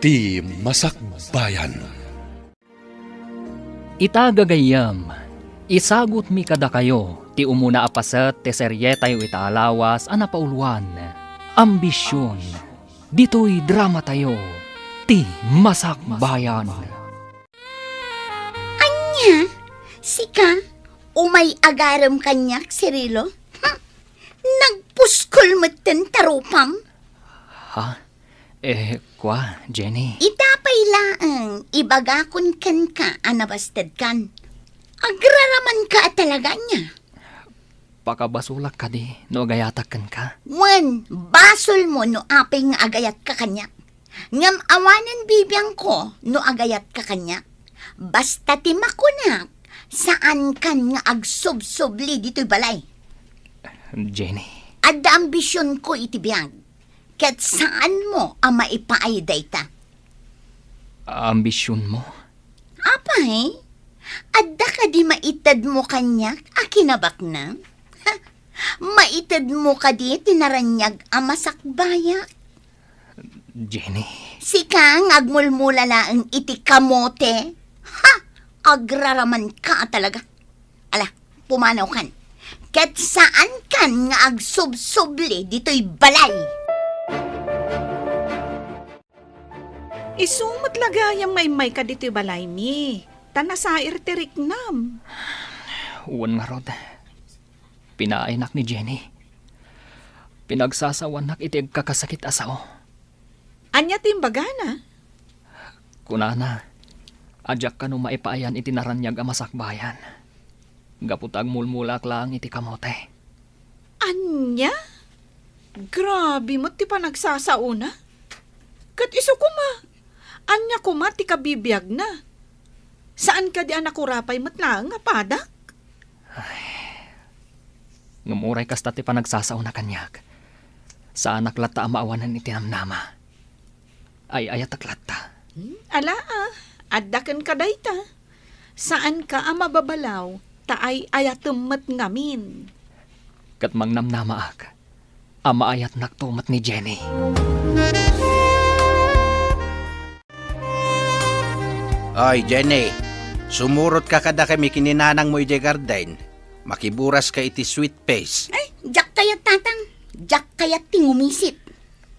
ti Masakbayan. Itagagayam, isagot mi kada kayo, ti umuna apaset ti serye tayo itaalawas anapauluan. Ambisyon, dito'y drama tayo, ti Masakbayan. Anya, sika, umay agaram kanyak, Cirilo? Nagpuskol mo ten tarupam? Ha? Kwa, Jenny? Itapay laang, ibagakon kan ka, anabastad kan. Agraraman ka talaga niya. Pakabasulak ka di, no agayatakan ka. Wan, basol mo no apay nga agayat ka kanyak. Ngam awanan bibiyang ko no agayat ka kanyak. Basta timakunak, saan kan nga agsubsubli dito'y balay. Jenny? Adda ambisyon ko itibiyag. Kat saan mo ang maipaayday ta? Ambisyon mo? Apay, adda ka di maitad mo kanyak, akinabak na? Ha, maitad mo ka di tinaranyag ang masakbaya? Jenny? Sikang agmulmula na ang iti kamote? Ha, agraraman ka talaga. Ala, pumanaw kan. Kat saan kan nga agsubsubli dito'y balay? Isumot lagayang may ka dito balay mi. Tanasair tirik nam. Uwan nga rod. Pinainak ni Jenny. Pinagsasawanak iti kakasakit asao. Anya timbagana? Kunana, adyak ka no maipaayan iti naranyag ang masakbayan. Gaputag mulmulak lang iti kamote. Anya? Grabe mo ti pa nagsasauna. Kat iso kuma. Anya kuma ti kabibiyag na. Saan ka di anak urapay matlang nga padak? Ngumuray kasta ti pa nagsasauna kanyak. Sa anak lata maawanan iti namnama. Ay ayataklata. Ala addakan ka dayta. Saan ka ang mababalaw, taay ayatummat ngamin. Kat mangnamnama ak. Ama ayat naktumat ni Jenny. Oy, Jenny, sumurot ka kada kami kininanang mo iti garden. Makiburas ka iti sweet face. Ay, jak kayat tatang. Jak kayat tingumisit.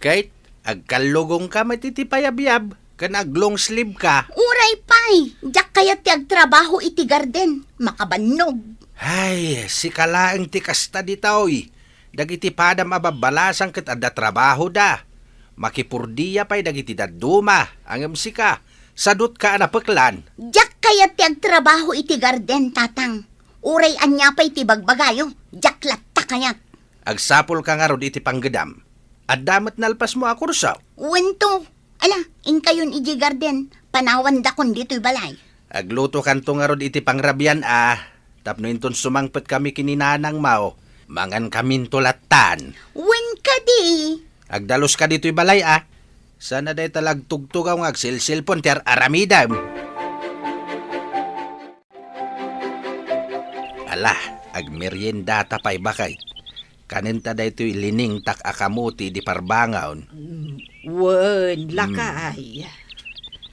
Kahit agkalugong ka matitipayab-yab, kan aglong sleeve ka. Uray pay, jak kayat ti agtrabaho iti garden. Makabannog. Ay, si kalaeng ti kasta di taoy. Dagiti padam ababalasang ket adda trabaho da. Makipurdiya pay dagiti daduma, angem sika. Sadut ka anapeklan. Jak kayat ti agtrabaho iti garden tatang. Uray anya pay ti bagbagayo. Jak latta kayat. Agsapol ka nga rod iti panggedam. Addamat nalpas mo ako rusaw. Wento. Ala, in kayon iti garden. Panawan dakon dito'y balay. Agluto kanto nga rod iti pangrabyan Tapno inton sumangpet kami kininanang mao. Mangan kamin tulatan. Wen ka di. Agdalos ka dito'y balay Sana day talag tugtugaw nga agsilsilpon ti aramidam. Ala, agmerienda tapay bakay. Kaninta day to'y lining tak akamuti di parbangaon. Wen, lakay.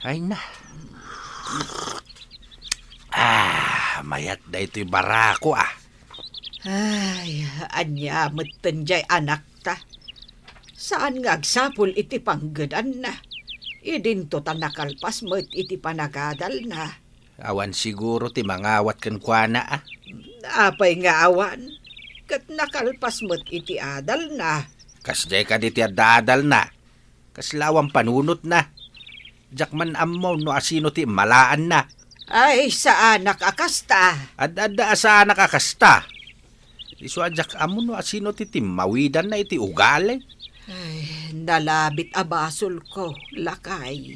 Ay na. Mayat day to'y barako Ay, anya matanjay anak ta. Saan nga agsapol iti panggadan na? Idinto ta nakalpas mo't iti panagadal na. Awan siguro ti mangawat kan kuana Apay nga awan. Kat nakalpas mo't iti adal na. Kasday ka di ti adadal na. Kaslawang panunot na. Jakman ammo no asino ti malaan na. Ay, saan nakakasta? Ad-adda asa nakakasta. Isu ajak amo no asino ti timawidan na iti ugali. Ay, nalabit abasol ko, lakay.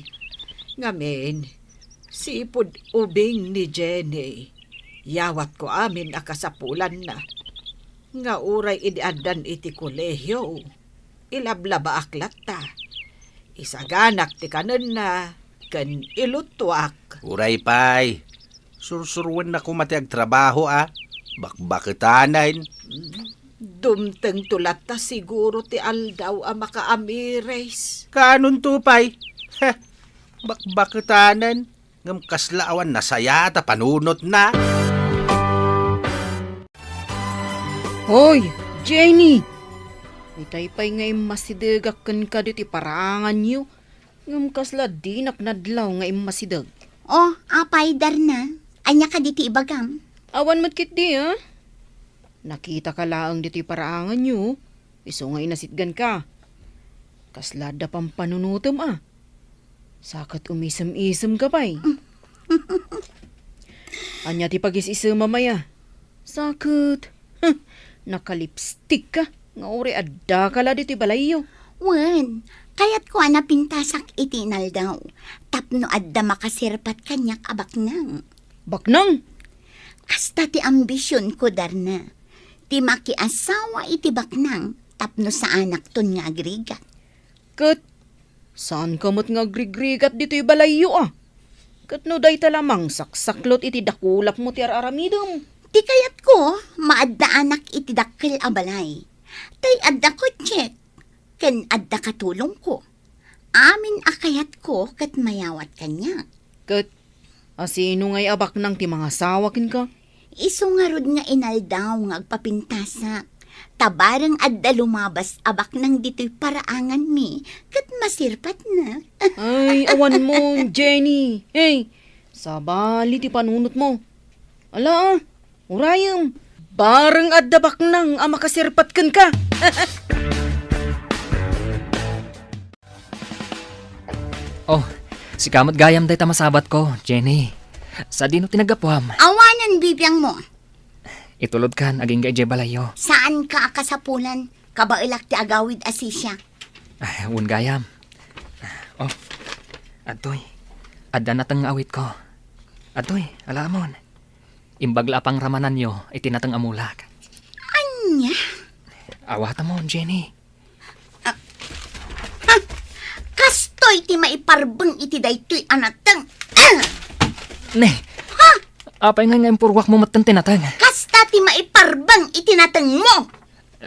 Ngamen, sipod ubing ni Jenny. Yawat ko amin akasapulan na. Nga uray idiadan iti kolehyo. Ilablaba aklat ta. Isaganak ti kanan na, kan ilutwak. Uray pay. Sursurwan na kumati agtrabaho Bakbakitanan. Dumteng tulat ta siguro ti aldaw ang makaamires. Kanon tupay? Bakbakitanan. Ngam kaslaawan nasaya ta panunot na. Hoy, Jenny! Itay pa'y ngay masidegakan ka diti parangan niyo. Ngam kasla di naknadlaw ngay masidag. Oh, apay Darna. Anya ka diti ibagam. Awan matkit di, ha? Nakita ka laang diti parangan niyo. Iso ngay nasitgan ka. Kasla da pang panunutom, ah. Sakat umisem-isem ka pa'y. Anya ti pagis-isem mamaya. Sakit. Nakalipstick ka. Nga uri adda ka la diti balayo. Wen, kayat ko na pintasak itinal daw. Tapno adda makasirpat kanyak abak nang. Baknang! Kasta ti ambisyon ko, Darna. Ti makiasawa iti baknang tapno sa anak ton nga agrigat. Kat, saan ka mo't nga grigrigat dito'y balayo, ah? Kat no day talamang saksaklot iti dakulap mo ti araramidom. Ti kayat ko, maadda anak iti dakkel abalay. Tay adda ko check. Ken adda katulong ko. Amin akayat ko kat mayawat kanya. Kat, asino ngay abak nang ti mga sawakin ka? Iso nga rod nga inaldaw nga agpapintasak. Tabarang adda lumabas abak nang dito'y paraangan mi. Kat masirpat na. Ay, awan mo, Jenny. Hey, sabali ti panunot mo. Ala, urayam. Barang adda baknang ang makasirpatkan ka. Oh, si kamot gayam day tamasabat ko, Jenny. Sa dino tinagapuam. Awanan bibiyang mo. Itulod kan, aging gay balayo. Saan ka akasapulan? Kabailak ti agawid asisya. Ay, un gayam. Oh, atoy. Adda natang awit ko. Atoy, alamon. Imbagla pang ramanan nyo, itinatang amulak. Anya? Awata mo, Jenny. Kastoy ti maiparbeng iti daytoy anatang. Ne, apay nga nga impurwak mo matan tinatang. Kasta ti maiparbeng iti natang mo.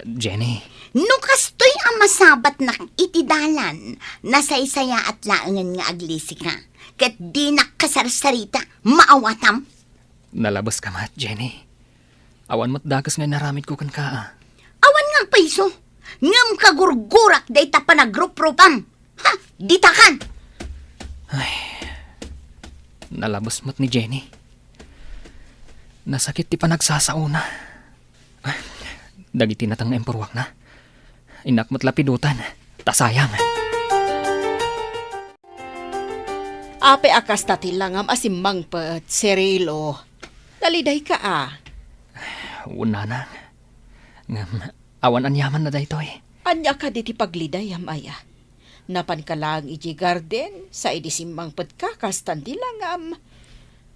Jenny, No kastoy ang masabat na iti dalan, nasaysaya at laangan nga aglisi ka. Kat di nakasarsarita, maawatam. nalabas ka mat, Jenny. Awan mo't dagas nga naramid ko kan ka. Awan nga paiso, ngam kagurgurak day ta panagrup-rupam. Ha, ditakan. Nalabas mo't ni Jenny. Nasakit ti panagsasauna. Dagiti natang empurwak na. Inak mo't lapidutan. Tasayang. Ape akas tatilangam asimang pat, serilo. Daliday ka, ah. Una na. Ngam, awan anyaman na daytoy. Anya ka diti pagliday, amaya. Napan ka lang iti garden, sa idisimbang pagkakastan dilangam.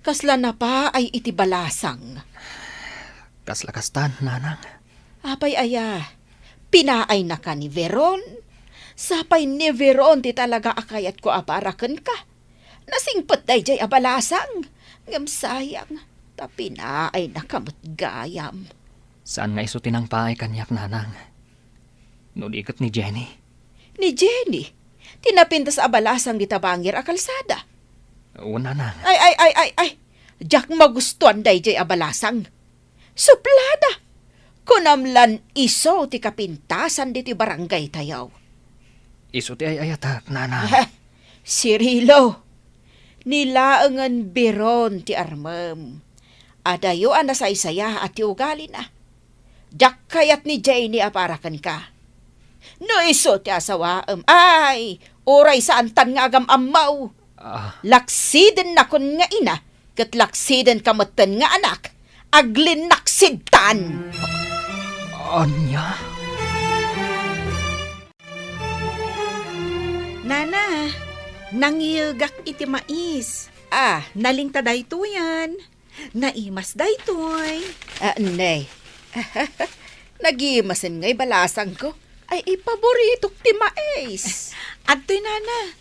Kasla na pa ay iti balasang. Kaslakastan, nanang. Apay aya, pinaay na ka ni Veron. Sapay ni Veron ti talaga akayat ko aparakan ka. Nasingpot day jay abalasang. Ngam sayang, ta pinaay na kamot gayam. Saan nga isutin ang paay kanyak, nanang? Nudikot ni Jenny. Ni Jenny, tinapintas abalasang di tabangir a kalsada. Una nang. Ay, Jack magustuhan day jay abalasang. Suplada, kunamlan iso ti kapintasan di ti barangay tayaw. Isuti ay ayatak, nanang. Sirilo, nilaangan biron ti armam. Adayo ang nasaysaya at ti ugali na. Jack kayat ni Jenny aparakan ka. No iso ti asawaam. Ay, oray saan tan nga agam amaw. Laksiden na kun nga ina, kat laksiden kamatan nga anak, aglin naksidtan. Anya? Nana, nangiyagak iti mais. Naling taday to yan. Naimas daytoy. Nay, nagimasin nga'y balasang ko. Ay, ipaboritok ti mais. Adtoy nana,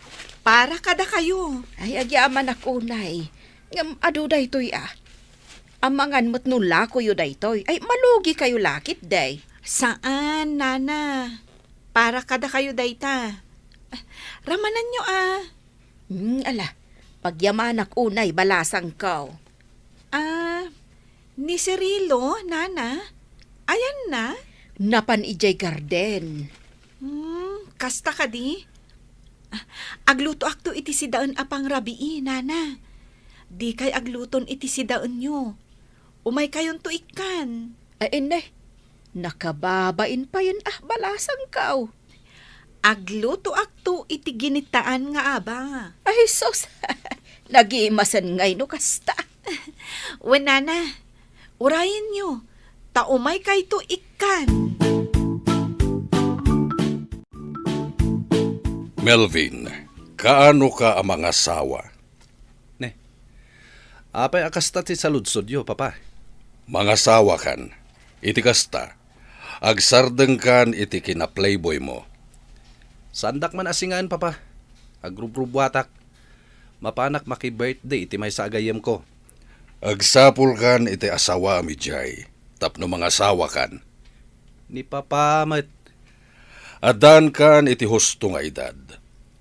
para kada kayo. Ay, agyaman ako, nay. Ngam, ado daytoy Amangan mo't nula ko yu daytoy. Ay, malugi kayo lakit, day. Saan, nana? Para kada kayo dayta. Ramanan nyo Ala, pagyamanak unay balasang kao. Ni Cirilo, nana? Ayan na? Napan ijay garden. Kasta ka di? Agluto akto iti si daan apang rabii, nana. Di kay agluton iti si daan nyo. Umay kayon to ikan. Nakababain pa yun balasang kao. Agluto akto iti ginitaan nga aba. Ay, sos, nag-iimasan ngay no kasta. Nana, urayin nyo. Taumay kay to ikan. Melvin, kaano ka ang mga asawa? Apay akasta ti saludsod yo, papa. Mga asawa kan, iti kasta, agsardeng kan iti kina-playboy mo. Sandak man asingan, papa. Agrubrubuatak. Mapanak maki-birthday iti may sagayem ko. Agsapul kan iti asawa mi jay, tapno mga asawa kan. Ni papa met. Adan kan iti husto nga edad,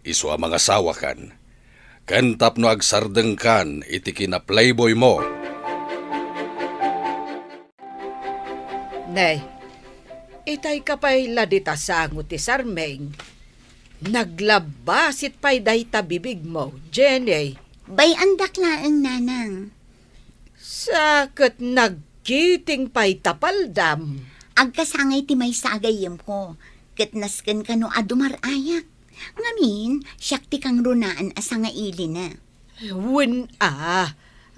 iso ang mga asawa kan. Ken tapno agsardeng kan iti kina-playboy mo. Nay, itay kapay ladita sangot ti Sarmeng. Naglabasit pa'y dayta bibig mo, Jenny. Bay andak laeng nanang. Sakit nagkiting pa'y tapaldam. Agkasangay ti may sagayem ko. Kitnasken ka no adumarayak. Ngamin, siyak ti kang runaan asa nga ili na.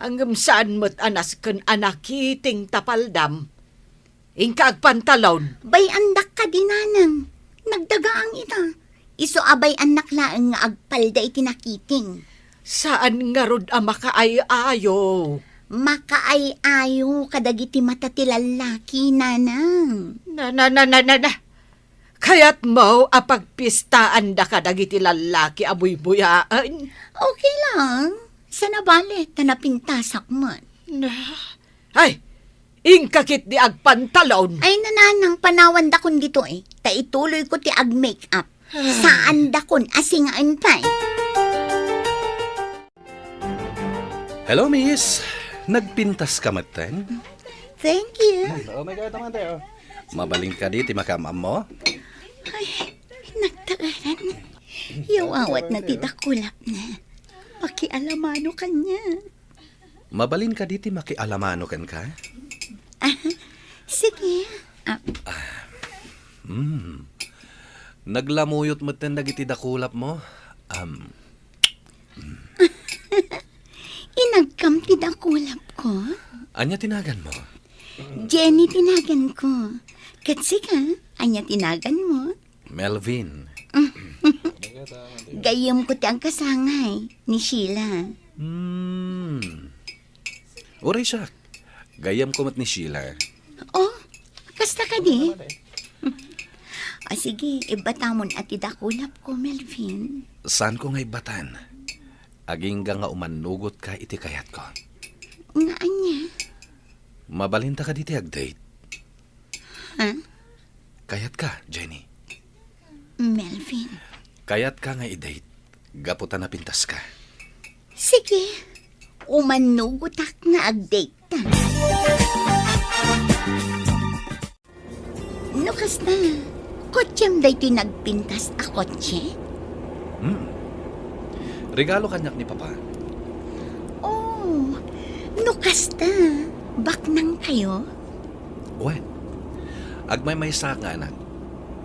Hanggang saan mo't anas kan anakiting tapaldam. Ingka agpantalon. Bay andak ka di nanang. Nagdagaang ita. Iso abay anak laeng nga agpalda iti nakiting. Saan nga rod makaayo? Makaay-ayo kadagiti mata ti lalaki nanang. Na. Kaya't mo apagpistaan da ka dagiti lalaki abuy-buyaan. Okay lang. Sa nabali, tanapintasak man. Ay, ingkakit di agpantalon. Ay nananang panawan da kun dito eh. Ta ituloy ko ti ag-makeup. Saan da kun asingaan pa eh. Hello, miss. Nagpintas ka maten? Thank you. Oh my God, naman tayo. Mabaling ka di, timakamam mo? Ay, nagtaaran. Yawawat na titakulap na. Pakialamano kanya. Mabalin ka di, timakialamano kan ka? Sige. Naglamuyot mo ten dagiti dakulap mo? Inagkam tidakulap ko. Anya tinagan mo? Jenny tinagan ko. Katsi ka, anya tinagan mo. Melvin. Gayam ko ti ang kasangay ni Sheila. Uray siya. Gayam ko mat ni Sheila. Oh, kasta ka di? Sige, ibatamon at idakulap ko, Melvin. Saan ko nga'y batan? Aging nga umanugot ka iti kayat ko. Nga anya? Mabalinta ka diti ag-date. Ha? Kayat ka, Jenny. Melvin. Kayat ka nga i-date. Gaputan na pintas ka. Sige, umanugutak nga ag-date ta. Nukas na, kotsem day ti nagpintas a kotse? Regalo kanyak ni Papa. Oh, nukas ta, baknang kayo? Uwe, agmay may sa nga anak.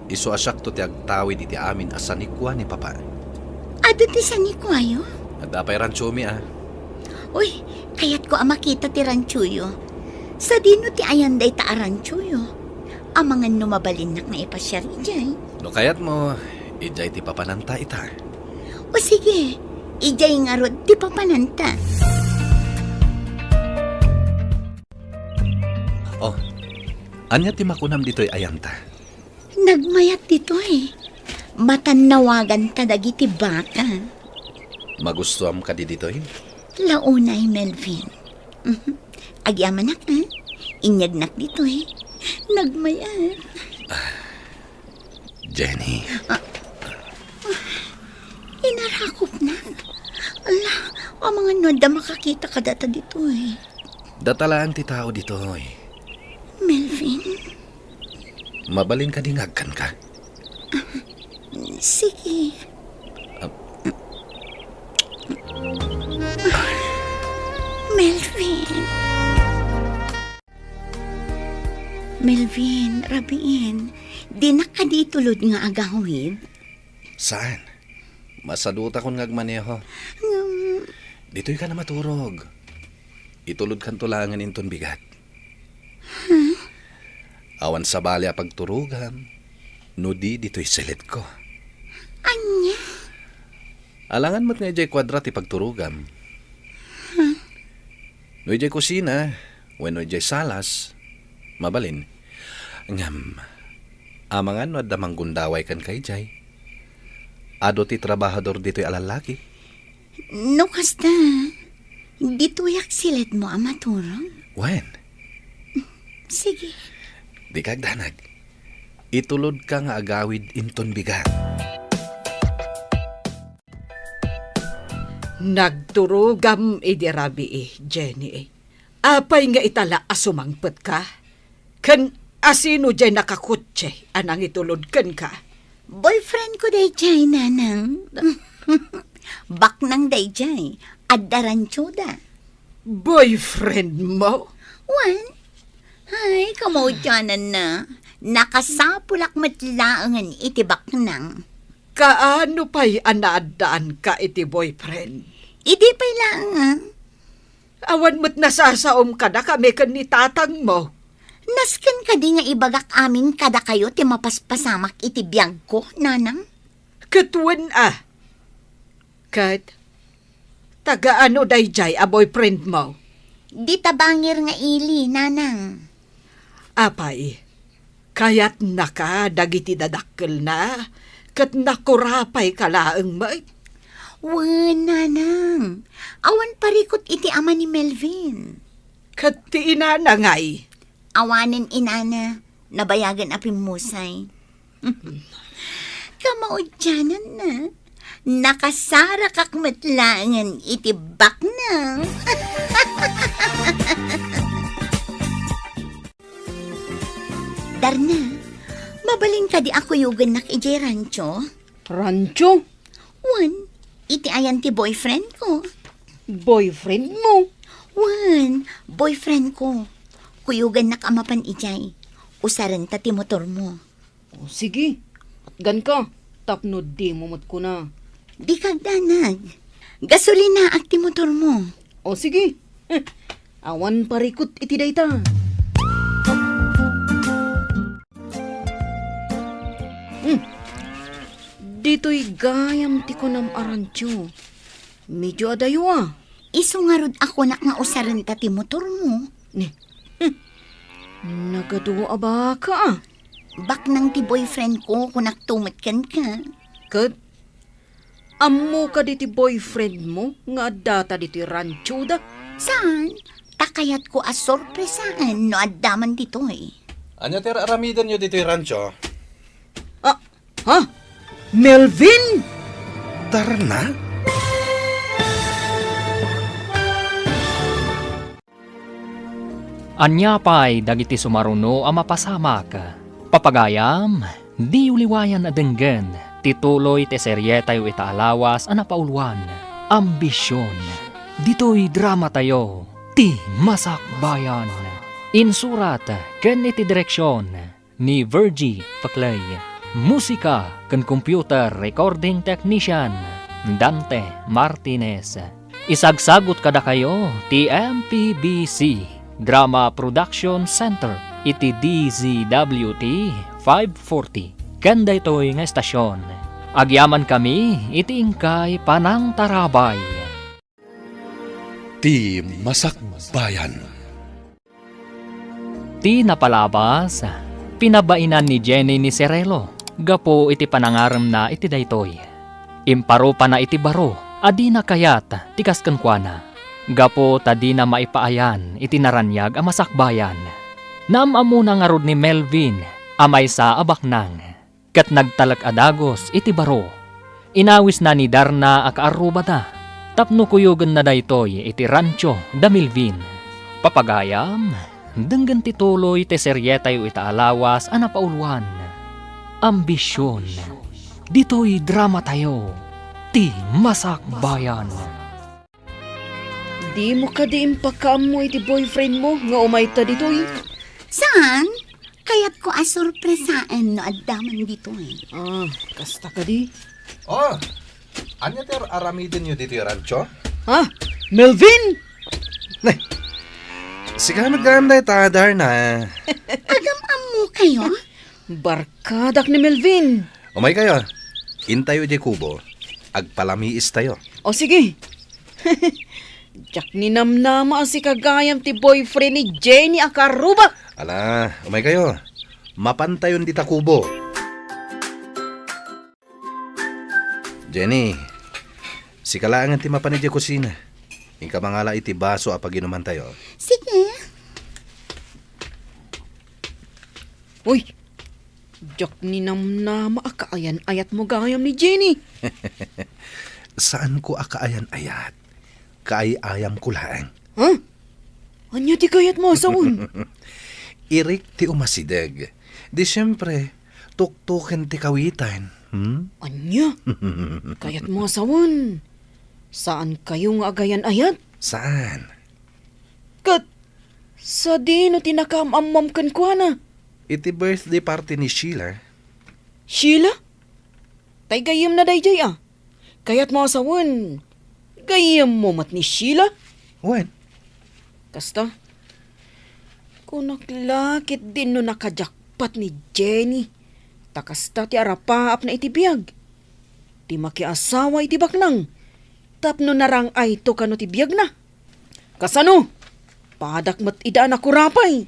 Isu asyak to ti agtawid iti amin asanikwa ni Papa. Ado ti sanikwayo? Adapay ranchumi Uy, kayat ko makita ti ranchuyo. Sa dino ti ayan day ta ranchuyo. Amangan numabalin nak na ipasyari jay. No kayat mo, ijay ti papananta ita. O sige, ijay nga rod ti papananta. Oh, anya ti makunam dito'y ayanta. Nagmayat dito eh. Matanawagan ta dagiti baka. Magustuam ka di dito'y? Launay, Melvin. Agyaman nak ha? Inyagnak dito eh. Nagmayat. Jenny. Inarakop na. O mga noda makakita ka data dito eh. Datalaan ti tao dito eh. Melvin, Mabalin ka dingagkan ka. sige. Melvin. Melvin, rabiin. Di na ka di tulod nga agawid. Saan? Masaduta kon ngagmaneho. Dito'y ka na maturog. Itulod kan tulangan inton bigat. Awan sa bali a pagturugan. No di dito'y silit ko. Anya? Alangan mo't nga jay kwadrat ipagturugam. No jay kusina, when no jay salas, mabalin. Ngam, amangan no adamang gundaway kan kay jay. Ado ti trabahador dito'y alalaki. No kasta. Dito yak silet mo ang maturong. When? Sige. Di kagdanag. Itulod ka nga agawid inton bigat. Nagturugam idirabi Jenny. Apay nga itala asumangpet ka? Kan asino jay nakakutse anang itulod kan ka? Boyfriend ko day jay, nanang. Bak nang day jay. Adaranchoda. Boyfriend mo? Wan? Ay, kamodyanan na. Nakasapulak matlaangan itibak nang. Kaano pa'y anaadaan ka iti boyfriend? Idi pa'y lang Awan mo't nasasaom ka na kami kan ni tatang mo. Nasken ka di nga ibagak amin kada kayo ti mapaspasamak iti biyag ko, nanang. Katuan Kat, taga-ano dayjay a boyfriend mo? Di tabangir nga ili, nanang. Apay, kayat naka dagiti dadakkel na, kat nakurapay kalaang may. Wan, nanang. Awan parikot iti ama ni Melvin. Kat ti inanangay. Awanin inana, nabayagan apimusay. Kamaudyanan na. Nakasara kakmatlangan itibak na. Darna, mabalin ka di ako yugan nak ijay rancho. Rancho? Wan, iti ayan ti boyfriend ko. Boyfriend mo? Wan, boyfriend ko. Kuyugan nak amapan ijay. Usaran ta ti motor mo. O sige, at gan ka. Tapno di mumot ko na. Di kagdanag. Gasolina at ti motor mo. O sige, awan parikot iti dayta. Dito'y gayam ti konam arancho. Medyo adayo Isungarod ako nak nga usaran ta ti motor mo. Ni, nagaduwa ba ka Bak nang ti boyfriend ko kung naktumatkan ka. Kat, ammo ka diti boyfriend mo nga data diti rancho da. Saan? Takayat ko as sorpresaan no addaman dito eh. Anya tira aramidan nyo dito yung rancho? Ha? Melvin? Darna? Anya pa'y dagiti sumaruno a mapasamak. Papagayam, di uliwayan na denggen, tituloy te serye tayo itaalawas a napauluan. Ambisyon, dito'y drama tayo, ti Masakbayan. Insurat, ken iti direksyon, ni Virgie Paclay. Musika, ken computer recording technician, Dante Martinez. Isagsagot kada kayo, ti MPBC, Drama Production Center, iti DZWT 540. Kanda ito'y nga estasyon. Agyaman kami, iti ingkay Panang Tarabay. Ti Masakbayan. Ti napalabas, pinabainan ni Jenny ni Serelo. Gapo iti panangaram na iti daytoy. Imparo pa na iti baro, adi na kayat, tikas kankwana. Gapo tadi na maipaayan, iti naranyag a masakbayan. Naamamuna nga rod ni Melvin, amay sa abaknang. Kat nagtalag adagos iti baro. Inawis na ni Darna a kaarubada. Tapno kuyugan na daytoy iti rancho da Milvin. Papagayam, denggan ti tuloy ti seryetayo ita alawas anapauluan. Ambisyon, ditoy drama tayo, ti Masakbayan. Di mo ka di impakaam mo iti boyfriend mo nga umay ta ditoy. Saan? Kaya't ko asurpresaan no addaman dito eh. Kasta ka di. Oh, anya ter aramidin nyo dito yung rancho? Ha? Melvin? Sige nagdaan na itadar na. Agam-am mo kayo? Barkadak ni Melvin. Umay kayo, intayo di kubo, agpalamiis tayo. O sige. Jak ni namnama si kagayam ti boyfriend ni Jenny Akaruba. Ala, umay kayo, mapantayon di ta kubo. Jenny, si kalaangan ti mapanidya kusina. Ingka mangala iti baso apag inuman tayo. Sige. Uy, jak ni namnama akaayan ayat mo gayam ni Jenny. Saan ko akaayan-ayat? Kaay-ayam ko lang. Ha? Anya ti kayat mo asawon? Irik ti umasideg. Di siyempre, tuktukin ti kawitan. Anya? Kayat mo asawon? Saan kayo nga agayan ayat? Saan? Kat, sa di no tinakam-amam kan kwa na. Iti birthday party ni Sheila. Sheila? Tay gayam na dayjay ah. Kayat mo asawon. Gayam mo mat ni Sheila? When? Kasta, kung naklakit din no nakajakpat ni Jenny, takasta ti arapaap na itibiyag. Di makiasawa iti baknang, tapno narang ay to kano ti biyag na. Kasano? Padak mat idaan ako rapay.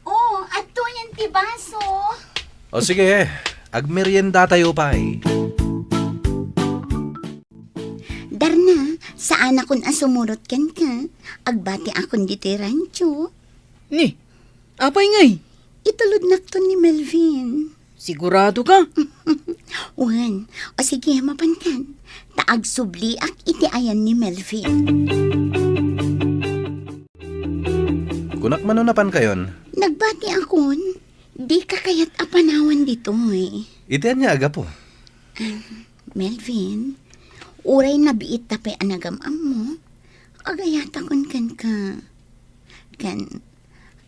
Oh, ato yan ti baso. O sige, agmerienda tayo pa Darna, saan akon asumurot kan ka? Agbati akon dito rancho. Ni, apay ngay? Itulod nakton ni Melvin. Sigurado ka? Wan, o sige mapan kan. Taag subli ak iti ayan ni Melvin. Kunak manunapan kayon. Nagbati akon. Di ka kayat apanawan dito eh. Itian niya aga po. Melvin, uray na biit tapay anagam-am mo. Agayata kon kan ka. Kan,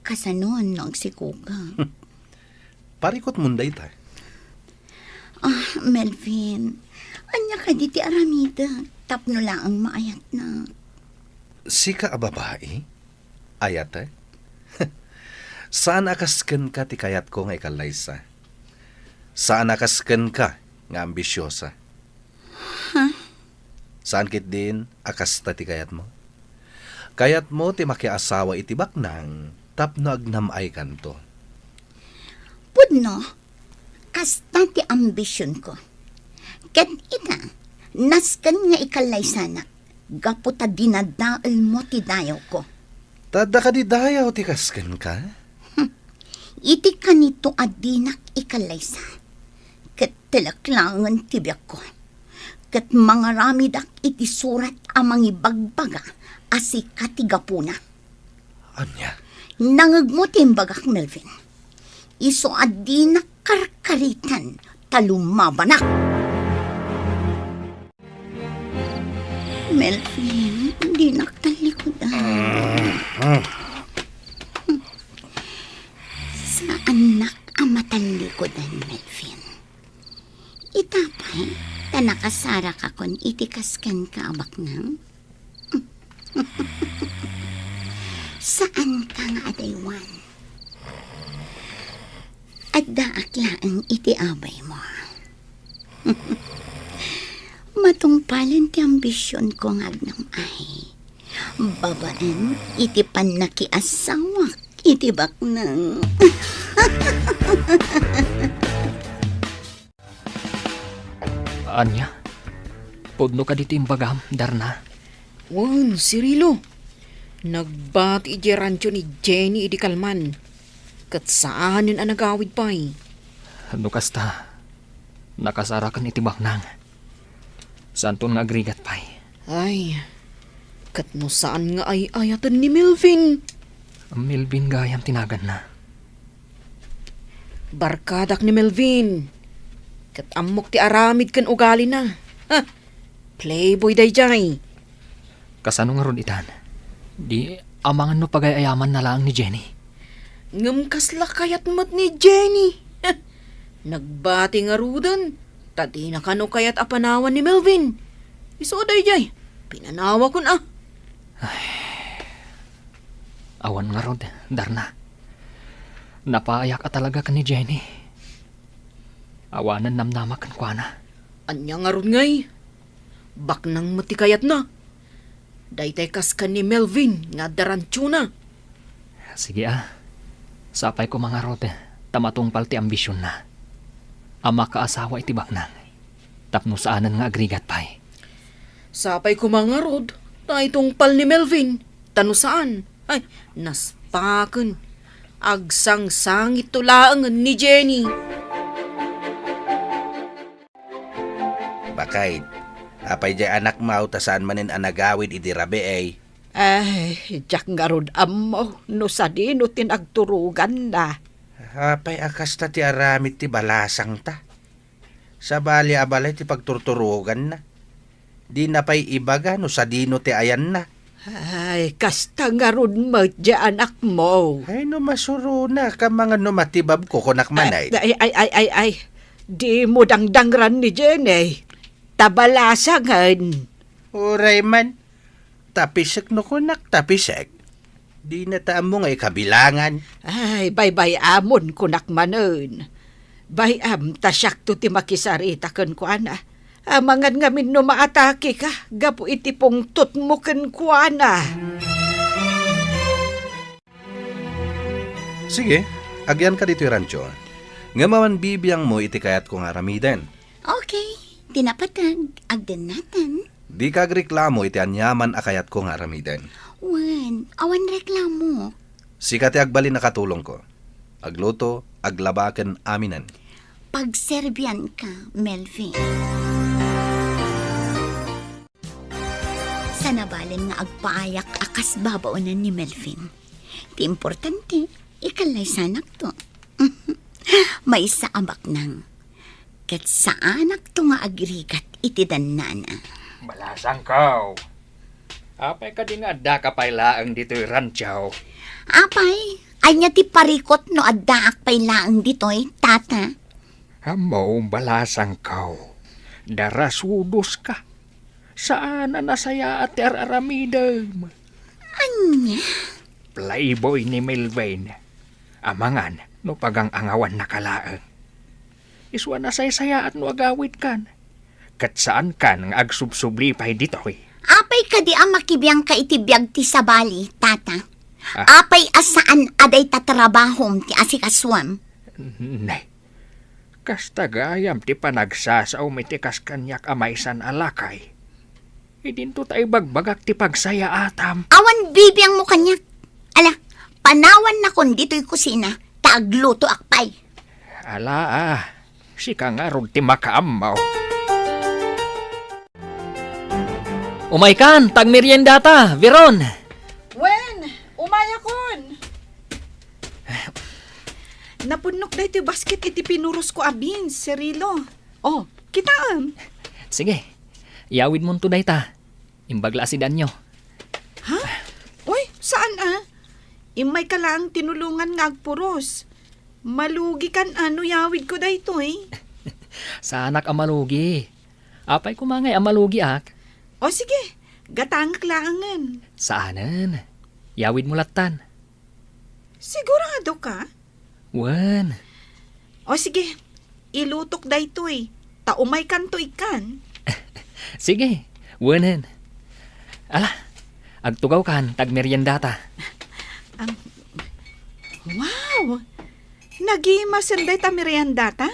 kasanon nagsikuka. Parikot munday ta. Ah, Melvin, anya ka di ti aramida. Tapno lang ang maayat na. Sika a babae? Ayat eh? Saan akasken ka ti kayat ko nga ikalaysa? Saan akasken ka nga ambisyosa? Saan kit din akasta ti kayat mo? Kayat mo ti makiasawa iti baknang tapno agnamay kanto. Pudno, kasta ti ambisyon ko. Ket ita, nasken nga ikalay sana. Gaputa dinadaal mo ti dayaw ko. Tada ka di dayaw ti kasken ka? Iti kanito adinak ikalaysa. Ket tilaklangan tibyak ko. Ket mga ramidak iti surat amang ibagbaga asi katigapuna. Anya? Nangagmo timbagak Melvin. Iso adinak karkaritan talumabanak. Melvin, di naktalikodan. Sa anak ang matalikodan, Melvin. Itapay, tanakasara ka kon itikaskan ka abak nang. Saan ka nga adaywan? At daaklaan iti abay mo. Matungpalan ti ambisyon ko nga agnamay. Babaan iti panakiasawak iti baknang. Anya, pudno ka dito imbagam, Darna. Wan, Cirilo. Nagbati iti rancho ni Jenny idi kalman. Kat saan yun ang nagawid pa eh. Ano kasta, nakasara ka iti baknang. Saan to nga agrigat pa'y? Ay, Kat no saan nga ay ayatan ni Melvin. Melvin gayam tinagan na. Barkadak ni Melvin. Kat amok ti aramid kan ugali na. Ha? Playboy day jay. Kasano nga ron itan? Di amangan no pagayayaman na lang ni Jenny. Ngam kasla kayat mat ni Jenny. Ha? Nagbati nga rudan. Tadi na kano kayat apanawan ni Melvin. Iso day jay. Pinanawa ko na. Awan nga rod, Darna. Napaayak ka talaga ka ni Jenny. Awanan namnamakan kwa na. Anya nga ron ngay. Bak nang matikayat na. Daytay kas ka ni Melvin nga darantyo na. Sige Sapay ko mga rod, tamatungpal ti ambisyon na. Ama ka asawa iti baknang. Tapno saanan nga agrigat pay. Sapay ko mga rod. Itong pal ni Melvin. Tano saan? Ay, naspaken. Agsang-sangit tulaangan ni Jenny. Bakay, apay jay anak mau tasaan manin anagawid iti rabi ay. Ay, jak nga rod amo, no sa di no tinagturugan na. Apay akas ta ti aramid ti balasang ta. Sa bali abalay ti pagturturugan na. Di na pa'y ibaga no sa dino ti ayan na. Ay, kasta nga rod mo, anak mo. Ay no masuro na ka mga no matibab ko kunak manay. Ay. Di mo dangdangran ni Jenny. Tabalasangan. Uray man. Tapisek no kunak tapisek. Di na taamo nga ikabilangan. Ay, bay amon kunak manon. Bayam tasyak to ti makisarita ken kuana. Amangan ngamin no maatake ka, gapu iti pong tutmo ken kuana. Sige, agyan ka dito rancho. Nga maman bibiyang mo iti kayat kong aramiden. Okay, tinapatag, agdan natin. Di kagreklamo iti anyaman akayat kong aramiden. Wan, awan reklamo. Sikat ti agbali na katulong ko. Agluto, aglabaken aminan. Pagserbian ka, Melvin. Sa nabalin nga agpaayak akas babaunan ni Melvin. Ti importante, ikalay sanak to. May sa amak nang. Kat sa anak to nga agrigat iti danana. Balasang kaw. Apay ka di nga adda ka pailaang dito'y ranchaw. Apay, ay niya ti parikot no addaak pay laang ditoy, tata. Hamo, balasang kaw. Darasudos ka. Saan na nasaya at araramidam? Anya? Playboy ni Melvin. Amangan, no pagang angawan na kalaang. Iswa na saya at no agawid kan. Kat saan kan nga agsubsubli pa'y dito'y. Apay ka di ang makibiyang ka itibiyag ti sabali, tata. Apay asaan aday tatrabahom ti asikaswam. Nay, kasta gayam ti panagsasaw mitikas kanyak amaysan alakay. Idinto tayo bagbagak ti pagsaya atam. Awan bibiyang mo kanyak. Ala, panawan na kon dito'y kusina, taagluto akpay. Ala sika nga rod ti makaamaw. Umaykan, tagmerienda ta, Veron. Wen, umaya kon. Napunok na ito basket iti pinuros ko abin, Cirilo. Oh, kitaan. Sige, iawid mo tunay ta. Imbagla si Danyo. Ha? Uy, saan Imay ka lang tinulungan nga agpuros. Malugi kan yawid ko dayto Sa anak amalugi. Apay kumangay amalugi ak. O sige, gatangak laangan. Saanan? Yawid mo latan. Sigurado ka? Wan. O sige, ilutok dayto Taumay kan to ikan. Sige, wanan. Ala, agtugaw kan, tagmerienda ta. Wow! Nagimasan day ta meriendata?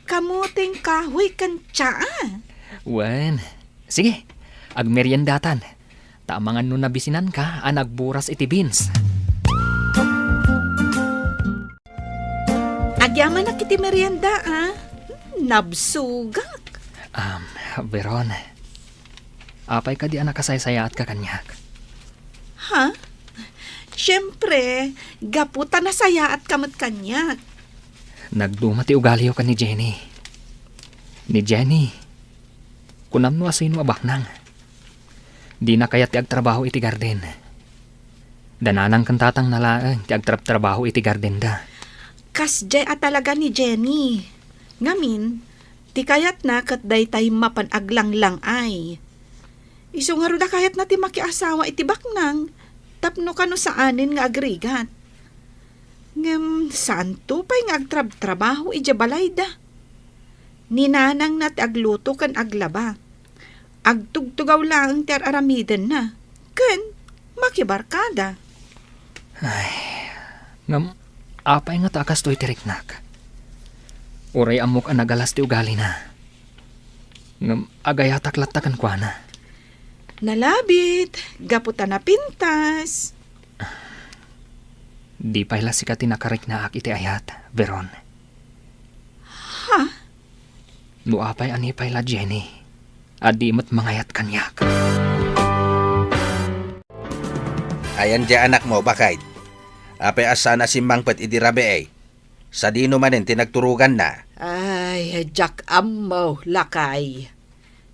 Kamuting kahoy kan tsaa. Wan. Sige, agmeriendatan. Tamangan no nabisinan ka, anagburas iti beans. Agyaman na kiti merienda Nabsugak. Veron. Apay ka di anak kasaysayaat ka kanyak. Ha? Siyempre, gaputa na saya at kamot kanya. Nagdumati ugali ka ni Jenny. Ni Jenny, kunam no asino abaknang. Di na kaya ti agtrabaho iti garden. Dananang kantatang nalaang ti agtrabaho iti garden da. Kasjay at talaga ni Jenny. Ngamin, ti kayat na kat daytay mapanaglang lang ay. Iso nga ro da kayat na ti makiasawa iti baknang, tapno kano saanin nga agrigat. Ngem, saan to pa'y nga agtrabaho iti balay da? Ninanang na ti agluto kan aglaba. Agtugtugaw lang ti aramiden na. Ken, makibarkada. Ngam, apay nga takas to'y tiriknak. Uray amok ang nagalas ti ugali na. Ngam, agayatak latakan kwa na. Nalabit, gaputa na pintas. Di pa'y lasika tinakarik na ak iti ayat, Veron. Ha? No apay ani pa'y la Jenny. Adi mo't mangayat kanyak. Ayan di anak mo, bakit? Apay asa na si Mangpet idirabe eh. Sa dino manin tinagturugan na. Ay, Jack Ammo, lakay.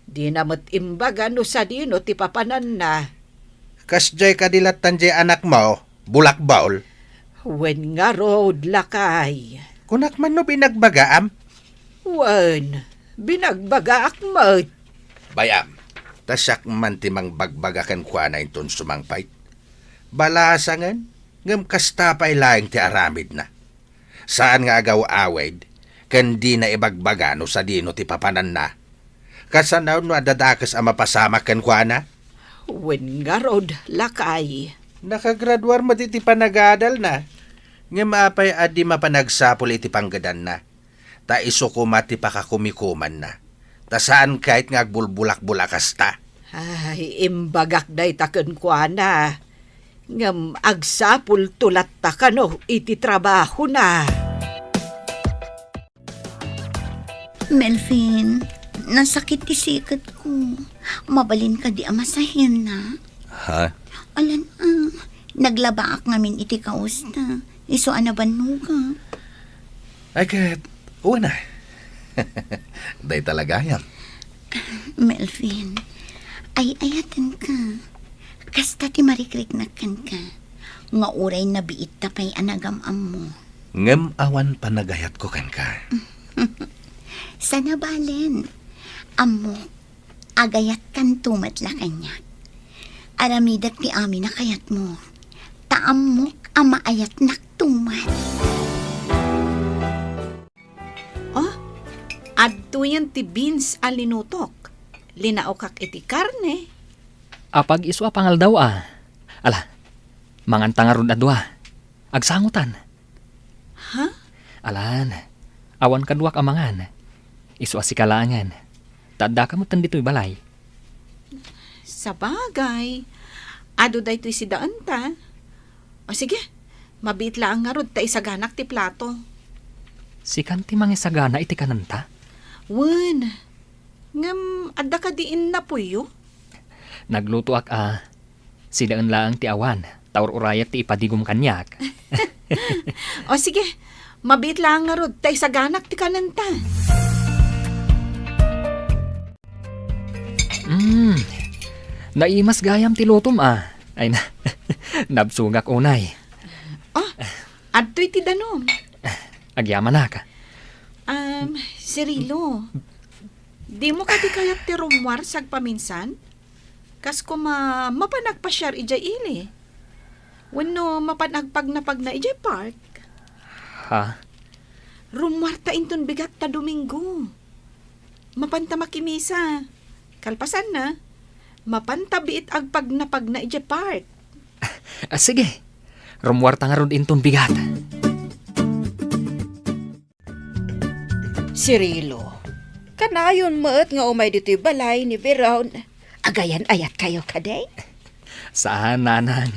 Di na mo't imbaga no sa dino ti papanan na. Kasjay kadilatan di anak mo, bulak baul. Wen nga road, lakay. Kunak man no binagbagaam. Wen, binagbaga akmat. Bayam, tasyak man timang bagbagakan kwa na inton sumangpait. Balasangan, ngam kastapay laing ti aramid na. Saan nga agaw awed, kandi na ibagbaga no sa dino ti papanan na. Kasanaw no adadakas ang mapasama kan kwa na. Wen nga road, lakay. Nakagraduar mo ti panagadal na. Nga maapay adi mapanagsapol iti panggadan na. Ta iso ko mati pakakumikuman na. Ta saan kahit nga agbulbulak-bulakas ta. Ay, imbagak day taken kwa na. Ngam agsapul tulat ta kano iti trabaho na. Melvin, nasakit ti sikat ko. Mabalin ka di amasahin na. Ha? Alan, naglaba ak ngamin iti kausta. Iso anaban ka. Ay kat, uwan na. Day talaga yan. Melvin, ay ayatan ka. Kasta ti marikriknakan ka. Nga uray na biit tapay anagamam mo. Ngem awan panagayat ko kan ka. Sana balen. Amo, agayat kan tumat la kanya. Aramidak ti amin na kayat mo. Taamok ang maayat naktumat. Oh, adto yan ti beans alinutok. Linaokak iti karne. Apag iso apangal daw Ala, mangantang arun adwa. Agsangutan. Ha? Alan, awan kadwak amangan. Iso asikalangan. Tadda ka mo tandito'y balay. Sa bagay. Ado da ito'y si daan ta. O sige, mabit lang nga rod ta isaganak ti plato. Si kanti mangisagana iti kananta. Wen, ngam adda ka diin na puyo. Nagluto ak sidaan laang ti awan. Taur urayat ti ipadigom kanyak. O sige, mabit lang nga rod ta isaganak ti kananta. Naimas gayam ti lutom Ay na, nabsugak unay. Oh, adto'y ti danom. Agyaman na ka. Cirilo, di mo ka di kayat ti rumwar sag paminsan? Kas ko mapanagpasyar ijay ili. Wano mapanagpag na pag na ijay park. Ha? Rumwar ta inton bigat ta Domingo. Mapanta makimisa. Kalpasan na. Mapantabiit agpag na pag na ijay park. Sige, rumwarta nga ron inton bigat. Cirilo, kanayon mo't nga umay dito'y balay ni Veron. Agayan ayat kayo kaday? Saan, nanang?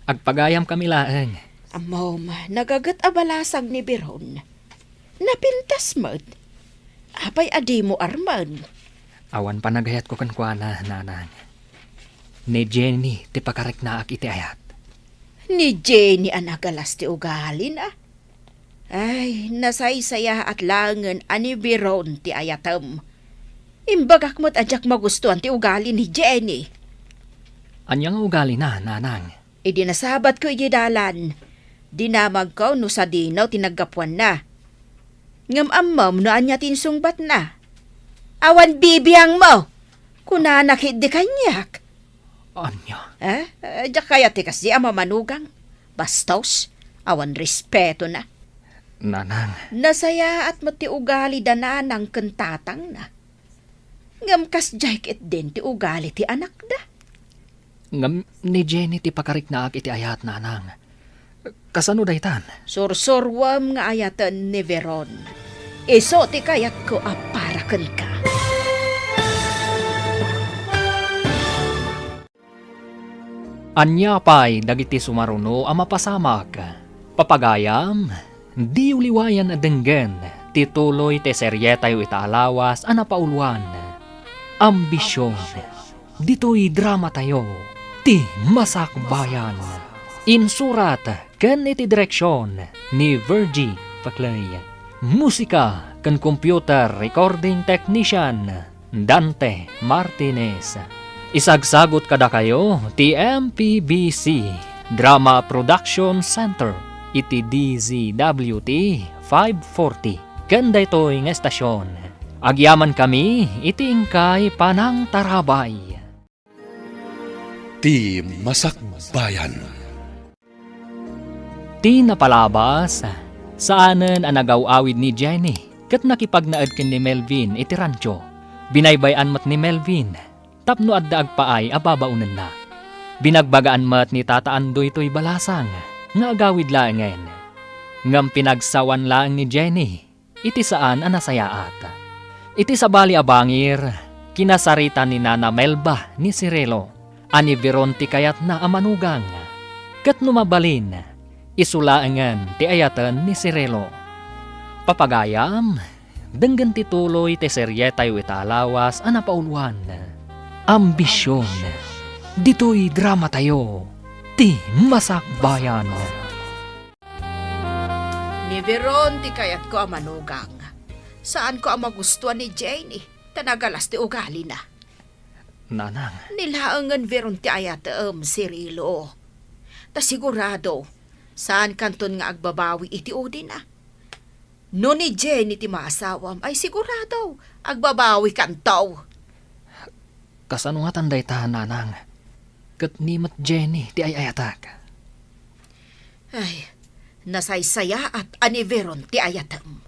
Agpagayam kami laang. Amom, nagagat abalasag ni Veron. Napintas mo't. Apay adi mo arman. Awan pa nagayat ko kankwana, nanang. Ni Jenny ti pakarek na iti ayat. Ni Jenny anagalas ti ugali na. Ay, nasaysaya at langan ani Veron ti ayatam. Imbagak mo't adyak magustuhan ti ugali ni Jenny. Anyang ugali na, nanang. Idi nasabat ko dalan. Dinamag ko no sa dinaw tinagapuan na. Ngam amam no anya tinsungbat na. Awan bibiyang mo. Kunanakit di kanyak. Anya? Diyak kaya ti kasi ama manugang. Bastos, awan respeto na. Nanang. Nasaya at mati ugali dana ng kentatang na. Ngam kas jayk it din ti ugali ti anak da. Ngam ni Jenny ti pakarek na iti ayat, nanang. Kasano daytan? Sursurwam nga ayatan ni Veron. Iso ti kayat ko aparakan ka. Anya pay dagiti sumaruno ang mapasamag. Papagayam, di uliwayan adenggen, tituloy te seryetayo itaalawas anapauluan. Ambisyon, dito'y drama tayo, ti masakbayan. Insurat, ken iti direksyon ni Virgie Paclay. Musika, ken computer recording technician, Dante Martinez. Isagsagot kada kayo, TMPBC, Drama Production Center, iti DZWT 540. Kanda ito'y nga estasyon. Agyaman kami, iti ingkay panang tarabay. Ti Masakbayan. Ti napalabas, saanen ang nagaw-awid ni Jenny, kat nakipagnaad ken ni Melvin iti rancho. Binaybayan mat ni Melvin, tapno adda agpaay ababaunan na. Binagbagaan mat ni Tata Andoy to'y balasang, nga agawid laangen. Ngam pinagsawan laang ni Jenny, iti saan anasayaat. Iti sabali abangir, kinasarita ni Nana Melba ni Cirelo, ani Veron ti kayat na amanugang. Kat numabalin, isulaangan ti ayatan ni Cirelo. Papagayam, denggan tituloy ti seryetayo italawas anapauluan. Ambisyon, dito'y drama tayo, ti masakbayan. Ni Veron ti kayat ko amanugang. Saan ko ang magustuhan ni Jenny? Tanagalas ti ugali na. Nanang, Nilaangan Veron ti ayat Cirilo. Ta sigurado, saan kanton nga agbabawi iti udi na. No ni Jenny ti maasawam ay sigurado agbabawi kantaw. kasano nga tanday ta, nanang? Kat ni mat Jenny ti ayatak. Ay, nasaysaya at ani Veron ti ayatam.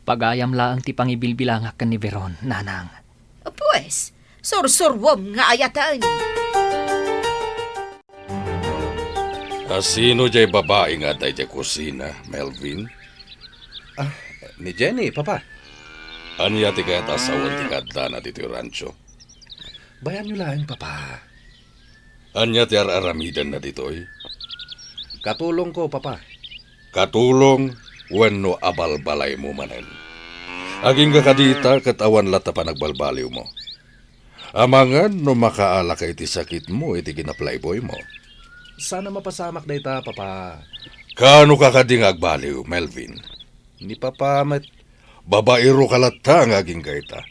Pagayam laang ti pangibilbilangak kan ni Veron, nanang. Pues, sursurwam nga ayatan. Sino jay babae nga day jay kusina, Melvin? Ni Jenny, papa. Anya ti kayat asawan ti kadda na dito yung rancho? Bayan nyo lang, papa. Anya ti aramidan na dito'y? Katulong ko, papa. Katulong, wenno abalbalay mo manen. Aging kakadita katawan lata pa nagbalbaliw mo. Amangan no makaala ka iti sakit mo iti kinaplayboy mo. Sana mapasamak na ita, papa. Kano ka kading agbaliw, Melvin? Ni papa met... Babaero kalata nga aging gaita.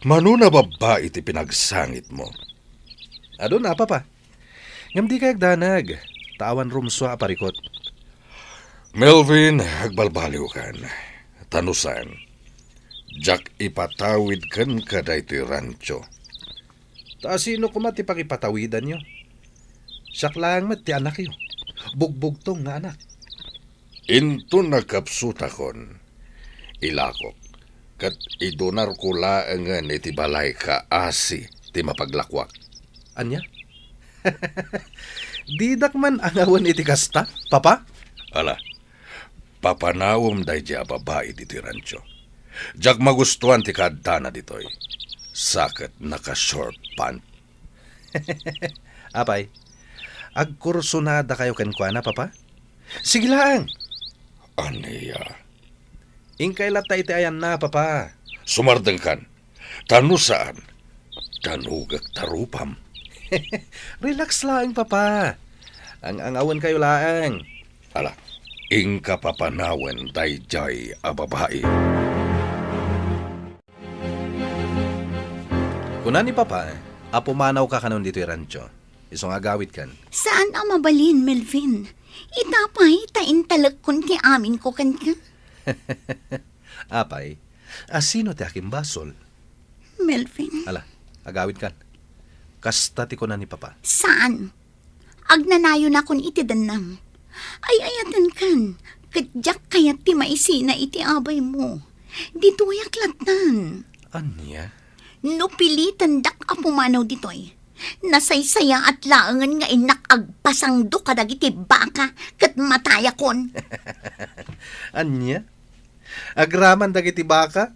Manuna babae iti pinagsangit mo. Ado na, papa. Ngam di kayag danag. Tawan rumswa aparikot. Melvin, agbalbaliw kan. Tanusan. Jak ipatawid kan kada ito'y rancho. Ta sino kumati pakipatawidan nyo? Siyak lang met ti anak yun. Bugbugtong nga anak. Into nagkapsuta kon. Ilakok. Kat idonar ko laangan iti balay ka asi ti mapaglakwak. Anya? Didak man ang awan iti kasta, papa? Ala, papanawom day di babae diti rancho. Jak magustuhan ti kadana ditoy. Sakit naka-short pant. Apay, agkursunada kayo kenkwana, papa? Sige lang. Aniya. Ingkay lata iti ayan na, papa. Sumardeng kan. Tanu saan? Tanugag tarupam. Relax lang, papa. Ang awan kayo laang. Ala, ingka papanawen dayjay a babae. Kuna ni papa, apumanaw ka kanon dito rancho. Isong agawit kan. Saan ang mabalin, Melvin? Itapay, tain talagkon ti amin ko kan ka. Apay, asino ti aking basol? Melvin, Ala, agawit kan. Kasta ti kuna ni papa. saan? Agnanayo na kon iti danam. Ay ayatan kan, kadyak kayat ti maisina iti abay mo. Dito yaklatan. Anya? No pilitan dak apumanaw ditoy. Nasaysaya at laangan nga inak agpasangdo kadagiti baka kat mataya kon. Anya? Agraman dagiti baka?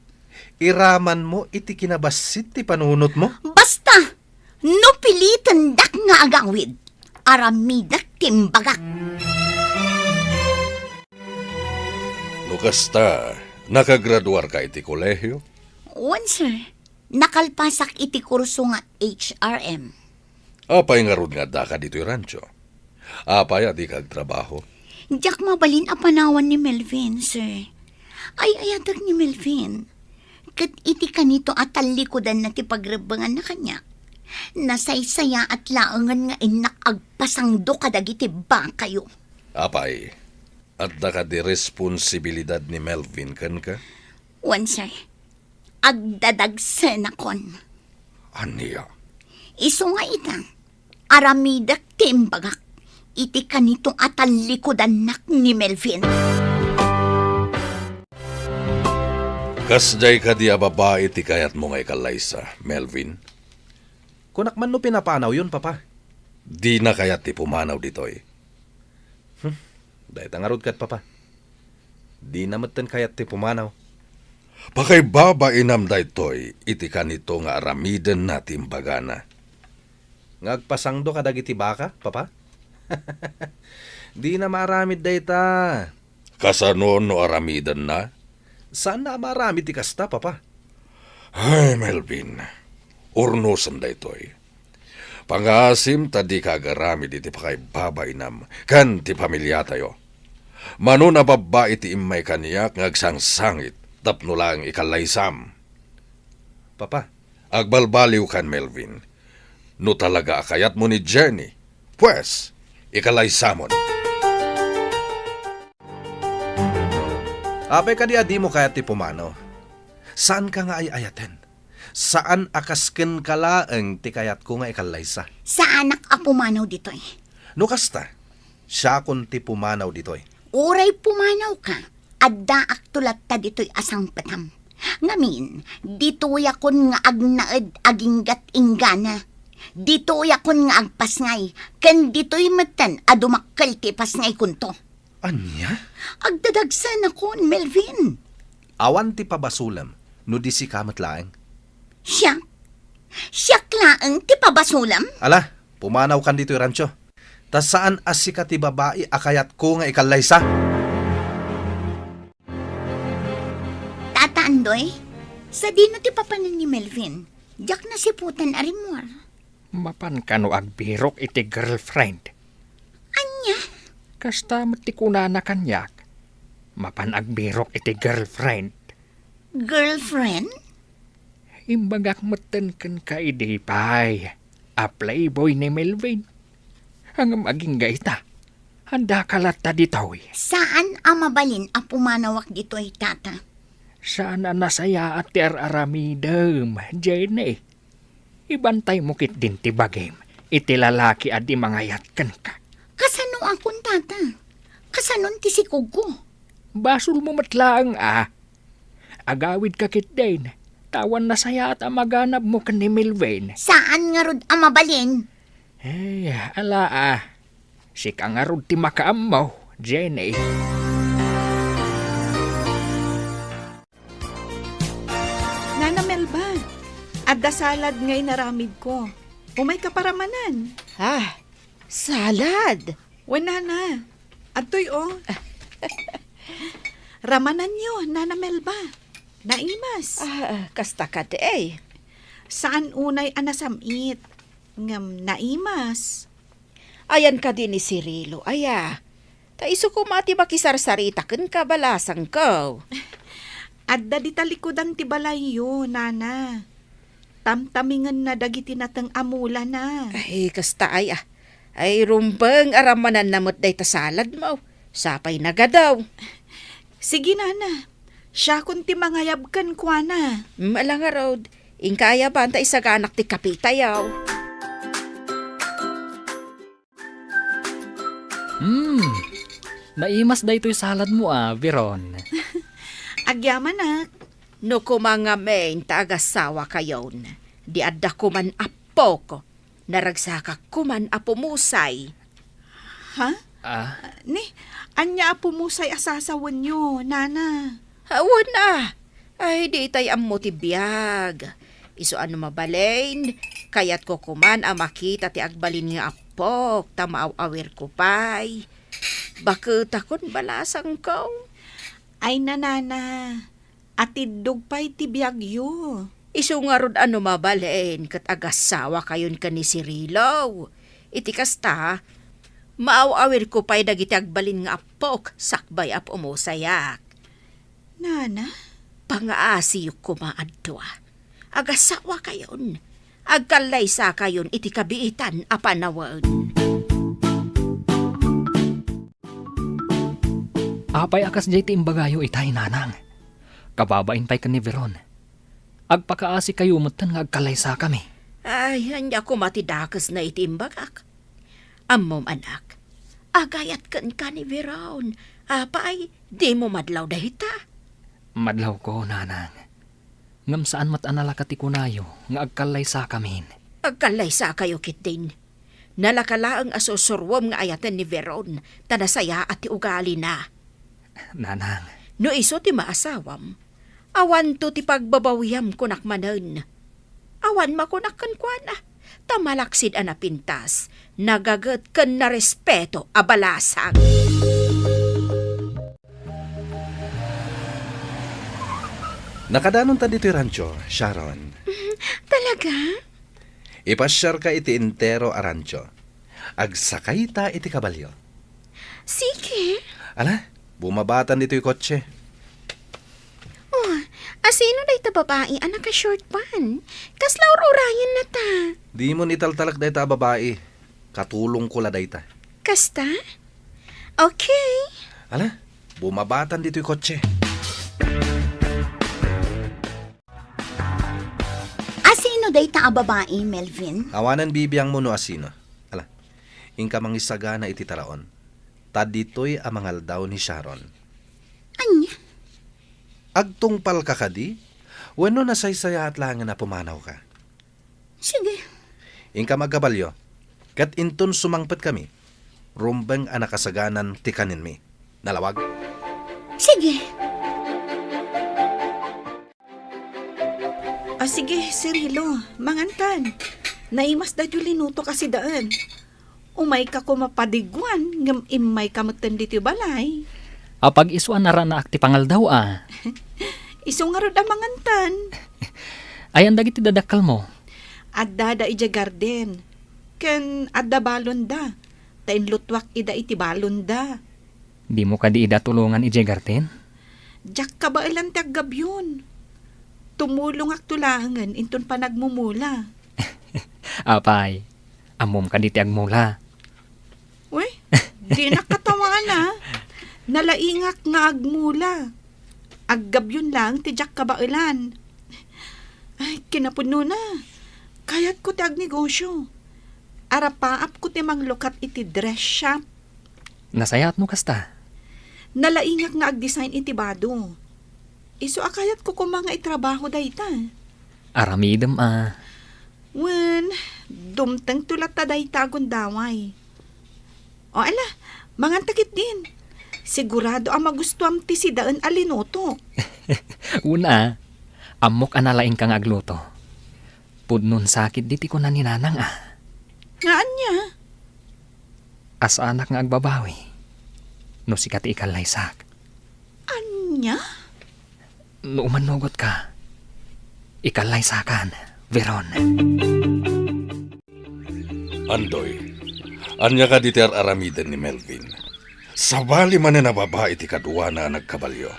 Iraman mo iti kinabasit ti panunot mo? Basta, no pilitan dak nga agawid. Aramidak timbagak. Nukasta, nakagraduar ka iti kolehiyo? One, sir. Nakalpasak iti kurso nga HRM. Apay nga rod nga da ka dito rancho. Apay adi kag trabaho. Diyak mabalin a panawan ni Melvin, sir. Ay ayadag ni Melvin. Kat iti kanito at talikodan na ti pagrebangan na kanya. Nasaysaya at laangan nga inak agpasangdo kadagiti ba kayo. Apay, at da ka di responsibilidad ni Melvin kan ka? One, sir. Agdadagsen akon. Aniya? Iso nga ita. Aramidak timbagak. Iti kanito at talikodan nak ni Melvin. Kasday ka di a babae ti kayat mo nga ikalaysa, Melvin. Kunak man no pinapanaw yun, papa. Di na kayat ti pumanaw ditoy. Dahit ang arod kat, papa. Di namatan kayat ti pumanaw. Pakay babainam daytoy, iti kanito nga aramiden na timbagana. Ngagpasangdo ka dagiti baka, papa? Di na maramid dayta. Kasano no aramiden na? Saan na maramid ti kasta, papa? Ay, Melvin, urnusan daytoy. Pangasim tadi kagaramid iti pakay babainam, kan ti pamilya tayo. Mano na babae ti imay kaniyak ngagsangsangit, tapno lang ikalaysam. Papa, Agbalbaliw kan, Melvin. No talaga akayat mo ni Jenny, pues, ikalaysamon. apay ka di adi mo kayat ti pumanaw. Saan ka nga ay ayaten? Saan akasken kalaeng ti kayat ko nga ikalaysa? Sa anak a pumanaw ditoy. No kasta, siya kun ti pumanaw ditoy. Uray pumanaw ka. Adda aktulat ta ditoy asang patam. Ngamin, dito yakon nga agnaed aginggat inggana. Dito yakon nga agpasngay. Ken dito'y matan adumakkel ti pasngay kunto. Anya? Agdadagsan akon, Melvin. Awan ti pabasulam, no di si kamat laeng. Siya? Siya klaang ti pabasulam? Ala, pumanaw kan dito rancho. Ta saan asika ti babae akayat ko nga ikalaysa? Tataandoy, sa dino ti papanan ni Melvin. Diyak na siputan arimwar. Mapan kano agbirok iti girlfriend. Anya? Kasta matikuna na kanyak. Mapan agbirok iti girlfriend. Girlfriend? Imbagak matan kan ka idipay. A playboy ni Melvin. Ang maging gaita. Handa kalata ditoy. Saan ang mabalin ang pumanawak dito'y tata? Sana nasaya at aramidem, Jenny. Ibantay mo kit din ti bagim. Iti lalaki at di mangayat kan ka. Kasano akong tata? Kasanon ti si Kugo? Basol mo matlaang Agawid ka kit din. Tawan nasaya at amaganap mo kan ni Melvin. Saan nga rod ang mabalin? Hey, ala Si kang arod ti makaamaw, Jenny. Nana Melba, adda salad ngay naramid ko. Umay ka paramanan. Ah, salad. Wala na. Atoy Ramanan nyo, Nana Melba. Naimas. Kasta ka di eh. Saan unay anasamit? ngam naimas. Ayan ka din ni Cirilo, aya. Ta iso ko mati makisarsarita ken kabalasang ko. Adda di talikodan ti balayo, nana. Tamtamingan na dagiti natang amula na. Ay, kasta ay Ay, rumbeng aramanan namot day ta salad mo. Sapay nagadaw. Sige, nana. Siya kun ti mangayabkan kwa na. Malanga road. Ingkaya ba anta isaganak ti kapitayaw? Naimas da ito'y salad mo Veron. Agyaman nak. No kumanga main taagasawa kayon. Di adda kuman apo ko. Naragsaka kuman apumusay. Ha? Ah, Ni, anya apo mo say asasawan nyo, nana. Hawan na. Ay, di tay ammo ti biyag. Iso ano mabalain. Kayat ko kuman makita ti agbalin nga apok. Tamaaw-awir ko pay. Bakit akon balasang ko? Ay, nanana. Atidog pa'y tibiyagyo. Iso nga rod ano mabalain kat agasawa kayon ka ni Cirilo. Iti kasta, maaw-awir ko pa'y dagiti agbalin nga apok. Sakbay ap umusayak. Nana? Pangaasiyok ko maadwa. Agasawa kayon. Agkalaysa kayon iti kabiitan a panawon. apay akas jay ti imbagayo itay nanang. Kababain pa'y ka ni Veron. Agpakaasi kayo mutan nga agkalaysa kami. Ay, hanya ko matidakas na itimbagak. Ammom anak, agayat kan ka ni Veron. Apay, di mo madlaw dahita. Madlaw ko, nanang. Ngam saan matanala kati kunayo nga agkalaysa kami. Agkalaysa kayo kit din. Nalakala ang asusurwom nga ayatan ni Veron, tanasaya at ti ugali na. Nanang, No iso ti maasawam, awan to ti pagbabawiyam kunak manen. Awan makunakan kwa na, tamalaksid ana pintas, nagagat ken na respeto abalasang. Nakadanon ta dito rancho, Sharon. Talaga? Ipasyar ka iti entero a rancho. Agsakay ta iti kabalyo. Sige. Ala, bumabatan dito'y kotse. Oh, asino day ta babae anak ka short pan? Kaslaw urayan na ta. Di mo nitaltalak dahi ta babae. Katulong ko la dahi ta. Kasta? Okay. Ala, bumabatan dito'y kotse. Asino day ta a babae, Melvin? Awanan bibiyang mo no asino. Ala, ingka mangisaga na iti taraon. Tad dito'y amangal daw ni Sharon. Anya? Agtungpal ka kadi? Wano nasaysaya at langan na pumanaw ka. Sige. Ingka magkabalyo. Kat inton sumangpet kami. Rumbeng anakasaganan tikanin mi. Nalawag? Sige. Sige, Cirilo, mangantan. Naimas da linuto kasi daan. Umay ka ko mapadigwan, ngam imay ka magtandi balay. apag isuan na ran na akti pangal daw Iso nga rod ang mangantan. Ayan dagiti dadakal mo. Adda da ija garden. Ken adda balon da. Tain lutwak ida iti balon da. Di mo ka di ida tulungan ije garten? Jak ka ba ilang taggabyon? Tumulong ak tulangan inton pa nagmumula. Apay, amom ka di ti agmula. Uy, di nakatawa na. Nalaingak nga agmula. Aggabyon lang ti jak ka ba ilan. Ay, kinapuno na. Kayat ko ti agnegosyo. Arapaap ko ti manglukat iti dress shop. Nasayat mo kasta. Nalaingak nga ag-design iti bado. Iso akayat ko kung mga itrabaho dayta. Aramidem Wen, dumtang tulat ta dayta gundaway. O ala, mangantakit din. Sigurado ang magustuam ti si daan alinoto. Una, amok analaing kang agluto. Pudnon sakit diti ko na ninanang Ngaan niya? As anak nga agbabawi. No sikat ikalaysak. Anya? No umanugot ka. Ikalaysakan, Veron. Andoy, anya ka diter aramiden ni Melvin. Sabali man na babae ti kadwa na nagkabalyo.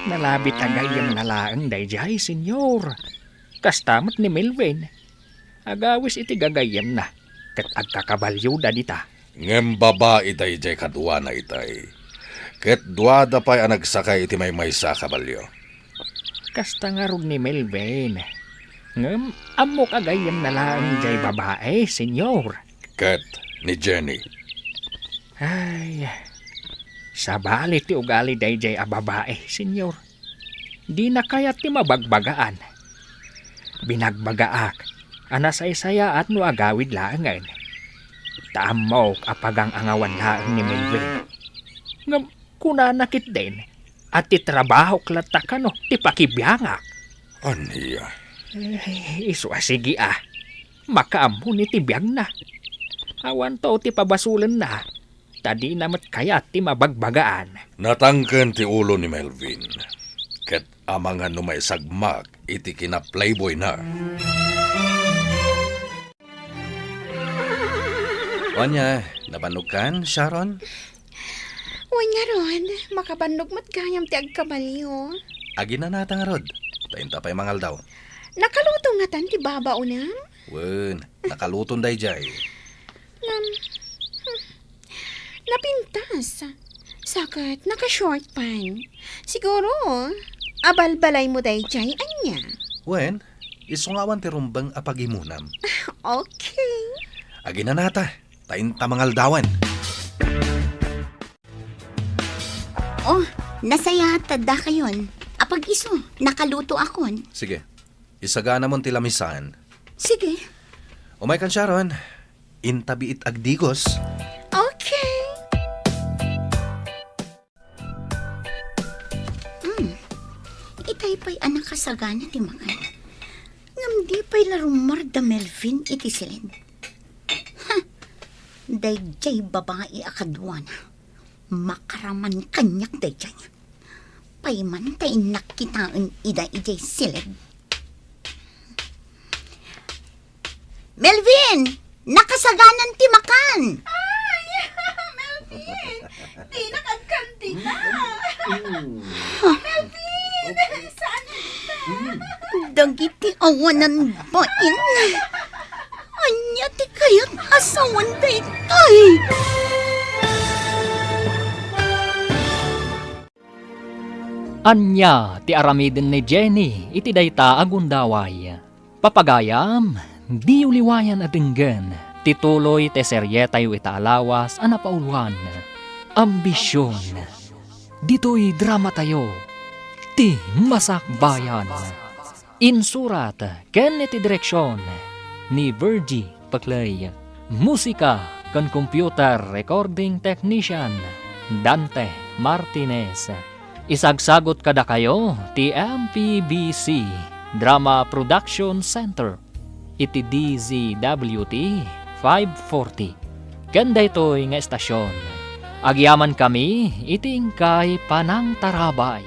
Nalabit agayam na laang dayjay, senyor. Kastamot ni Melvin. Agawis iti gagayam na. Kat agkakabalyo da dita. Ngem babae dayjay kadwa na itay. Ket duada pa'y nagsakay iti may sa kabalyo. Kasta nga rod ni Melvin. Ngem, amok agayam na laang jay babae, senyor. Ket ni Jenny. Ay, sabali ti ugali dayjay a babae, senyor. Di na kayat ti mabagbagaan. Binagbagaak, anasay-saya at no agawid laangan. Taamok apagang angawan laang ni Melvin. Ngam, kuna nakit din, at ti trabaho klata ka no, ti pakibiyangak. Aniya. Isu asigi makaamon ni ti biyag na. Awan to ti pabasulan na. Tadi namat kaya ti mabagbagaan. Natangken ti ulo ni Melvin. Ket amangan no may sagmak iti kina playboy na. Onya, nabanog kan, Sharon? Uy nga ron, makabandog mat gayam ti agkabalyo. Agi na natang rod. Tainta pa'y mangal daw. Nakaluto nga tan ti baba unam. Wen, nakaluton dayjay. Napintas. Sakat, naka-short pan. Siguro, abalbalay mo day jay, anya. Wen, isungawan ti rumbang apagimunam. Okay. Agi na nata. Tainta mangal dawan. Oh, nasaya tada kayon. Apag iso, nakaluto akon. Sige, isagana mon ti lamisan. Sige. Umay kan, Sharon. Intabi it agdigos. Okay. Itay pa'y anak kasagana ti makan. Ngam di pa'y larumar da Melvin iti silid. Ha! Dayjay babae akadwa na. Makaraman kanyak dayjay. Payman tay nakitaan ida ijay silid. Melvin! Nakasaganan ti makan! Di nakagkanti na. Dagiti awanan bain. Anya ti kayat asawan daytoy. Anya ti aramiden ni Jenny iti dayta agundaway. Papagayam, di uliwayan adenggan. Tituloy te seryetayo itaalawas anapauluan. Ambisyon. Dito'y drama tayo. Ti Masakbayan. Insurat ken iti direksyon ni Virgie Paclay. Musika kan computer recording technician Dante Martinez. Isagsagot kada kayo ti MPBC Drama Production Center iti DZWT 540. Ganda ito'y nga estasyon. Agyaman kami iting kay Panang Tarabay.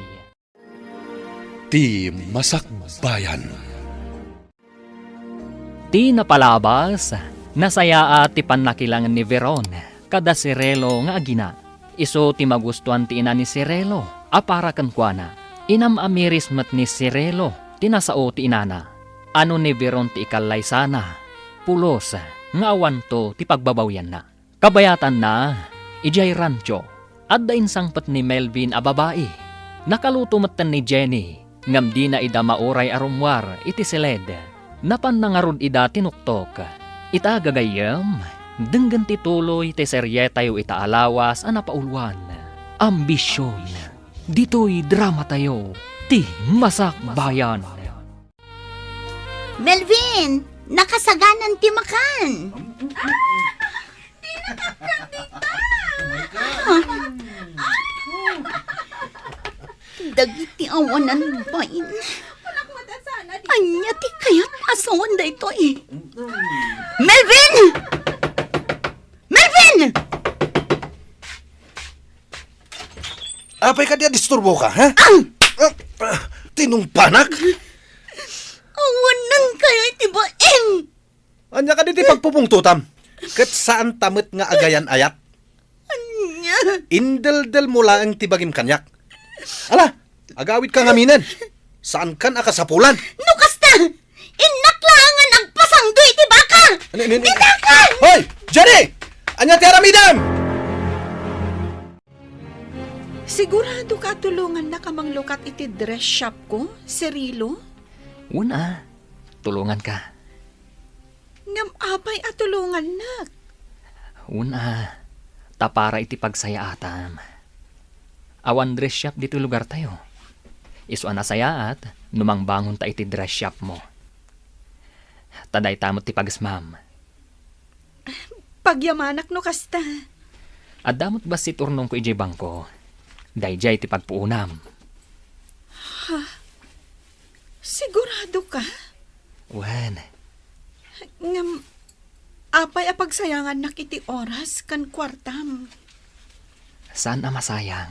Ti Masakbayan. Ti napalabas, nasaya at ti panakilangan ni Veron, kada Sirelo nga agina. Iso ti magustuhan ti ina ni Sirelo, apara kankwana. Inam amiris mat ni Sirelo, tinasao ti inana. Ano ni Veron ti ikalay sana, pulos, nga awan to ti pagbabawyan na. Kabayatan na, ijay rancho, at dain sangpat ni Melvin a babae. Nakaluto matan ni Jenny, ngam di na ida mauray arumwar iti siled. Napan nangarod ida tinuktok. Ita gagayam, denggan tituloy ti seryetayo ita alawas anapauluan. Ambisyon. Dito'y drama tayo. Ti Masakbayan. Melvin! Nakasaganan ti makan! Dagiti awanan bain. Anya ti kayat asawan da ito eh. Melvin! Melvin! Apay ka diya disturbo ka, ha? Tinungpanak? Awanan kayo iti bain! Anya ka di ti pagpupungtutam. Ket saan tamet nga agayan ayat? Anya. Indel-del mula ang tibagim kanyak. Ala, agawit ka ngaminan. Saan kan akasapulan? No kasta! Inaklangan ang pasangdoy ti baka! Tinakan! Hoy! Jenny! Anya ti aramidam! Sigurado ka tulungan na kamang lukat iti dress shop ko, Cirilo? Una, tulungan ka. Ngam apay at tulungan na. Una, tapara iti pagsaya atam. Awan dress shop dito lugar tayo. Isu ana saya at numang bangon ta iti dress shop mo. Taday tamot ti pagsmam. Pagyamanak no kasta. At damot ba si turnong ko ijay bangko? Dayjay ti pagpuunam. Sigurado ka? Wen, Ngam apay a pagsayangan na kiti oras kan kwartam. saan na masayang?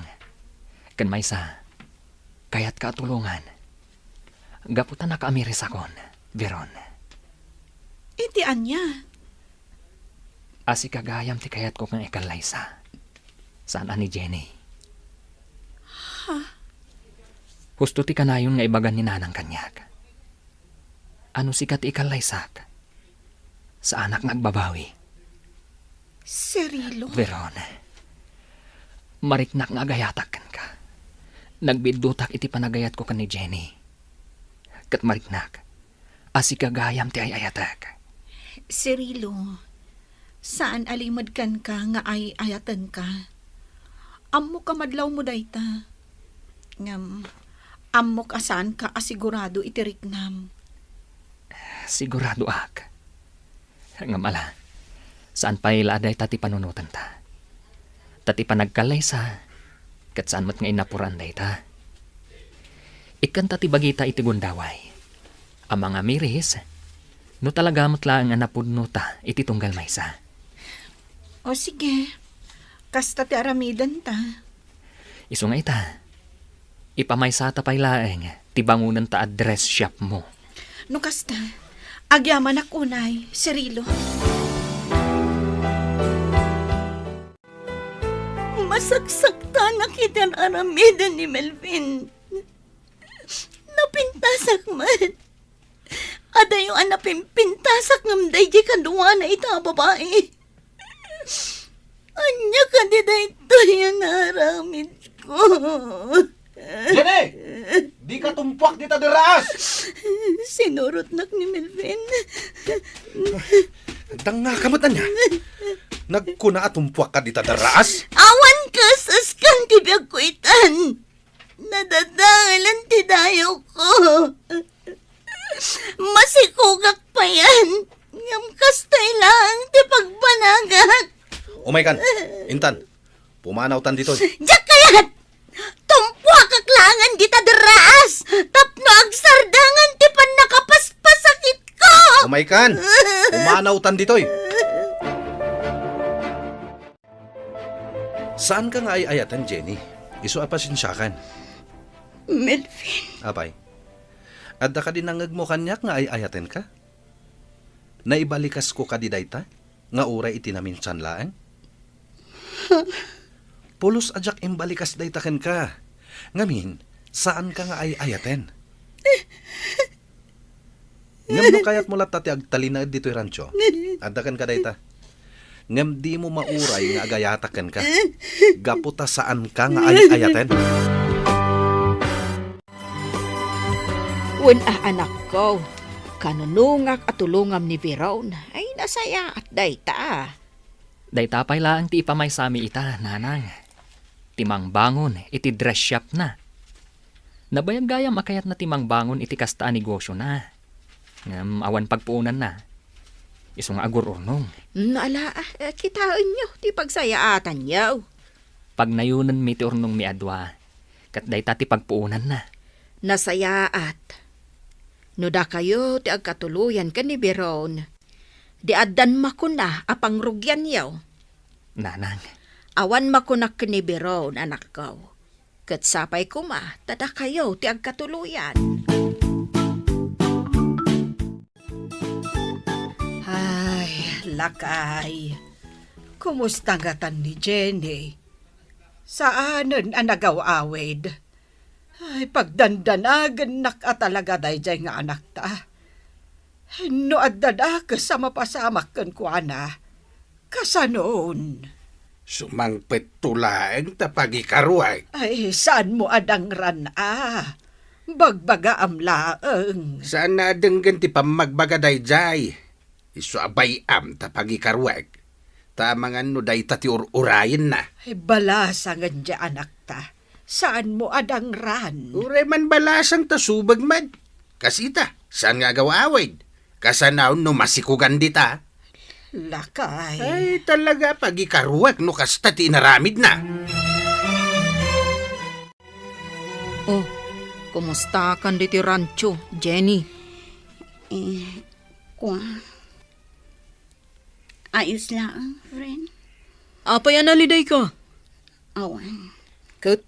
Kan maysa, kayat ka tulungan. Gaputan na kaamiris akon, Veron. Iti anya. Asi kagayam ti kayat ko kang ikalaysa. Saan ani Jenny? Husto ti kanayon nga ibagan ni nanang kanyak. Ano sikat ikalaysak? Sa anak nagbabawi. Cirilo? Veron, mariknak nga agayatakan ka. Nagbidutak iti panagayat ko kan ni Jenny. Kat mariknak, asi kagayam ti ayayatak. Cirilo, saan alimad kan ka nga ay ayatan ka? Ammo ka madlaw mo dayta. Ngam, ammo ka saan ka asigurado itiriknam. Sigurado ak. Nga mala, saan pa iladay tati panunutan ta? Tati panagkalaysa, kat saan mat nga inapuran day ta? Ikan tati bagita iti gundaway. Ang mga miris, no talaga matlaang anapudno ta iti tunggal maysa. O sige, kasta ti aramidan ta. Iso nga ita, ipamaysa ta pay laeng, ti bangunan ta address shop mo. No kasta, agyaman akunay, Cirilo. Masagsakta na kitang aramidan ni Melvin. Napintasak man. Adayo ang napimpintasak ng day di kaduwa na ita babae. Anya ka di da ito yan naramid ko. Jenny! Di ka tumpuak dita deraas! Sinurot-nak ni Melvin. Danga kamot niya. Nagkuna at tumpuak ka dita deraas? Awan ka sa skan tibiyag ko itan. Nadadalan ti dayo ko. Masikugak pa yan. Ngam kastay lang ti pagbanagak. Umay kan, Intan, pumanaw tan dito. Diyak kayat! Tumpwa kaklangan di tadras! Tapno agsardangan ti pan nakapaspasakit ko! Umay kan, pumanaw tan dito. Saan ka nga ay ayatan, Jenny? Isu apasinsyakan. Melvin, Apay, adda ka din nangag mo kanyak nga ay ayaten ka? Naibalikas ko ka di dayta? Nga uray itinaminsan laang? Pulos ajak imbalikas daytaken ka. Ngamin, saan ka nga ay ayaten? Ngam no kayat mo latati agtalina dito'y rancho. Adakan ka dayta. Ngam di mo mauray nga agayataken ka. Gaputa saan ka nga ay ayaten? Wen anak ko, kanunungak at tulungam ni Veron ay nasaya at dayta. Day tapay lang ti ipamaysami ita, nanang. Timang bangon, iti dress shop na. Nabayag-gayam akayat na timang bangon iti kasta negosyo na. Ngam awan pagpuunan na. Iso nga agur urnong. Naala, kitaan nyo, ti pagsayaatan nyo. Pag nayunan mi ti urnong mi adwa, kat day ti pagpuunan na. Nasayaat. No da kayo ti agkatuluyan ka ni Veron. Di addan makuna apang rugyan yaw. Nanang, Awan makunak ka ni Veron, anak ko. Kat sapay kuma, tada kayo ti agkatuluyan. Ay, Lakay, kumusta nga tan ni Jenny? Saanan ang nagaw-awid? Ay, pagdandanagan nakatalaga dayjay nga anak ta. No addada ka sa mapasamak kan kuana. Kasanoon? Sumangpet tulaeng tapagikaruay. Ay, saan mo adang ran Bagbaga am laeng. Saan na denggan ti pamagbagaday jay? Isu abay am tapagikaruay. Tamangan no day tati urayin na. Ay, balasangan dya anak ta. Saan mo adang ran? Uray man balasang tasubag man. Kasita, saan nga gawaawid? Kasanaw no masikugan dita. Lakay. Ay, talaga pagikaruak no kasta ti inaramid na. Oh, kumusta kan diti rancho, Jenny? Ayos lang, friend. Apay analiday ka? Awan. Kat,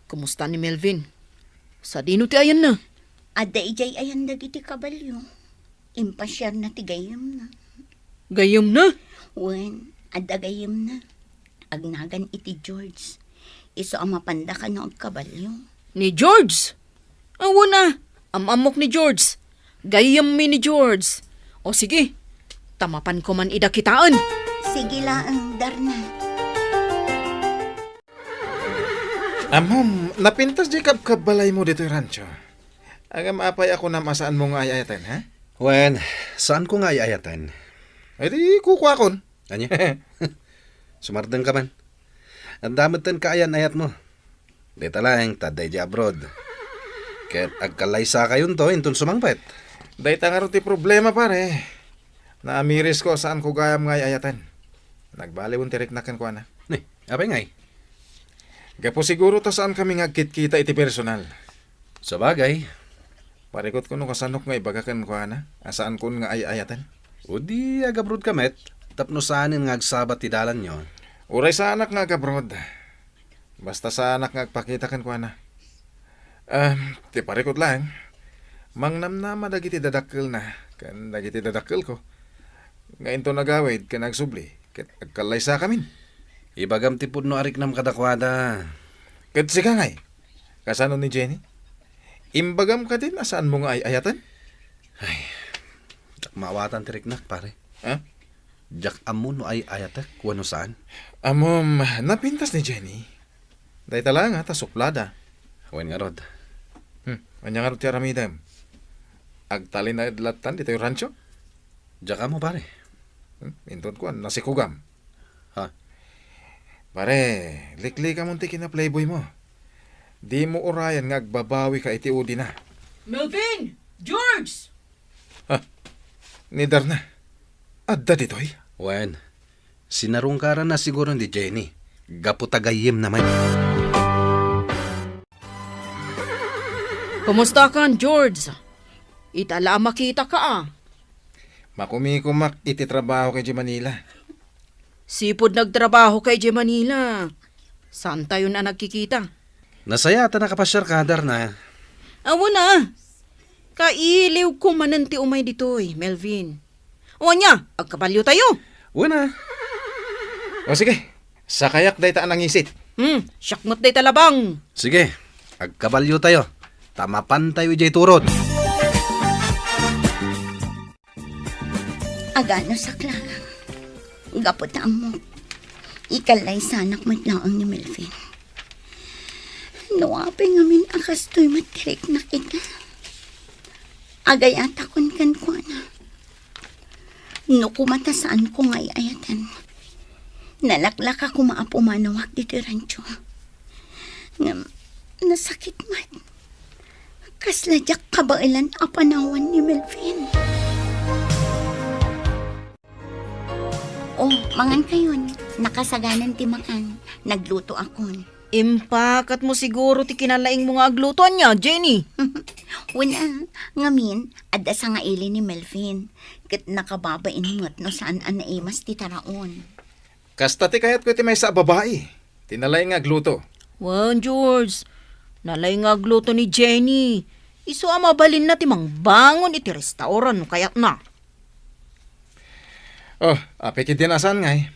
kumusta ni Melvin? Sa dino ti ayan na? Ada ijay ayan dagiti kabalyo. Impasyar na ti gayam na. Gayam na? Wen, ada gayam na. Agnagan iti George. Iso ang mapanda ka na og kabalyo. Ni George? Awo na, amamok ni George. Gayam mi ni George. O sige, tamapan ko man ida kitaan. Sige lang, Darna. Amom, napintas di kabbalay mo dito yung rancho. Agam apay ako na masaan mo nga ayayatan, ha? Wen, saan ko nga ayayatan? Ay di kukuha kon. Anya? Sumardeng ka man. Ang damitan ka ayan-ayat mo. Dita lang, taday di abroad. Ket agkalaysa kayon to, intun sumangpet. Day nga ti problema pare. Naamiris ko saan ko gayam nga ayayatan. Nagbaliwon tirik na kan ko na. Ni, apay ngay? Gapo siguro to saan kami nga kita iti personal. Sa bagay, Parikot ko no kasanok nga ibagakan ko na. Asaan ko nga ayayatan. o di agabrod kamet, tapno saanin nga agsabat ti dalan nyo. Uray sa anak nga gabrod. Basta sa anak nga agpakita kan ko na. Ti parikot lang. Mangnamnama dagiti dadakkel na. Kan dagiti dadakkel ko. Ngayon to nagawid ka nagsubli. Ket agkalay sa kamin. Ibagam ti pudno arik nam kadakwada. Ket sika ngay. Kasano ni Jenny? Imbagam ka din asaan mo nga ayayatan? Jak maawatan tirik nak pare. Ha? Jak amun no ay ayatek, wano saan? Amom, napintas ni Jenny. Day talang ta suplada. Wen nga rod. Anya nga ti aramidem. Agtalin na idlatan dito yung rancho. Jak mo pare. Inton ko, nasikugam. Ha? Pare, likli ka munti kina playboy mo. Di mo urayan nga agbabawi ka iti udi na. Melvin! George! Ni Darna. Adda ditoy. Wen, sinarungkaran na siguro ni Jenny. Gapo tagayim naman. Kumusta ka, George? Itala makita ka Makumikumak iti trabaho kay Manila. Sipod nagtrabaho kay J. Manila. Saan tayo na nagkikita? Nasaya ta nakapasyar ka, Darna. Awo na. Kailiw ko mananti umay ditoy, Melvin. O niya, agkabalyo tayo. Wana. O sige, sa kayak day taan ang isit. Syakmot day talabang. Sige, agkabalyo tayo. Tamapan tayo ijay turod. Agano sa Clara. Gapot na mo. Ikalay sanak mo't laang ni Melvin. Nuwape ngamin akas to'y matirik na kita. Agay atakon kan ko na. Nukumatasaan ko nga'y ayatan. Nalaklak ako maapumanawag dito rancho. Nasakit man. Kasladyak kabailan apanawan ni Melvin. Oh, mangan kayon. Nakasaganan ti makan. Nagluto akon. Impakat mo siguro ti kinalaing mo nga aglutuan niya, Jenny. Wala, ngamin, adda sa nga ili ni Melvin. Kat nakababain mo't no saan anaimas ti taraon. Kasta ti kayat ko ti may sa babae. Tinalay nga gluto. Wow, George. Nalay nga agluto ni Jenny. Iso amabalin na ti mangbangon iti restauran no kayat na. Oh, apikit din asan nga eh.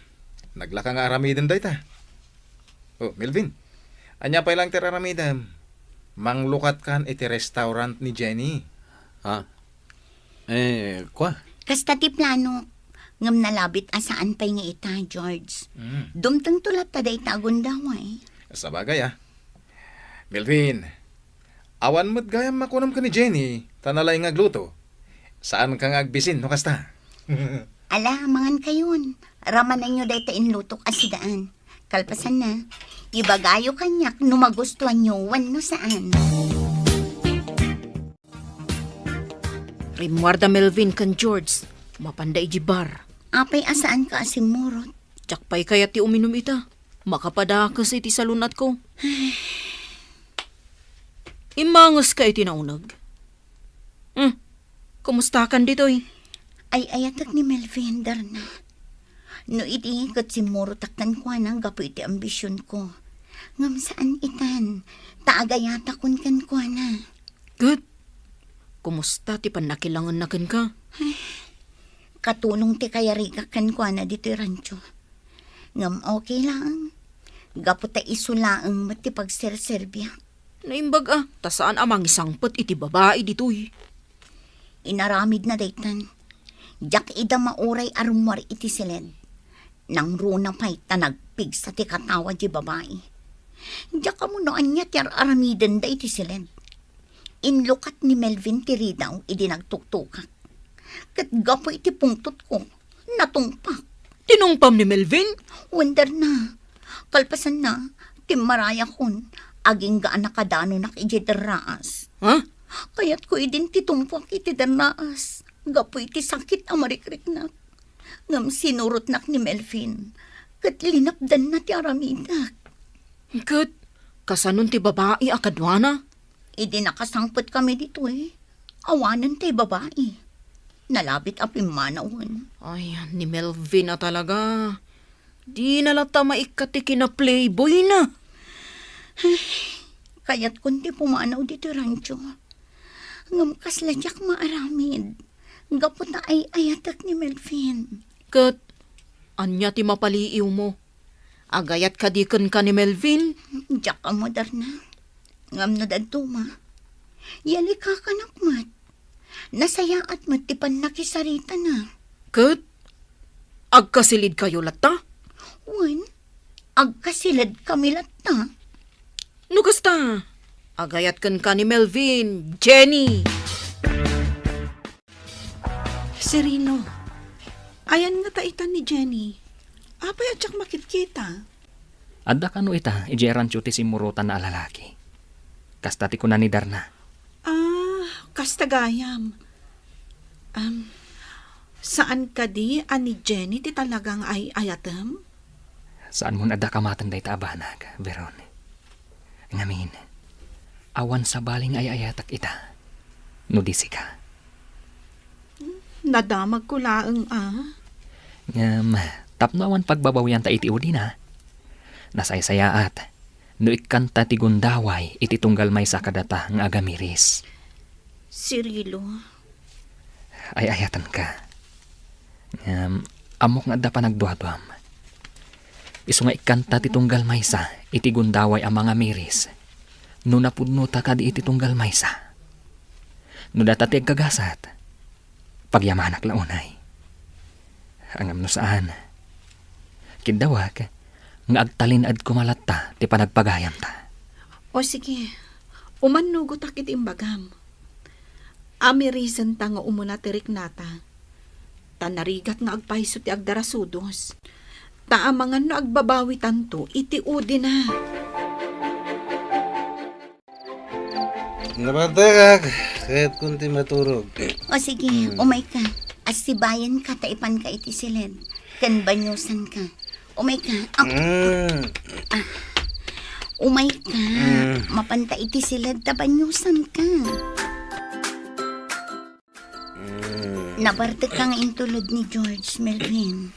Naglaka nga aramidin day ta. Oh, Melvin. Anya pa ilang tiraramidam. Manglukat kan iti restaurant ni Jenny. Ha? Kwa? Kasta ti plano, ngam nalabit asaan pa'y nga ita, George. Dumtang tulat ta day tagon daw eh. Sa bagay Melvin, awan mo't gayam makunam ka ni Jenny, tanalay nga gluto. Saan ka nga agbisin, no kasta? Ala, mangan kayon. Raman na nyo day ta inlutok asidaan. Kalpasan na, ibagayo kanyak no magustuhan nyo no saan. Rimwarda Melvin kan George. Mapanday jibar. Apay asaan ka asimurot? Tiyakpay kaya ti uminom ita. Makapadakas iti salunat ko. Imangas ka iti naunag. Kumusta kan ditoy? Ay ayatak ni Melvin, darna. No iti kat si Moro taktan ko nang gapo iti ambisyon ko. Ngam saan itan, taagayata kun kan ko na. Good. Kumusta ti panakilangan na kan ka? Katulong ti kaya riga kan ko na dito rancho. Ngam okay lang. Gapo ta isulaang mati pagserserbya. Naimbag tasaan amang isangpot iti babae ditoy. Inaramid na daytan. Jak ida mauray arumwar iti silid. Nang runa pa'y tanagpig sa ti katawa di babae. Jak mo noan niya ti aramiden da iti silid. Inlukat ni Melvin ti ridaw idi nagtuktukak. Kat gapo iti pungtot ko. Natungpak. Tinungpam ni Melvin? Wonder na. Kalpasan na. Timaraya kon. Aging gaan nakadano nak iti deraas. Ha? Kaya't ko idin titungpak iti deraas. Gapo iti sakit amarikrik nak. Ngam sinurot nak ni Melvin. Kat linapdan na ti aramidak. Kat, kasanon ti babae akadwana? Idi nakasangpot kami dito eh. Awanan tay babae. Nalabit apim manawon. Ay, ni Melvin na talaga. Di nalata maikati kina playboy na. Kaya't kundi pumanaw dito rancho. Ngam kasladyak maaramid. Gapo na ay ayatak ni Melvin. Kat, anya ti mapaliiw mo. Agayat kadikan ka ni Melvin. Diyak ka mo darna. Ngam na daduma. Yali ka kanakmat. Nasayaat mo tipan nakisarita na. Kat, agkasilid kayo lata? Wan, agkasilad kami lata. No kasta, agayat kan ka ni Melvin, Jenny. Serino, ayan nga taitan ni Jenny. Apay at siyak makitkita. Adda kano ita, ijeran ti simurutan na alalaki. Kasta ti ko na ni Darna. Kastagayam. Saan ka di, ani Jenny, ti talagang ay ayatem? Saan mo adda kamatan day taabanag, Veron? Ngamin, awan sa baling ay ayatak ita. Nudisi ka. Nadamag ko laeng Ngam, tapno awan pagbabawyan ta iti udi na. Nasaysayaat, no ikanta ti gundaway iti tunggal may sakadata ng agamiris. Cirilo. Ay ayatan ka. Amok nga da pa nagduadwam. Isu nga ikanta ti tunggal maysa iti gundaway ang mga miris. No napudno ta ka di iti tunggal maysa. No data ti agkagasat. Pagyamanak launay. Angam no saan. Kidawag nga agtalinad kumalatta ti panagpagayam ta. O sige, umanugot akit imbagam. Amirisan ta nga umuna tirik nata. Tanarigat nga agpaiso ti agdarasudos. Taamangan no agbabawi tanto, iti udi na. Nabatagak, kahit kunti maturog. O sige, umay ka. Asibayan ka, taipan ka iti silid. Kan banyusan ka. Umay ka. Umay ka. Mapanta iti silid, tabanyusan ka. Nabartag ka nga intulod ni George, Melvin.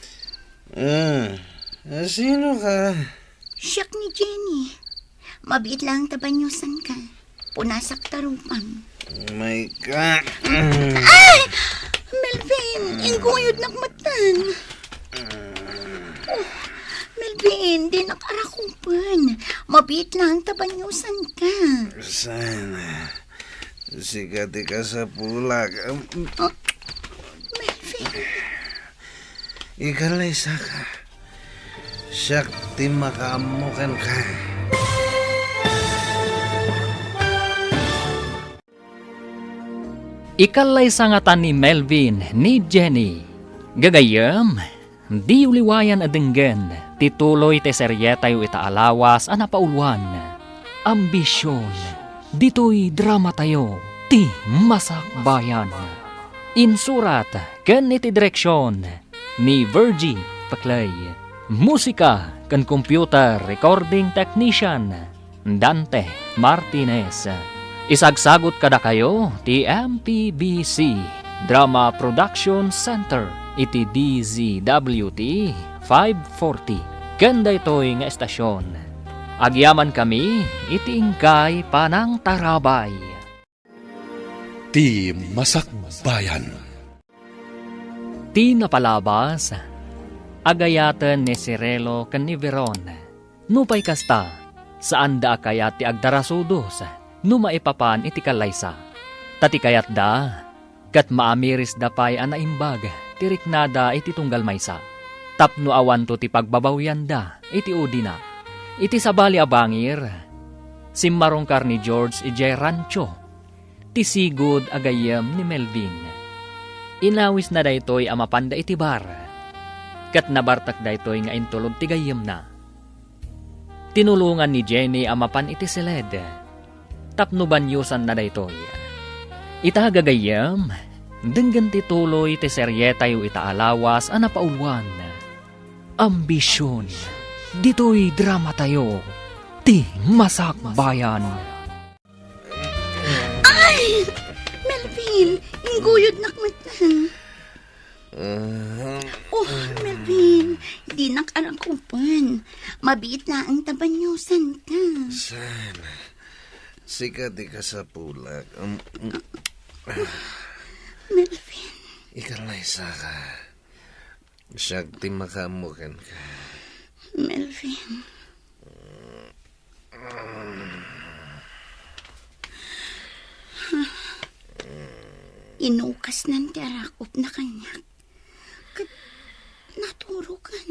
Sino ka? Siyak ni Jenny. Mabit lang tabanyusan ka. Punasak tarupang. Oh my God. Ay! Melvin, ingkuyod nakmatan. Melvin, di nakarakupan. Mabit lang tabanyusan ka. Sana. Sikati ka sa pulag. Melvin. Ikalay sa ka. Syakti makaamukan ka. Ikalay sangatan ni Melvin ni Jenny. Gagayam, di uliwayan adenggen, tituloy te seryetayo itaalawas anapaulwan. Ambisyon, dito'y drama tayo, ti masakbayan. Insurat, ken iti direksyon, ni Virgie Paklay. Musika, ken computer recording technician, Dante Martinez. Isagsagot kada kayo ti MPBC Drama Production Center iti DZWT 540. Ganda ito'y nga estasyon. Agyaman kami iti ingkay panang tarabay. Ti Masakbayan. Ti napalabas, agayatan ni Cirelo ken ni Veron. Nupay kasta, saan da kayat ti agdarasudos, no maipapan iti kalaysa. Tati kayat da, kat maamiris da pay anaimbag, tiriknada iti tunggal maysa. Tapno awan to ti pagbabawyan da, iti udina. Iti sabali abangir, simmarongkar ni George J. Rancho, ti sigud agayam ni Melvin. Inawis na daytoy amapanda iti bar, kat nabartak daytoy nga intulog ti gayam na. Tinulungan ni Jenny amapan iti siled, tapno banyusan na daytoy. Itagagayam, denggan ti tuloy ti seryetayo itaalawas anapaulwan. Ambisyon, dito'y drama tayo, ti masakbayan. Ay! Melvin, inguyod nakmatan. Oh, Melvin, di nakarakupan. Mabit na ang tabanyusan ka. Sana. Sikati ka sa pulag. Melvin. Ikalay sa ka. Syakti makaamukan ka. Melvin. Inukas ng tiarakop na kanyak. Kat naturukan.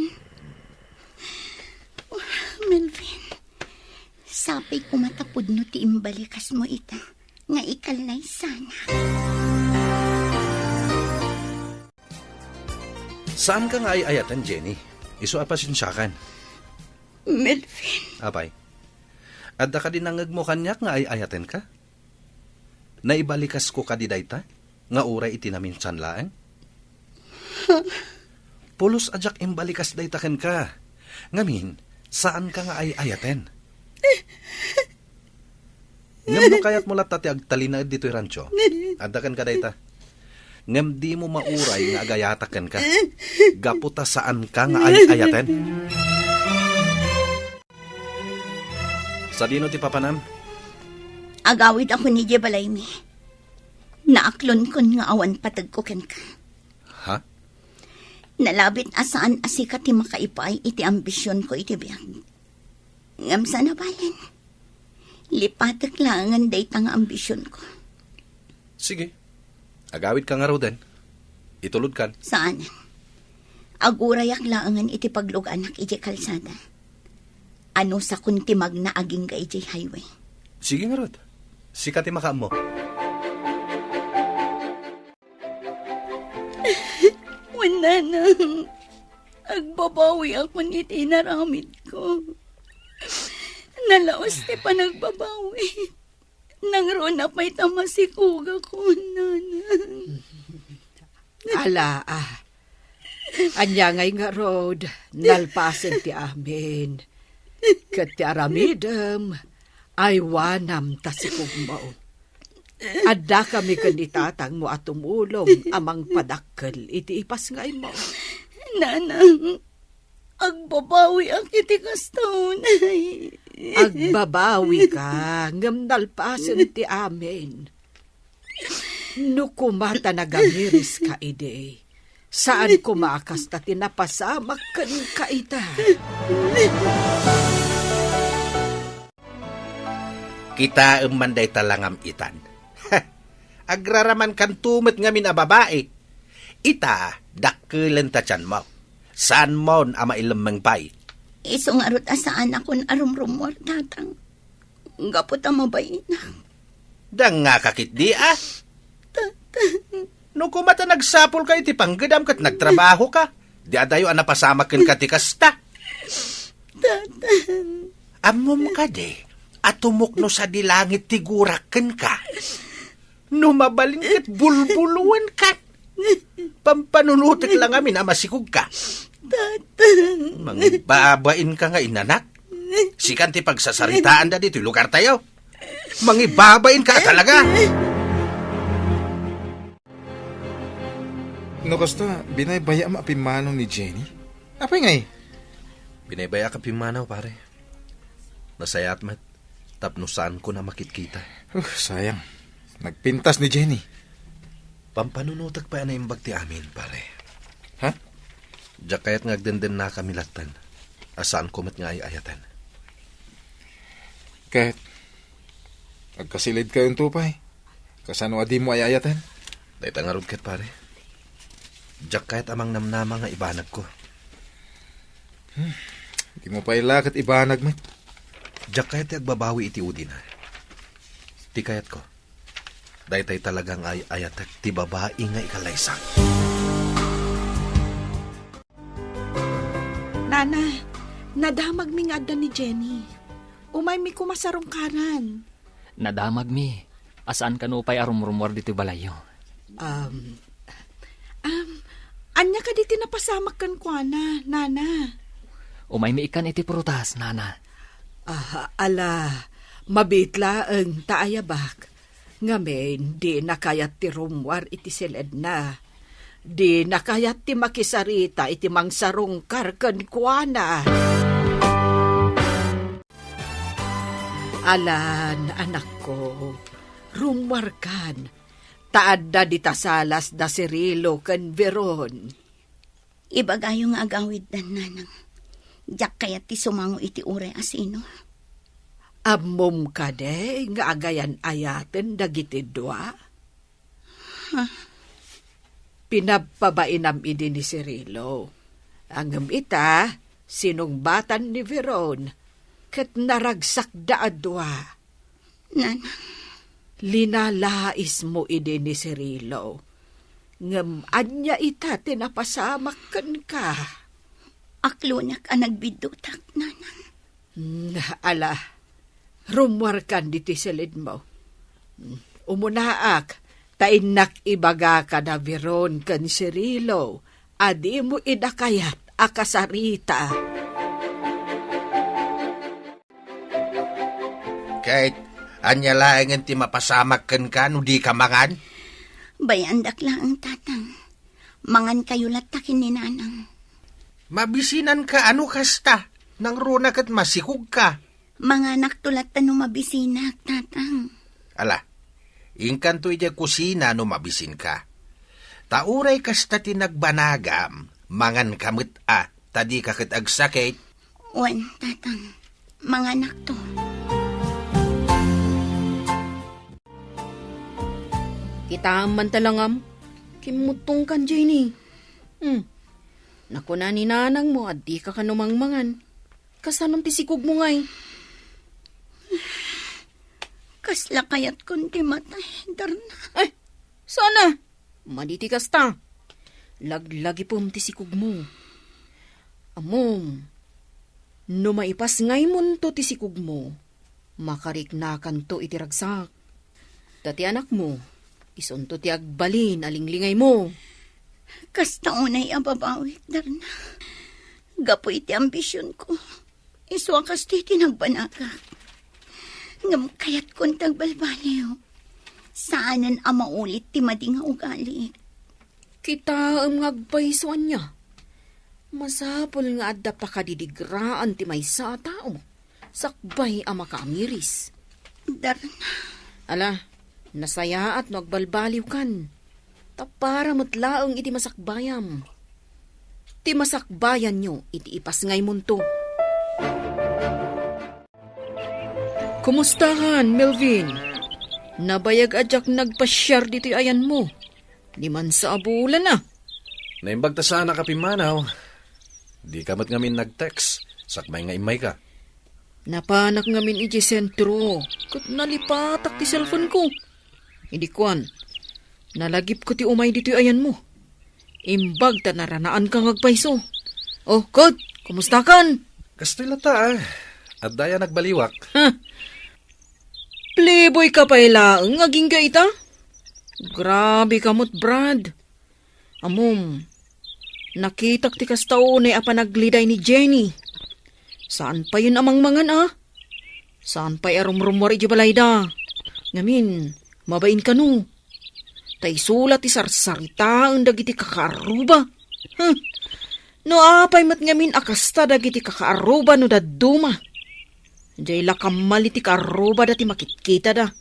Oh, Melvin. Sabi ko matapod no ti imbalikas mo ita. Nga ikalay sana. Saan ka nga ay ayatan, Jenny? Iso apasensyakan. Melvin. Apay. Adda ka din nangag mo kanyak nga ay ayaten ka? Naibalikas ko ka di dayta? Nga uray itinaminsan laan? Pulos ajak imbalikas daytaken ka. Ngamin, saan ka nga ay ayaten? Ngam no kayat mo latati agtalina dito'y rancho. Adakan ka dayta. Ngam di mo mauray nga agayataken ka. Gaputa saan ka nga ay ayaten? Sa dino ti papanam? Agawid ako ni Jebalaymi. Naaklon kon nga awan patag ko ken ka. Ha? Nalabit asaan asika ti makaipay iti ambisyon ko iti biyag. Ngam sana bayan. Lipatak lang ang dayta nga ambisyon ko. Sige. Agawid ka nga raw din. Itulod kan. Saan? Agurayak laangan iti pagluganak iti kalsada. Ano sa kuntimag na aging ga iti highway. Sige nga rod. Sikati makaam mo. Wala na. Agbabawi ako ni tinaramid ko. Nalaos ti pa nagbabawi. Nangro na pa'y tamasikuga ko, nana. Ala, anya ngay nga road, nalpasen ti amin. Kat ti aramidem, ay wanam tasikog mo. Adda kami kanitatang mo at tumulong amang padakkel iti ipas ngay mo. Nanang, agbabawi ang kitikastaon. Agbabawi ka, ngam nalpasen ti amin. No kumata nagamiris ka ide, Saan ko maakas ta tinapasamak kan kaita? Kita manday talangam itan. Agraraman kan tumit ngamin a babae. Ita, dakkelan ta tiyan mo. Saan mo ama ilamang pay? Iso nga rot asaan akon arumrumor, tatang. Gapot ang mabay na. Dang nga kakit di ah. No kumata nagsapol ka iti panggedam kat nagtrabaho ka. Di adayo anapasamakin ka ti kasta. Amom ka de. Atumok no sa dilangit tiguraken ka. No mabalin kat bulbuluan ka. Pampanunutik lang amin amasikog ka. Mangibabain ka nga inanak. Sikan ti pagsasaritaan da dito lugar tayo. Mangibabain ka talaga. No, kasta, binaybaya mapimanong ni Jenny? Apay ngay? Binaybaya ka pimanaw pare. Nasayat mat. Tapnusan ko na makitkita. Sayang. Nagpintas ni Jenny. Pampanunutak pa na imbag ti amin, pare. Ha? Diyak kaya't ngagdenden na kami latan. Asaan ko mat nga ay ayatan. Kahit agkasilid kayong tupay. Kasano adi mo ay ayatan? Dahil tangarod kat pare. Diyak kaya't amang namnama nga ibanag ko. Di mo pa ilakit ibanag mo. Diyak kaya't agbabawi iti udina. Ti kayat ko. Dahil tayo talagang ay ayatak ti babae nga ikalaysak. Nana, nadamag mi nga adda ni Jenny. Umay mi kumasarong karan. Nadamag mi. Asaan ka no pa'y arumrumor dito balayo? Anya ka di tinapasamak kan kuana, Nana. Umay mi ikan iti prutas, nana. Mabitla ang taayabak. Ngamen, di nakayat ti rumwar iti silid na. Di nakayat ti makisarita iti mangsarong karkan kuana. Alan, anak ko, rumwar kan. Taadda di tasalas da Cirilo kan Veron. Ibagayong agawid dan nanang. Diyak kaya ti sumango iti uray asino. Amom ka de, nga agayan ayaten dagiti dua. Pinapabainam idi ni Cirilo. Angem ita, sinungbatan ni Veron, ket naragsak da adwa. Nanang, Linalais mo idi ni Cirilo. Ngem anya ita tinapasamak kan ka. aklunak ang nagbidutak, nanang. Ala, rumwar kan diti silid mo. Umunaak, tainak ibaga ka na Veron kan Cirilo, adi mo idakayat akasarita. Kahit anya laeng ti mapasamak kan no di ka mangan? Bayandak lang ang tatang. Mangan kayo latakin ni nanang. Mabisinan ka ano kasta, nang runa kat masikog ka. Manganak tulat no mabisinak, tatang. Ala, ingkan to iti kusina no mabisin ka. Tauray kasta tinagbanagam, mangan kamit tadi kakit agsakit. Wan, tatang. Manganak to. Kita man talangam. Kimutong kan, Jenny. Naku na ni nanang mo at di ka kanumangmangan. Kasanom ti sikog mo ngay. Kasla kayat kundi matay, darna. Ay, sana. Maditi kasta. Laglagi po ti sikog mo. Amom, no maipas ngay mo to ti sikog mo, makariknakan to itiragsak. Dati anak mo, isunto ti agbalin alinglingay mo. Kasta unay ababawit, darna. Gapo iti ambisyon ko. Iswa kasti tinagbanaga. Ngam kayat kong tagbalbaliw. Saanan ang maulit ti mading ugali. Kita ang ngagpaisuan niya. Masapol nga adda pa kadidigraan ti may sa tao. Sakbay ang makamiris. Darna. Ala, nasaya at nagbalbaliw kan. Tapara matlaang iti masakbayam. Ti masakbayan nyo, iti ipas ngay munto. Kumustahan, Melvin? Nabayag adyak nagpasyar dito'y ayan mo. Di man sa abulan na. Naimbag ta sana kapimanaw. Di kamat ngamin nag-text. Sakmay nga imay ka. Napanak ngamin iti sentro. Kat nalipatak ti cellphone ko. Hindi kuan. Nalagip ko ti umay dito'y ayan mo. Imbag ta naranaan kang agpaiso. Oh, Kod, kumusta kan? Kastoy lata At daya nagbaliwak. Playboy ka pa ilaang aging ka ita? Grabe kamot, Brad. Amom, nakitak ti kastaunay apa nagliday ni Jenny. Saan pa yun amang mangan Saan pa arumrumwar iti balayda? Ngamin, mabain ka no. Tay sulat ti sarsarita ang dagiti kakaaruba. No apay mat ngamin akasta dagiti kakaaruba no daduma. Jay lakamal iti kaaruba dati makitkita da.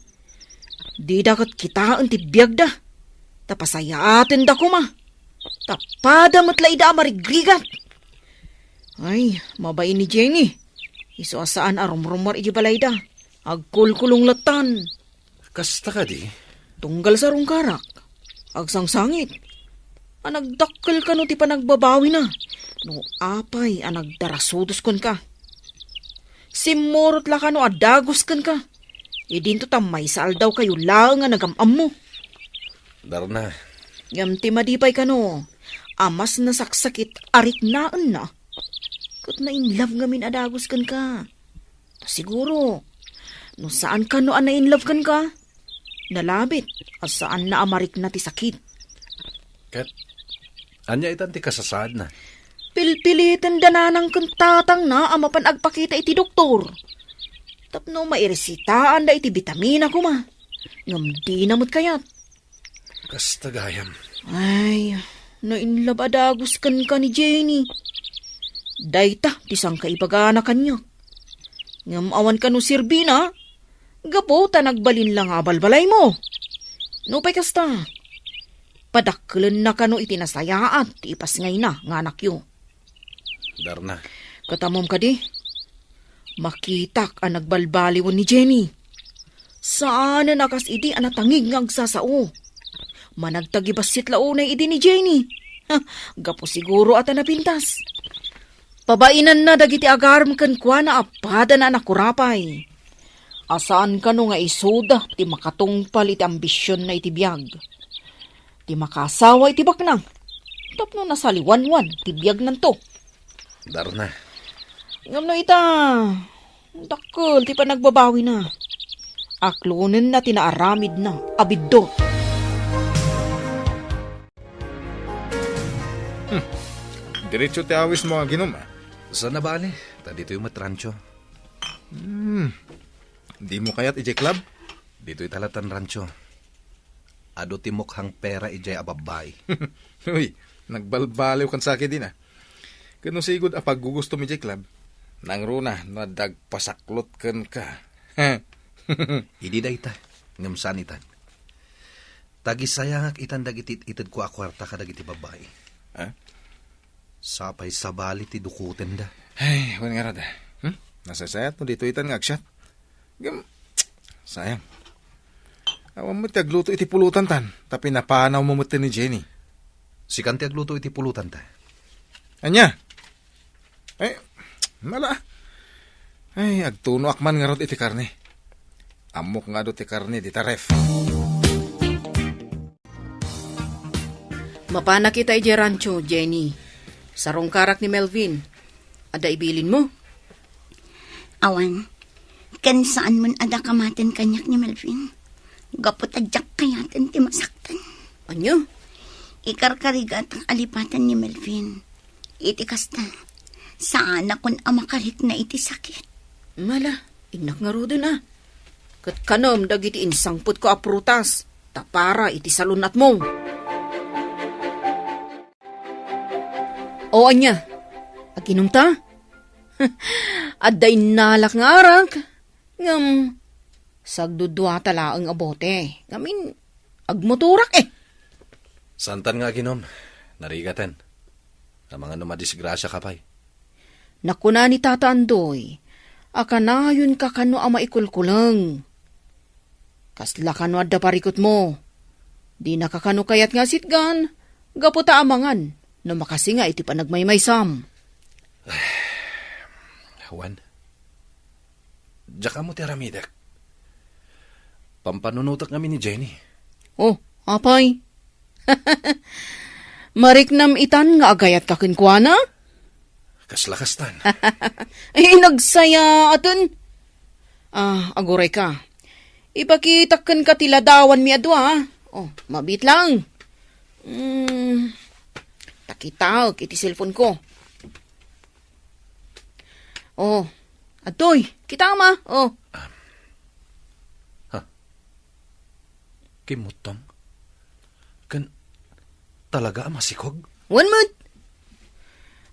Di dakat kitaan ti biyag da. Tapasayaten da kuma. Tapada matlaida amarigrigat. Ay, mabain ni Jenny. Iso asaan arumrumar iti balayda. Agkulkulong latan. Kasta ka di? Tunggal sa rungkarak. Agsangsangit. Anagdakkel ka no ti panagbabawi na. No apay anagdarasudos kon ka. Simurot la ka no adagos kan ka. Idin to tamay saal daw kayo lang nga nagamam mo. Darna. Ngam ti madipay ka no. Amas na saksakit arik naan na. Kut na inlove ngamin adagos kan ka. Siguro. No saan ka no na inlove kan ka? Nalabit. At saan na amarik na ti sakit. Kat, anya itan ti kasasad na. Pilpilitan dananang kantatang na amapan agpakita iti doktor. Tapno mairesitaan da iti vitamina ko ma. Ngam di namot kayat. Kasta gayam. Ay, nainlabadagos kan ka ni Jenny. Dayta, tisang kaibagana kanya. Ngam awan ka no sirbina, gapo ta nagbalin lang abalbalay mo. No pa'y kasta. Padaklan na ka no itinasayaat, ipas ngay na, nga anak yo. Darna. Katamom ka di. Makitak ang nagbalbaliwan ni Jenny. Saan na nakas idi ang natangig ng agsasao. Managtagibasit launay idi ni Jenny. Gapo siguro at napintas. Pabainan na dagiti agarm kan kwa na apada na nakurapay. Asaan ka no nga isuda ti makatungpal iti ambisyon na iti biyag. Ti makasawa iti baknang. Tapno nasaliwanwan ti biyag nanto. Darna. Ngam no ita, dakkel ti pa nagbabawi na. Aklunen na tinaaramid na, abiddo. Diretso ti awis mo nga ginom Saan na ba ali? Dito yung matrancho. Di mo kayat ije club? Dito yung talatan rancho. Ado timukhang pera ijay ababay. Uy, nagbalbaliw kan sa akin din Kano sigod apag gugusto mi ije club? Nang runa, nadagpasaklot kan ka. Idi da ita. Ngam sanitan. Tagisayangak itan dagitit itad ko akwarta ka dagiti babay. Sapay sabali ti dukuten da. Ay, wan nga rada. Nasasayat mo dito itan nga agsyat. Sayang. Awan mo ti agluto iti pulutan tan. Tapi napanaw mo mutin ni Jenny. Si kanti agluto iti pulutan ta. Anya? Ay, mala. Ay, agtuno akman nga rod iti karne. Amok nga do ti karne di taref. Mapana kita iti rancho, Jenny. Sarong karak ni Melvin. Ada ibilin mo? Awan, kan saan man ada kamaten kanyak ni Melvin. Gapot adyak kayaten ti masaktan. Anyo? Ikarkarigat ang alipatan ni Melvin. Iti kasta, saan akon amakarit na iti sakit. Mala, inak nga rodo na. Kat kanom dagiti insangput ko aprutas. Tapara iti salunat mo. O anya, aginom ta? Aday nalak nga arak. Ngam, sagdudwa tala ang abote. Ngamin, agmoturak Santan nga ginom, narigatan. Sa mga numadisgrasya ka pa'y. Nakuna ni Tata Andoy, akanayon ka kano ang maikulkulang. Kasla kano adda parikot mo. Di nakakano kayat nga sitgan, gaputa amangan, no makasinga iti panagmaymaysam. Juan, diya ka mo ti aramidak. Pampanunutak kami ni Jenny. Oh, apay. Mariknam itan nga agayat ka kinkwana? Kaslakastan. Ay, nagsaya aton. Aguray ka. Ipakitakan ka tiladawan mi adwa. Oh, mabit lang. Takitawag iti cellphone ko. Oh, atoy, kita ma. Oh, Kimutang. Kan talaga masikog? one mood.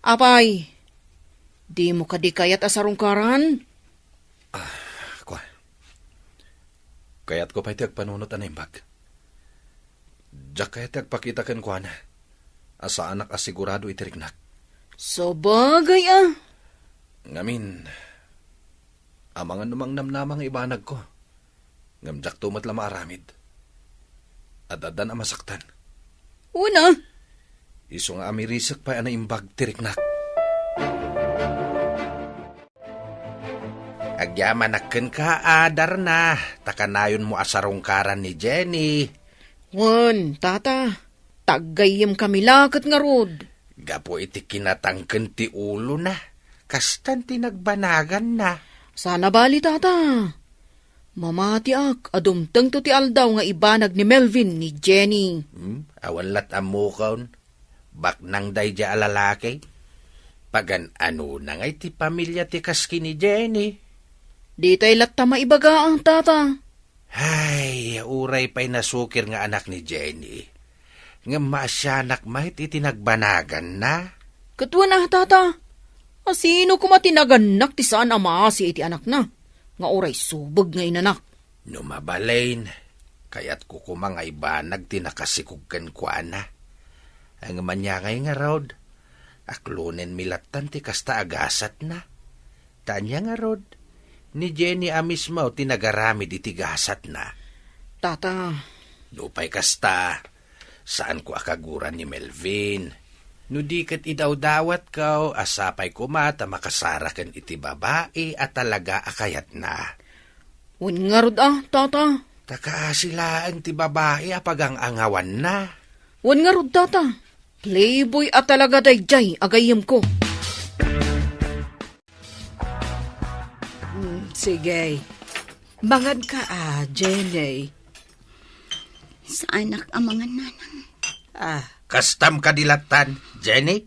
Apay, di mo kadikayat asarungkaran. Kwa. Kayat ko pa'y tiyag panunot na imbag. Diyak kaya tiyag pakitakan kwa na. Asa anak asigurado itiriknak. So bagay Ngamin, amangan numang namnamang ibanag ko. Ngamjak tumat lang maaramid. At adan ang masaktan. Una, Iso nga amirisak pa na imbag tiriknak. Agyamanakken ka, adar na. Takanayon mo asarungkaran ni Jenny. Wan, tata, taggayam kami lakat nga rod. Gapo iti kinatangken ti ulo na. Kastan tinagbanagan na. Sana bali, tata. Mamati ak, adumteng to ti aldaw nga ibanag ni Melvin ni Jenny. Awalat amukaon. Baknang day ja alalaki. Pagan ano na nga iti pamilya ti kaski ni Jenny. Di tayo latta maibaga ang tata. Ay, uray pa'y nasukir nga anak ni Jenny. Nga masyanak mahit itinagbanagan na. Katwa na, tata. Sino kumatinaganak ti saan ama si iti anak na? Nga oray subag nga inanak. Numabalain, kaya't kukumangay banag tinakasikugkan kwa na. Ang manyangay nga rod, aklunen milatan ti kasta agasat na. Tanya nga rod, ni Jenny amismaw tinagaramid itigasat na. Tata, Lupay kasta, saan ko akaguran ni Melvin? No di kat idaw-dawat ka, asapay kumata makasarakan iti babae at talaga akayat na. wan nga rod tata. Taka sila ang ti babae apagang angawan na. Wan nga rod, tata. Playboy at talaga dayjay agayam ko. Sige. Mangad ka Jenny. Sa anak ang mga nanang. Kastam kadilatan, Jenny?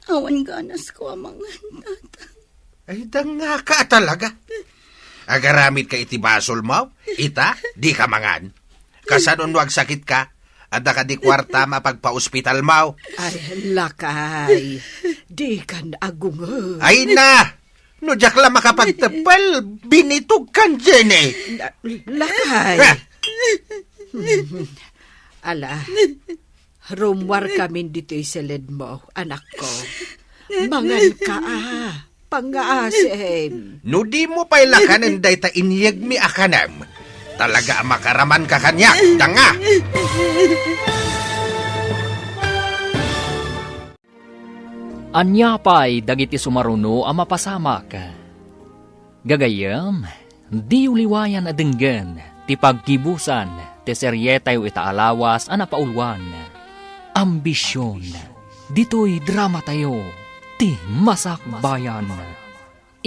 Awan ganas ko ang mga tatang. Ay, nga ka talaga. Agaramid ka iti basol mo? Ita, di ka mangan. Kasanon wag sakit ka, at ka di kwarta mapagpa-ospital mo. Ay, lakay. Di ka na agungan. Ay na! No jak lang makapagtapal, binitog kan, Jenny. Lakay. Ala, rumwar kami dito isilid mo, anak ko. Mangan ka pangaasim. No di mo pa'y lakanin day ta inyag mi akanam. Talaga makaraman ka kanya, danga! Anya pa'y dagiti sumaruno ang mapasamak. Gagayam, di uliwayan adenggan, ti pagkibusan, ti seryetayo itaalawas ang napaulwan. Ambisyon, dito'y drama tayo, ti masakbayan.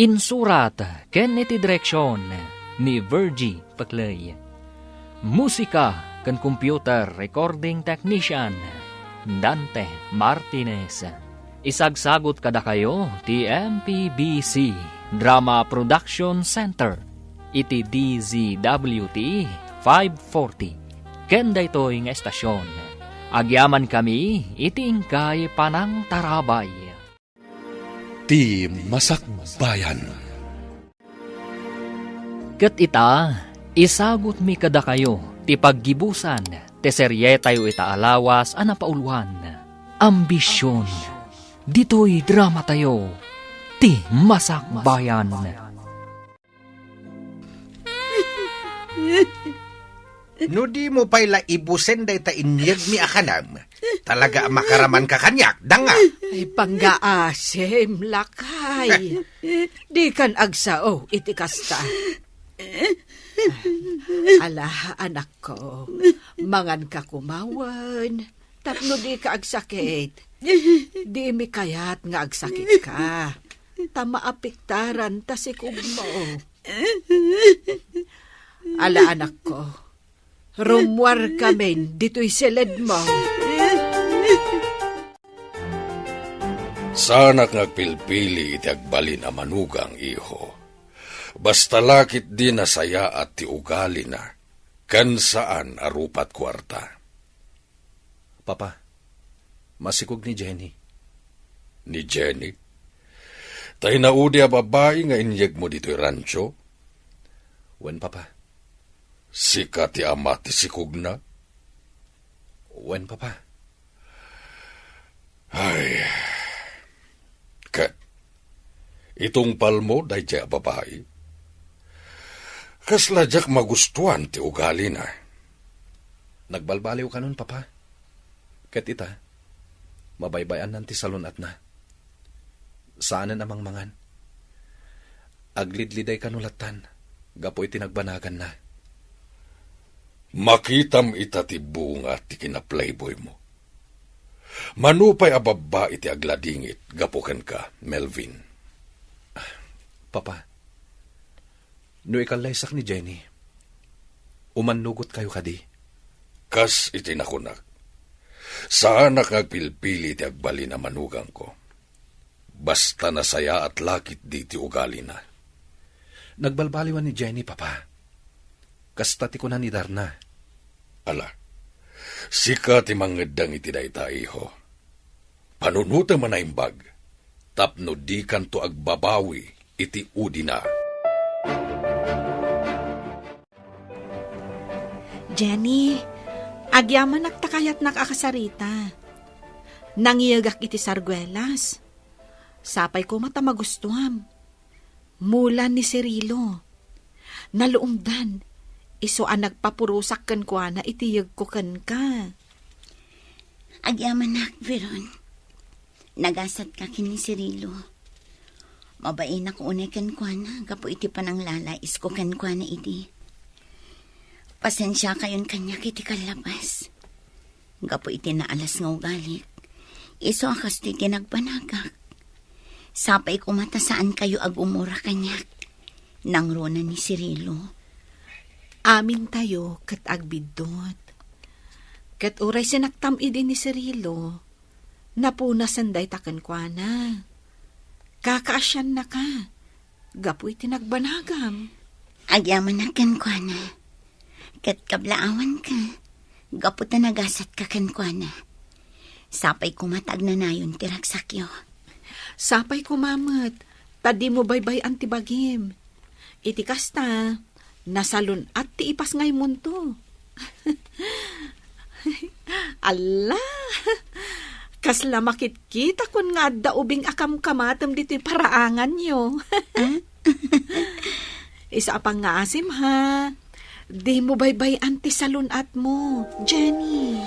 Insurat, ken iti direksyon, ni Virgie Paclay. Musika, ken computer recording technician, Dante Martinez. Isagsagot kada kayo ti MPBC Drama Production Center iti DZWT 540 kenda ito'y nga estasyon. Agyaman kami iti ingkay panang tarabay. Ti Masakbayan. Ket ita, isagot mi kada kayo ti paggibusan Te serye tayo itaalawas anapauluan. Ambisyon. Dito'y drama tayo. Ti Masakbayan. No di mo pa'y laibusen day ta inyag mi akanam. Talaga makaraman ka kanyak, danga. Ay panggaasim, lakay. Di kan agsao, iti kasta. Ala, anak ko, mangan ka kumawan. Tapno di ka agsakit. Di mi kayat nga agsakit ka. Tama apiktaran tasikog mo. Ala, anak ko, rumwar kami dito'y silid mo. Sana ngagpilpili iti agbalin a manugang iho. Basta lakit di nasaya at ti ugali na, kan saan arupat kwarta. Papa, masikog ni Jenny. Ni Jenny? Tay naudi a babae nga inyeg mo dito'y rancho? Wen, Papa. Sika ti ama ti sikog na? Wen, Papa. Ay, kat, itong palmo dahi siya babae. Kasladyak magustuhan ti ugali na. Nagbalbaliw ka nun, Papa. Kat ita, mabaybayan nanti salunat na. Saanan amang mangan? Aglidliday kanulatan, gapoy tinagbanagan na. Makitam ita ti bunga ti kina-playboy mo. Manupay a babae ti agladingit, gapukan ka, Melvin. Papa, no ikalaysak ni Jenny, umanugot kayo kadi. Kas iti nakunak. Saan nakagpilpili ti agbali na manugang ko. Basta nasaya at lakit di ti ugali na. Nagbalbaliwan ni Jenny, Papa. Kastati ko na ni Darna. Ala, sika ti mangedang iti dayta iho. Panunuta man na imbag, tapno di kanto agbabawi iti udi na. Jenny, agyaman nagtakayat nakakasarita. Nangiyagak iti sargwelas. Sapay ko mata magustuham. Mula ni Cirilo. Naluumdan. Iso ang nagpapurusak kan kwa na itiyag ko kan ka. Agyaman nak, Veron. Nagasat ka kini Cirilo. Mabain ako unay kan kwa na. Gapo iti panang lalais ko kan kwa na iti. Pasensya kayon kanya kiti kalabas. Gapo iti naalas nga ugalik. Iso akas ti tinagbanagak. Sapay kumata saan kayo agumura kanyak. Nangrona ni Cirilo. Amin tayo kat agbidot. Kat uray sinaktam idi ni Cirilo. Napuna sanday takan kwa na. Kakaasyan na ka. Gapoy tinagbanagam. Agyaman na kan kwa na. Kat kablaawan ka. Gapo ta nagasat ka kan kwa na. Sapay kumatag na nayon tiraksakyo. Sapay kumamat. Tadi mo baybay antibagim. Iti kasta. Nasalun at ti ipas ngay munto. Ala! Kasla makit-kita kun nga daubing akam-kamatam dito'y paraangan nyo. Isa pang nga asim ha. Di mo baybay anti salun at mo, Jenny.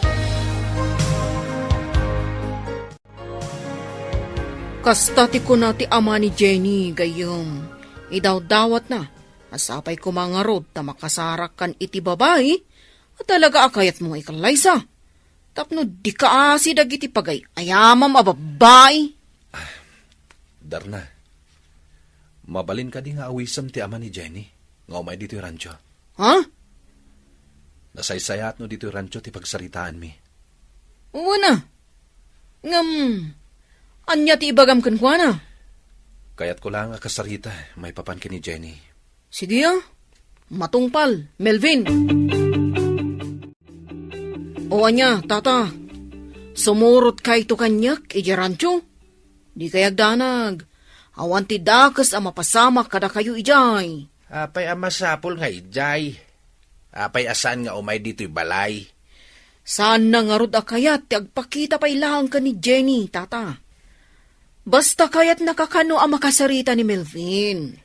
Kasta ti ko na ti ama ni Jenny, gayom. Idaw-dawat na. Asapay ko mga rod ta makasarak kan iti babae. At talaga akayat mo ikalaysa. Tapno di ka asi dagiti pagay. Ayamam a babae. Darna, mabalin ka di nga awisam ti ama ni Jenny. Nga umay dito yung rancho. Ha? Nasaysayat no dito yung rancho ti pagsaritaan mi. Una. Ngam. Anya ti ibagam kan kwa na? Kaya't ko lang kasarita, may papan ka ni Jenny. Sige matungpal, Melvin. O anya, tata. Sumurot kay to kanyak, iji rancho. Di kayag danag. Awan ti dakas ang mapasama kada kayo ijay. Apay amasapol nga ijay. Apay asan nga umay dito'y balay. Saan na nga rod akayat ti agpakita pa ilang ka ni Jenny, tata. Basta kayat nakakano ang makasarita ni Melvin.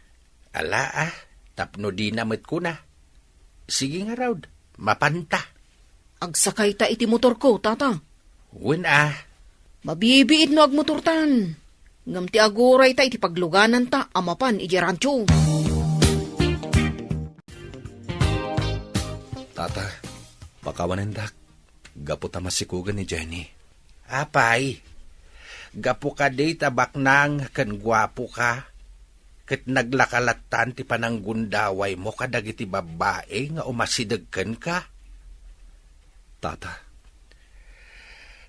Ala tapno di namit ko na. Sige nga raw, mapanta. Agsakay ta iti motor ko, tata. Wen Mabibiit no agmotortan. Ngam ti aguray ta iti pagluganan ta amapan iti rancho. Tata, pakawanendak. Gapo ta masikugan ni Jenny. Apay, gapo ka day tabak nang kan gwapo ka. Kat naglakalatan ti pananggundaway mo kadag iti babae nga umasidagkan ka. Tata,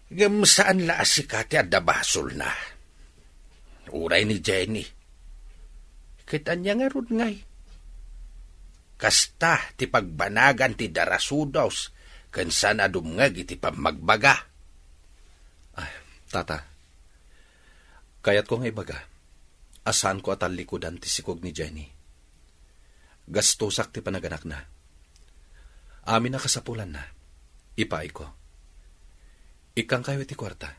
Ngam saan la asika ti adabasol na. Uray ni Jenny. Kita niya nga rod ngay. Kasta ti pagbanagan ti darasudaws kan sana dumngag iti pamagbaga. Tata, kayat ko nga ibaga, asan ko atal likodan ti sikog ni Jenny. Gastosak ti panaganak na. Amin na kasapulan na, ipaay ko. Ikang kayo iti kwarta,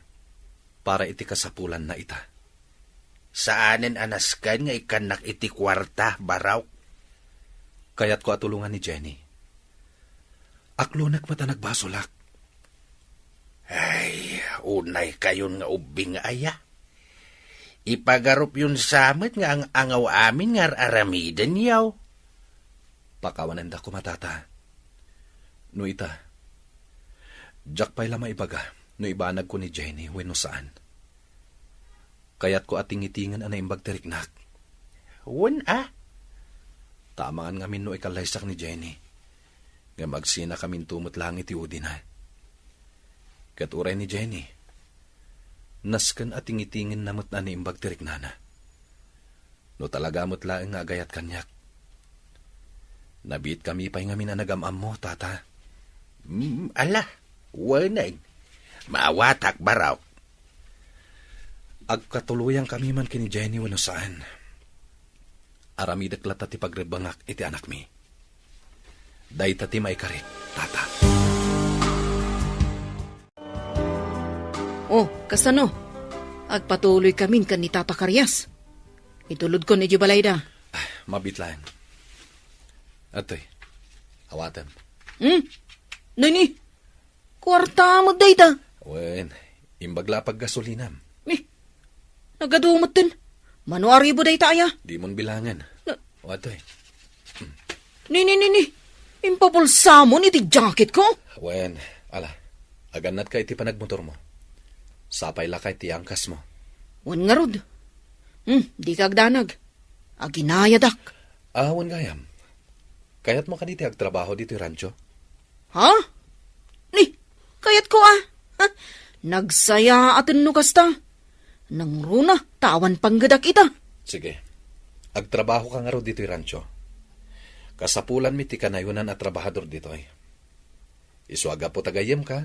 para iti kasapulan na ita. Saanen anaskan nga ikanak iti kwarta, baraw? Kayat ko atulungan ni Jenny. Aklunak mata nagbasolak. Ay, unay kayon nga ubing aya. Ipagarup yun samit nga ang angaw amin nga aramidan yaw. Pakawanan da ko matata. No ita, jak pa'y lama ibaga, no ibanag ko ni Jenny, wenno saan. Kayat ko ating itingan anay imbag teriknak. Wen Tamangan ngamin no ikalaysak ni Jenny. Nga magsina kamin tumot lang iti udin ha. Katuray ni Jenny. Naskan ating itingin namot na ni imbag teriknana. No talaga mo't laeng nga agayat kanyak. Nabit kami pa'y ngamin na nagamam mo, tata. Ala, wanay. Maawatak baraw. Agkatuluyang kami man kini Jenny wano saan. Aramidak lata ti pagrebangak iti anak mi. Day tati may karit, tata. Oh, kasano? Agpatuloy kamin kan ni Tata Karyas. Itulod ko ni Jubalayda. Mabitlaan. Atoy, awatan. Nini, kwarta mo dayta. Wen, imbagla pag gasolinam. Nagadumot din. Manuari bo dayta aya. Di mon bilangan. O atoy. Nini. Impapulsa mo ni ti jacket ko. Wen, ala, aganat ka iti panagmotor mo. Sapay lakay ti angkas mo. Wan nga rod. Di kagdanag. Aginayadak. Wan gayam. Kayat mo kaniti agtrabaho dito yung rancho? Ha? Ni, kayat ko Nagsaya atin no kasta. Nang runa, tawan panggadak ita. Sige. Agtrabaho ka nga ro dito yung rancho. Kasapulan mi ti kanayunan at trabahador dito ay. Iswaga po tagayem ka.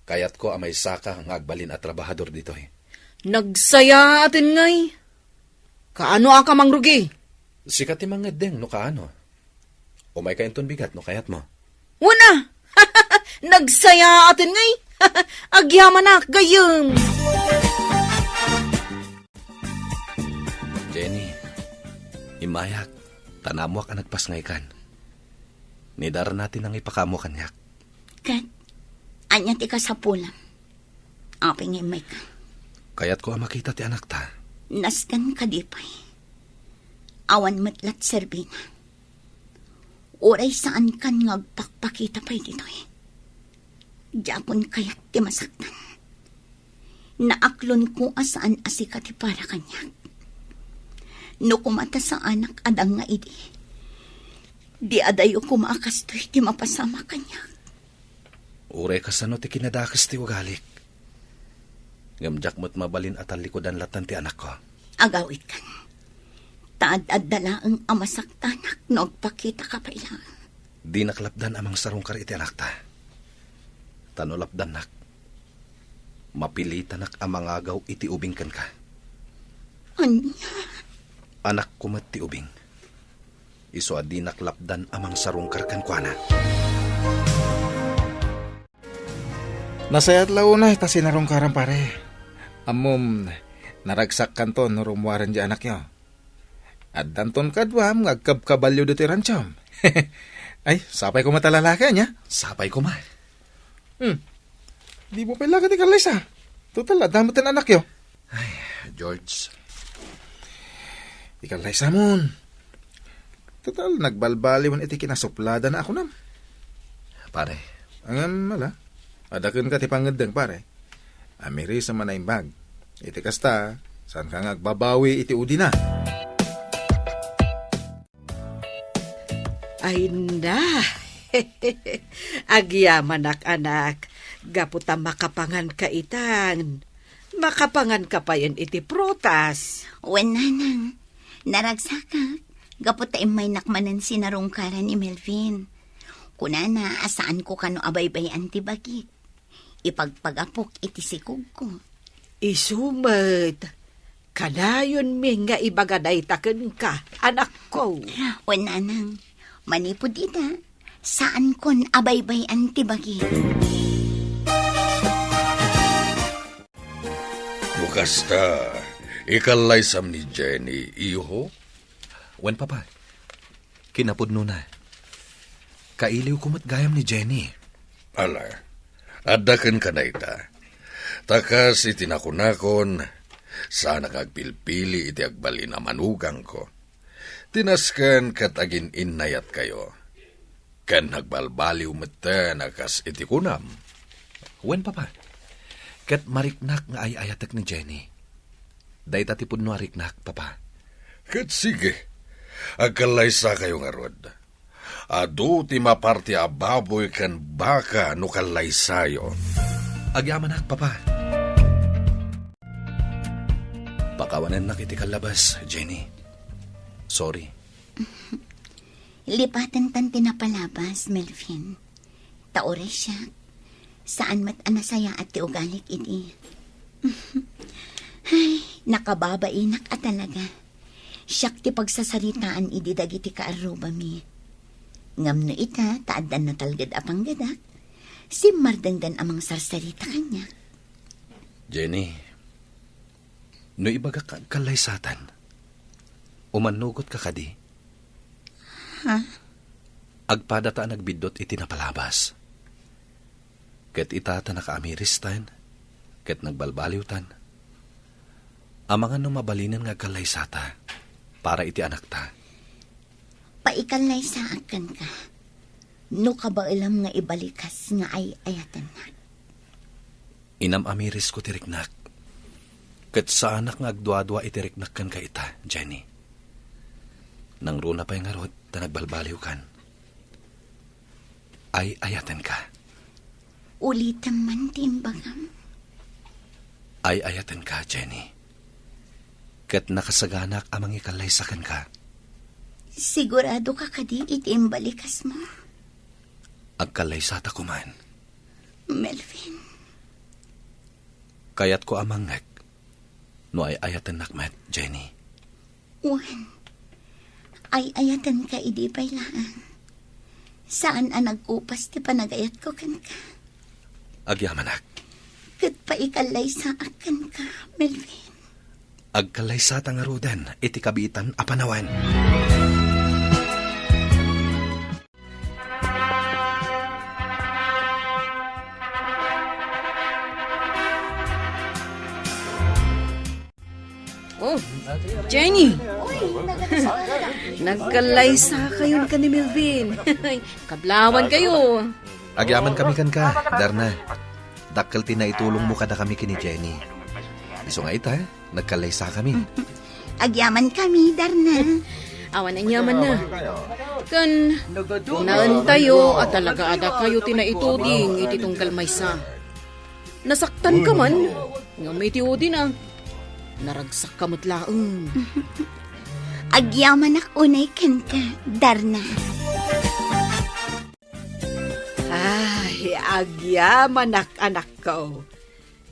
Kayat ko amay saka ang agbalin at trabahador dito ay. Nagsaya atin ngay. Kaano aka mangrugi? Sikat ti mangedeng no kaano. Umay ka inton bigat no kayat mo. Wana! Nagsaya atin ngay. Agyaman na gayem. Jenny, imayak, tanamuak ang nagpasngay kan. Nidara natin ang ipakamo kanyak. Kat, anya ti kasapulan. Aping imay ka. Kayat ko ang makita ti anak ta. Naskan kadipay. Awan matlat serbina. Oray saan kan ngagpakpakita pa'y dito eh. Diapon kaya't ti masaktan. Naaklon ko asaan asika ti para kanyak. No kumata sa anak adang nga idi. Di adayo kumakastoy ti mapasama kanyak. Uray kasano ti kinadakas ti wagalik. Ngamjak mo't mabalin at alikodan latan ti anak ko. Agawit kan. Taad-ad-dala ang amasaktanak no agpakita ka pa ilang. Di naklapdan amang sarungkar iti anak ta. Tanolapdan nak. Mapilitan nak amang agaw iti ubing kan ka. Anya? Anak kumat ti ubing. Iso adi naklapdan amang sarungkar kan kwa na. Nasayat launa ita sinarungkaran pare. Amom, naragsak kanton no rumuwaran di anak nyo. At danton kadwam, ngagkabkabalyo do ti ranchom. Ay, sapay ko matalalaki niya. Sapay ko ma. Di mo pala ka ti Kalaysa. Total, adamot ang anak yo. George, Di Kalaysa mon. Total, nagbalbaliwan iti kinasuplada na ako nam. pare, Angam, mala. Adakon ka ti pangedeng pare. Amiri sa manaimbag. Iti kasta, saan ka ngagbabawi iti udi na. Ay na, agyaman anak, gaputa makapangan ka itan. Makapangan ka pa yan iti prutas. Wen nanang, naragsakak, gaputa may nakmanan sinarungkaran ni Melvin. Kunana, asaan ko kano abaybayan ti bagit. Ipagpagapok iti sikog ko. Isumet, kanayon mi nga ibagaday taken ka, anak ko. Wen nanang, manipod ita, saan kon abaybayan ti bagit. Bukas ta, ikalaysam ni Jenny, iho? wen papa. Kinapudno na. Kailiw kumat gayam ni Jenny. Ala, adakan ka na ita. Takas itinakunakon, sana kagpilpili iti agbali na manugang ko. Tinaskan kat agin innayat kayo. Kan nagbalbaliw mata nakas iti kunam. Wen papa. Kat mariknak nga ay ayatek ni Jenny. Day tatipod no ariknak, papa. Kat sige, agkalaysa kayo nga rod. Adu ti maparti ababoy kan baka no kalaysayo. Agyamanak, papa. Pakawanan na kiti kalabas, Jenny. Sorry. Lipatan tan tinapalabas, Melvin. Taore siya. Saan mat anasaya at tiugalik iti. Ay, nakababainak at talaga. Siyak ti pagsasaritaan idi dagiti kaaruba mi. Ngam no ita, taadan na talgad apang gadak. Si mardangdan amang sarsarita kanya. Jenny, no ibaga ka kalaysatan, umanugot ka kadi. Ha? Agpadata nagbidot iti napalabas. Ket itata nakaamiristan, ket nagbalbaliwtan. Amangan no mabalinan nga kalaysata, para iti anak ta. Paikalay sa akan ka. No ka ba ilam nga ibalikas nga ay ayatan na? Inam amiris ko tiriknak. Ket sa anak nga agdwa-dwa itiriknak kan ka ita, Jenny. Nang runa pa yung arod, ta nagbalbaliw kan. Ay ayatan ka. Ulitan man timbagam. Ay ayatan ka, Jenny. Ket nakasaganak amang ikalaysakan ka. Sigurado ka kadi itimbalikas mo, Agkalaysata ko man. Melvin. Kayat ko amangek. No ay ayatan nakmet, Jenny. Juan, ay ayatan ka idi pailaan. Saan ang nagkupas ti panagayat ko kan ka? Agyamanak. Kat pa ikalay sa akan ka, Melvin. Agkalaysata nga roden, iti kabitan apanawan. Oh, Jenny! Nagkalaysa kayo ka ni Melvin. Kablawan kayo. Agyaman kami kan ka, Darna. Dakkel tinaitulong mo kada kami kini Jenny. Iso nga ita, nagkalaysa kami. Agyaman kami, Darna. Awan ang yaman na. Kan, naan tayo at talaga ada kayo tinaituding iti tungkal maysa. Nasaktan ka man, nga may tiudi na. Naragsak ka mutlaang. Agyaman ak unay kan ka, Darna. Ay, agyaman anak ko.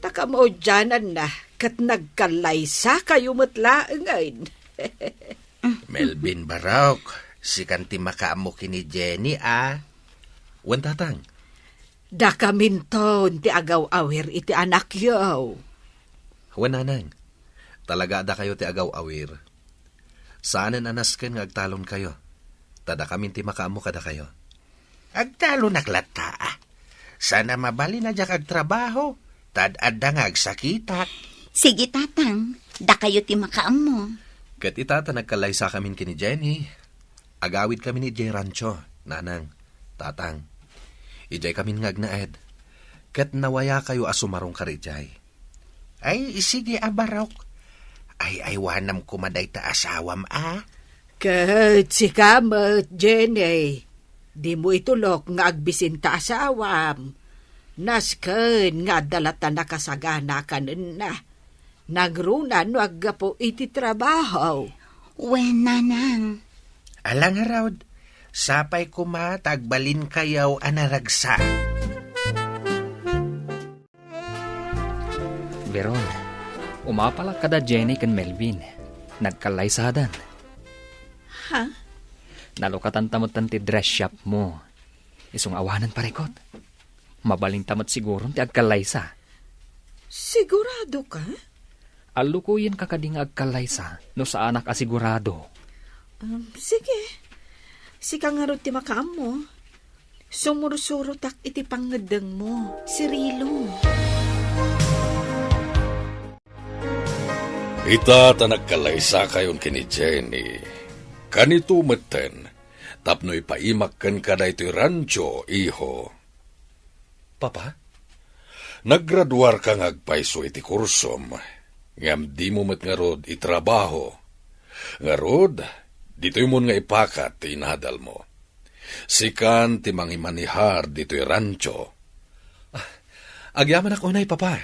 Taka mo dyanan na, kat nagkalaysa kayo matlaang ngayon. Melvin Barok, si kanti makaamo kini Jenny, ah. Wan tatang, Da kaminton ti agaw-awir iti anak yaw. Wananang, talaga da kayo ti agaw awir. Saanen anasken nga agtalon kayo? Tada kamin ti makaamo kada kayo. Agtalon naglata. Sana mabali na jak agtrabaho. Tad adda nga agsakitak. Sige, tatang. Da kayo ti makaam mo. Kat itata nagkalay sa kamin kini Jenny. Agawid kami ni Jay Rancho, nanang, tatang. Ijay kamin ngagnaed. Kat nawaya kayo asumarong karijay. Ay, sige abarok. Ay, wanam kumaday ta asawam Kat si kamot, Jenny. Di mo itulok nga agbisin ta asawam. Nasken nga dalata nakasagana kanin na. Nagrunan wag po iti trabaho. Wen, nanang. Alang harawd, sapay kuma tagbalin kayaw anaragsa. Veron, umapala kada Jenny kan Melvin. Nagkalaysadan. Ha? Nalukatan tamot ti dress shop mo. Isong awanan parikot. Mabaling tamot siguro ti agkalaysa. Sigurado ka? Alukuyin ka kading agkalaysa no sa anak asigurado. Sige. Sika nga ron ti makaam mo. Sumurusuro tak iti pangadang mo. Si Rilo. Ita ta nagkalaysa kayon kini Jenny. Kanito meten, tapno ipaimakkan ka da ito'y rancho, iho. Papa, naggraduar ka ngagpaiso iti kursom, ngam di mo met nga rod itrabaho. Nga rod, dito'y mo nga ipakat ti inadal mo. Sikan ti mangimanihar dito'y rancho. Agyaman ako na papa.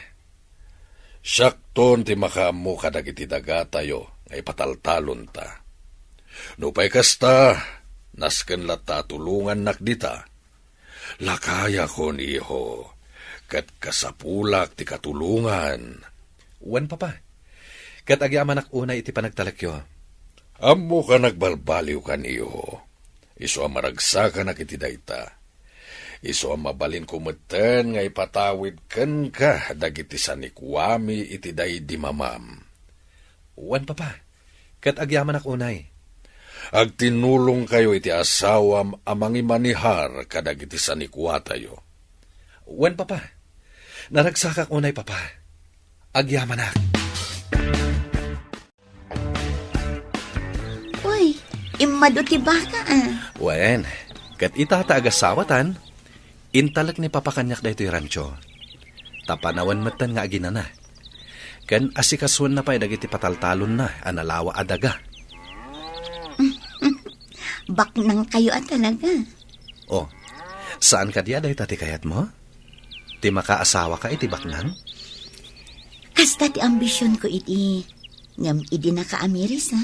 Syakton ti makaamu kadag iti daga tayo, nga ipataltalon ta. Nupay kasta, nasken lata tulungan nakdita. Lakaya kon iho, kat kasapulak ti katulungan. Wan papa, kat agyaman unay iti panagtalakyo. Amo ka nagbalbaliw kan iho. Iso ang maragsakan na kiti dayta. Iso ang mabalin kumeten nga ipatawid kan ka dagiti sanikwami iti day di mamam. Wan papa, kat agyaman unay. Agtinulong kayo iti asawam amang imanihar kadag iti sanikwa tayo. Wan papa, naragsakak unay papa. Agyamanak. Uy, imado ti baka Wen, kat itata agasawatan, intalak ni papakanyak da ito'y rancho. Tapanawan matan nga aginana. Kan asikaswan na pa'y dagiti pataltalon na, analawa adaga. Baknang kayo talaga. Oh, saan ka diya dahi tati kayat mo? Ti makaasawa ka iti baknang? Kasta ti ambisyon ko iti. Ngam idi naka-Ameris ha?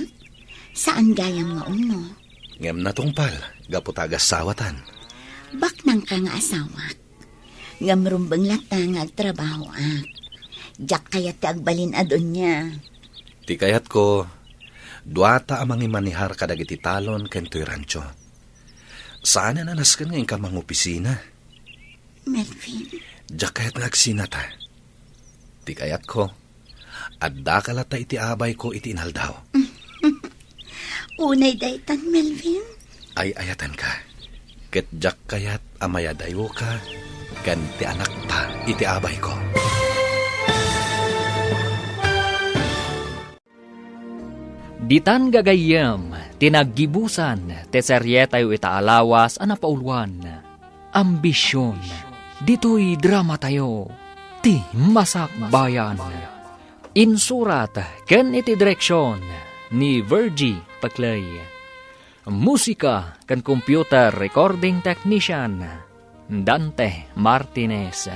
Saan gayam nga uno? Ngam natungpal, gaputagas sawatan. Baknang ka nga asawak. Ngam rumbang lata nga agtrabaho ak. Diyak kaya ti agbalin adon niya. Ti kayat ko, duata amang imanihar kadag iti talon kento'y rancho. Saan na naskan ngayon ka mang opisina? Melvin. Diyak kayat nagsinata. Ti kayat ko, adda kalata iti abay ko iti inaldaw. Unay daytan, Melvin. Ay ayatan ka. Ket diyak kayat amayadayo ka, kan ti anak pa iti abay ko. Ditan gagayam, tinaggibusan, teserye tayo itaalawas, anapaulwan. Ambisyon, dito'y drama tayo, ti masakbayan. Insurat, ken iti direksyon, ni Virgie Paclay. Musika, ken computer recording technician, Dante Martinez.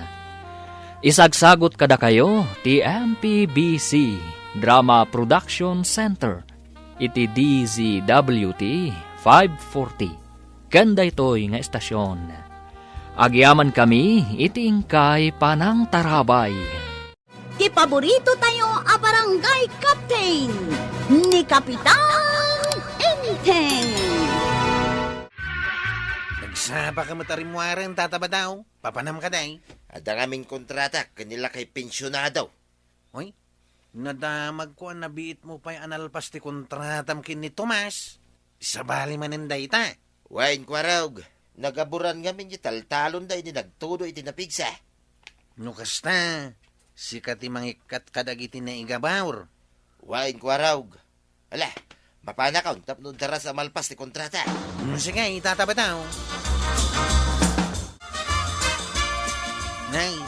Isagsagot kada kayo, ti MPBC Drama Production Center, iti DZWT 540. Kanda ito'y nga estasyon. Agyaman kami, iti ingkay panang tarabay. Ti paborito tayo a barangay captain ni Kapitan Enteng. Sa pa ka matarimwaran, tataba daw. Papanam ka day. Ada aming kontrata kanila kay pensyonado. Hoy, nadamag ko ang nabiit mo pa'y analpas ti kontratam kin ni Tomas. Sabali maninday ta. Wain kwarog. Nagaburan ngamin yung taltalon da ini nagtudo iti napigsa. No kasta, sikat ti mangikat kadagiti na igabawr. Wain kwarog. Ala, mapana ka tapno dara sa malpas ti kontrata. Sige, itataba daw. Nay,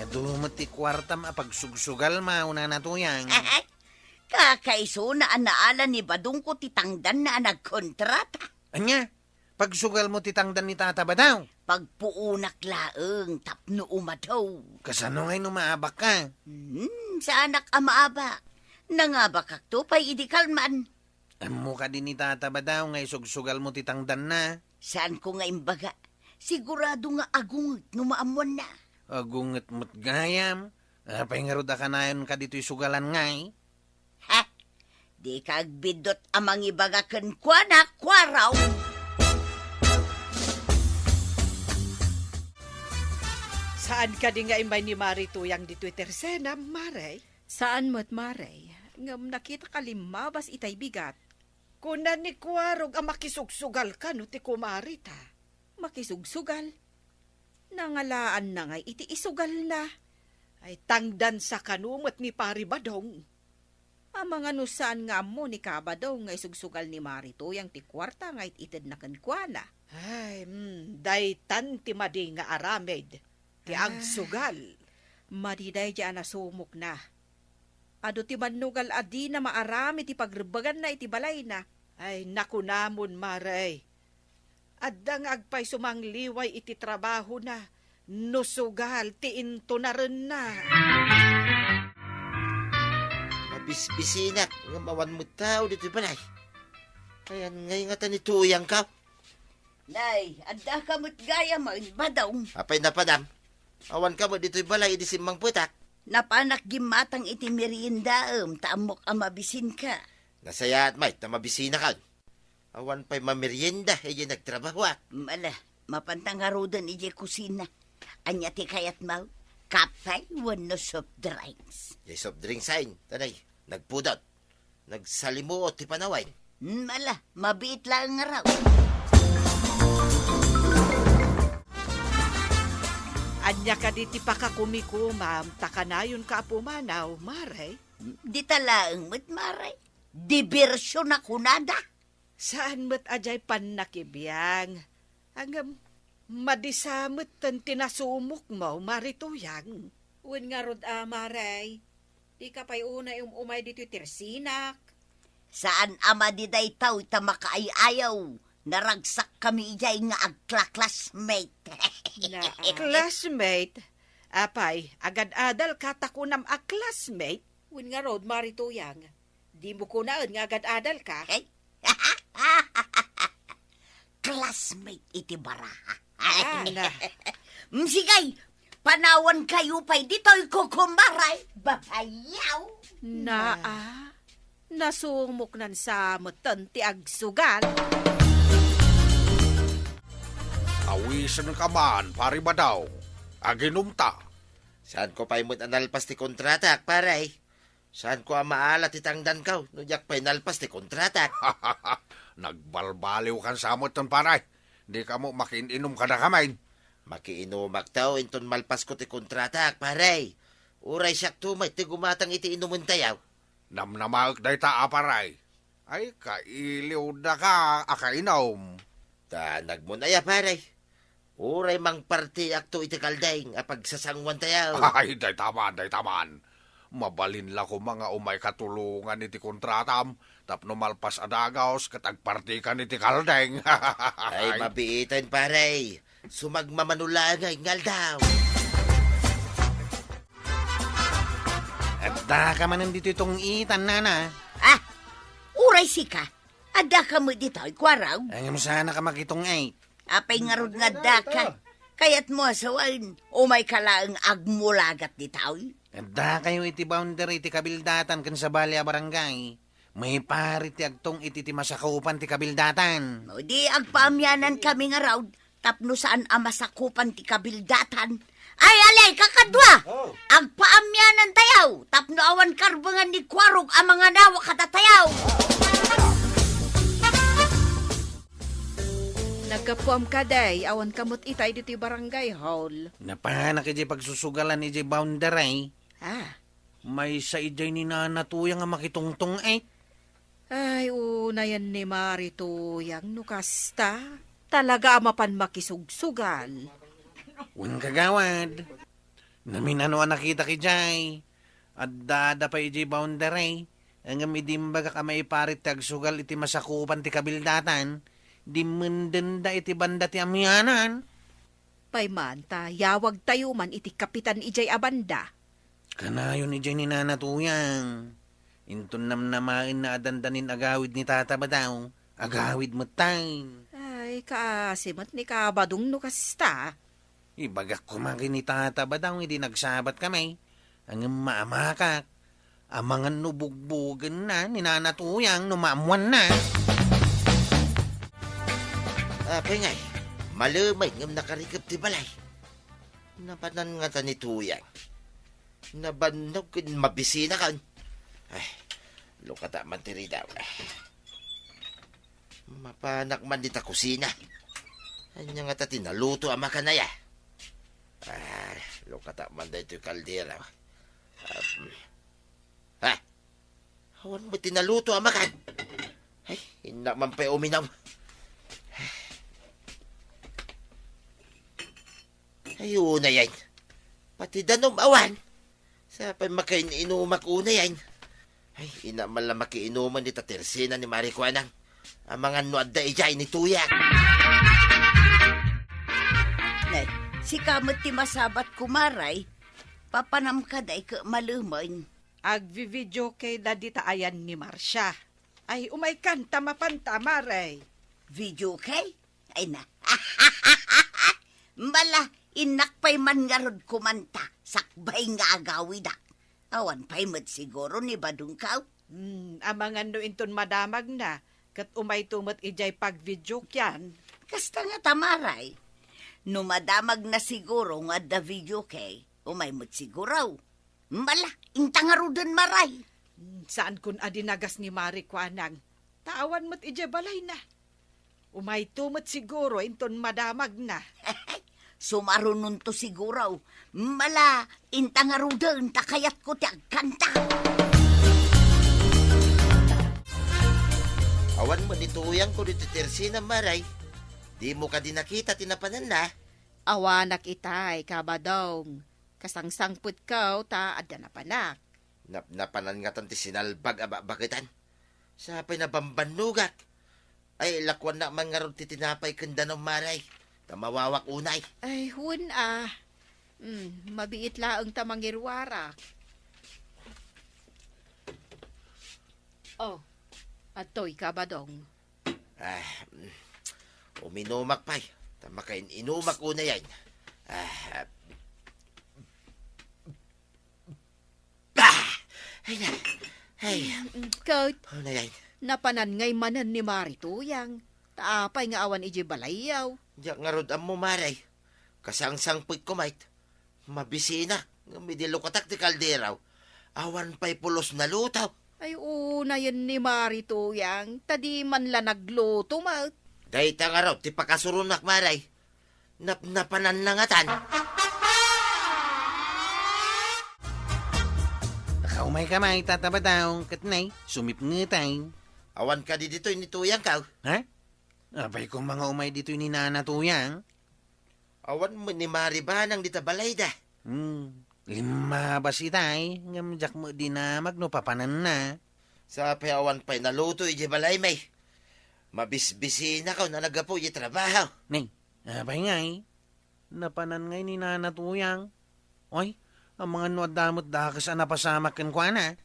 dumot ti kwartam apagsugsugal mauna na tuyang. Ay, kakaiso na anaala ni Badong ko titangdan na nagkontrata. Anya, pagsugal mo titangdan ni tataba daw. Pagpuunak laeng tapno umadaw. Kasano ngay numaabak ka? Sa anak amaaba. Nangabak akto pa'y idikalman. Amo ka din ni tataba daw ngay sugsugal mo titangdan na. Saan ko nga imbaga? Sigurado nga agungot numaamuan na. Agunget mo't gayam. Apay nga ruda ka na yun ka dito'y sugalan ngay. Ha? Di kagbidot amang ibagakan kwa na kwaraw. Saan ka di nga imbay ni Mari tuyang di Twitter sena, Maray? Saan mo't maray? Ngam nakita ka limabas itay bigat. Kunan ni Kwarog ang makisugsugal ka no ti kumari ta. Makisugsugal. Nangalaan na ngay iti isugal na. Ay tangdan sa kanumot ni Pari Badong. Ang mga nusan nga mo ni Kabadaw ngay sugsugal ni Marito yang ti kwarta ngay itid na kankwana. Ay, daytan ti madi nga aramed. Ti agsugal. Madiday dyan na sumok na. Ado ti manugal adi na maarami ti pagrebagan na iti balay na. Ay, nakunamon, Maray. Adang agpay sumangliway iti trabaho na. Nusugal, ti into na rin na. Mabisbisinak nga mawan mo tao dito balay. Kaya ngayon nga tanituyang ka. Nay, anda ka mo't gaya mo Badaw. Apay napadam. Awan ka mo dito'y balay di simbang putak. Napanak gimatang iti meriendaem taamok amabisin ka. Nasaya at may tamabisina ka. Awan pa'y mamerienda iya nagtrabaho at. Mala, mapantang harudan ije kusina. Anya ti kayat mau, kapay wano soft drinks. Yay soft drink sign. Tanay, nagpudot. Nagsalimuot ti panaway. Mala, mabiit lang nga raw. Anya ka di ti pakakumikumam, takanayon ka pumanaw, Maray. Di talaang mo't maray. Diversyon na kunada. Saan mo't ajay panakibiyang? Hanggang madisamot tan tinasumok mo, Marituyang. Uwan nga rod maray. Di ka pa'y una umay dito tirsinak. Saan ama di day tao ita makaayaw. Naragsak kami ijay nga agkla-classmate. Classmate? Apay, agad-adal katakunam a classmate? Uwan nga rod Marituyang. Di mo kunaan nga agad-adal ka. Okay? Classmate iti baraha. Na. Sigay, panawan kayo pa'y dito'y kukumbaray. Babayaw. Nasumok nan sa mutan ti agsugal. Awisan ka man, pari ba daw? Aginumta. Saan ko pa'y mo't analpas ti kontratak, paray? Saan ko maalat itangdan ka? Nujak pa'y nalpas ti kontratak. Nagbalbaliw kan samot ton paray. Di ka mo makiinom ka na kamay. Makiinumak tao inton malpas ko ti kontratak, paray. Uray siyak tumay ti gumatang iti inumun tayaw. Namnamaag day ta paray. Ay, kailiw na ka, akainom. Tanag mo na ya, paray. Uray mang parti akto iti kaldeng apag sasangwan tayaw. Ay, day taman. Mabalin la ko mga umay katulungan iti kontratam, tapno malpas adagaos katagparti ka iti kaldeng. Ay, mabiitan, paray. Sumagmamanulangay ngal daw. At da ka man dito itong itan, nana. Uray sika. Ada ka mo dito'y kwaraw. Ay, sana ka makitong ay. Apay nga rod nga daka. Kaya't mo asawain. Umay kalaang agmulagat di tao'y. At da kayo iti boundary iti kabildatan kan sa balya barangay. May pari ti agtong iti ti masakaupan ti kabildatan. O di agpaamyanan kami nga raw. Tapno saan ang masakupan ti kabildatan. Ay, alay, kakadwa! Agpaamyanan tayaw! Tapno awan karbangan ni Kwarog ang mga nawa katatayaw! Nagkapuam ka day, awan kamot itay dito barangay hall. Napahanak iti pagsusugalan iti boundary. Ah, May sa ijay ni nanatuyang nga makitungtong eh. ay una yan ni Marito yang nukasta. Talaga amapan makisugsugal. Wan kagawad. Naminano ang nakita ki jay. At dada pa ijay boundary. Ang amidimbaga ka may parit tagsugal iti masakupan ti kabildatan. Di mendenda iti banda ti amyanan. Paymanta, yawag tayo man iti kapitan ijay abanda. Kanayon ijay ni nanatuyang. Intun namnamain na adandanin agawid ni tata ba daw? Agawid mo tayo. Ay, kaasimat ni kabadong nukasta. Ibagak kumakin ni tata ba daw? Hindi nagsabat kami. Ang maamakak. Amangan nubugbugan na ni nanatuyang numaamuan na. Pengay, malamay ngam nakarikap ti balay. Napanan nga ta ni Tuyang. Nabanog kin mabisina kan. Ay, lukata man tiri daw. Mapanak man dita kusina. Anya nga ta tinaluto ang makanaya. Ay, lukata man dito yung kaldera. Ha? Hawan mo tinaluto ang makan. Ay, hinak man pa uminaw. Ayun na yan. Pati danom awan. Sa pa makaininumak una yan. Ay, ina mala makiinuman ni Tatersina ni Marikwanang. Ang mga nuad da ijay ni Tuya. Nay, si kamot ti masabat kumaray, papanam ka day ka maluman. Agvi-video kay dadita ayan ni Marsha. Ay, umaikan tamapanta, ray. Video kay? Ay na. Mbala, inakpay man nga rod kumanta, sakbay nga agawid. Awan pa'y mat siguro ni Badungkaw. Amangan no inton madamag na, kat umay tumot ijay pag-video kyan. Kasta nga tamaray. No madamag na siguro nga da video kay, umay mat siguraw. Mbala, intangarudan maray. Saan kun adinagas ni Mari Kwanang? Tawan mo't ijay balay na. Umay tumot siguro inton madamag na. Sumarunun to siguraw. Mala, intangarudan takayat ko ti agkanta. Awan mo ni Tuyang ko dito Tersina Maray. Di mo ka din nakita tinapanan na. Awanak itay, kabadong. Kasangsangput ka, ta adda na panak. Napanan nga tan ti sinalbag bakitan. Sa pinabambanugat. Ay, lakwan na mga rod ti tinapay kanda ng Maray. Tamawawak unay. Ay, hun mabiit laang tamangirwara. Oh, atoy kabadong. Uminumak pa'y. Tamakain inumak una yan. Ay na. Ay. Kaut, Una yan. napanan ngay manan ni Marituyang. Taapay nga awan iji balayaw. Diyak nga rod ang mumaray. Kasangsangpit ko, mate. Mabisina. Midilo katak ti kalderaw. Awan pa'y pulos na lutaw. Ay, una yan ni Marituyang. Tadi man la nagluto, mat. Dahita nga raw, ti pakasurunak maray. Napanan na nga tan. Nakaumay ka may tataba daw. Katnay, sumip ngetay. Awan ka di dito, inituyang ka. Ha? Abay kong mga umay dito ni nanatuyang. Awan mo ni Maribanang dita balay da. 5 ba si tay? Ngamjak mo di na magnupapanan na. Sa awan pa'y naluto iji balay may. Mabisbisina ka na nagapo iji trabaho. Nay, abay ngay. Napanan ngay ni nanatuyang. Oy, ang mga nuadamot dakas ang napasamak kan kwa na.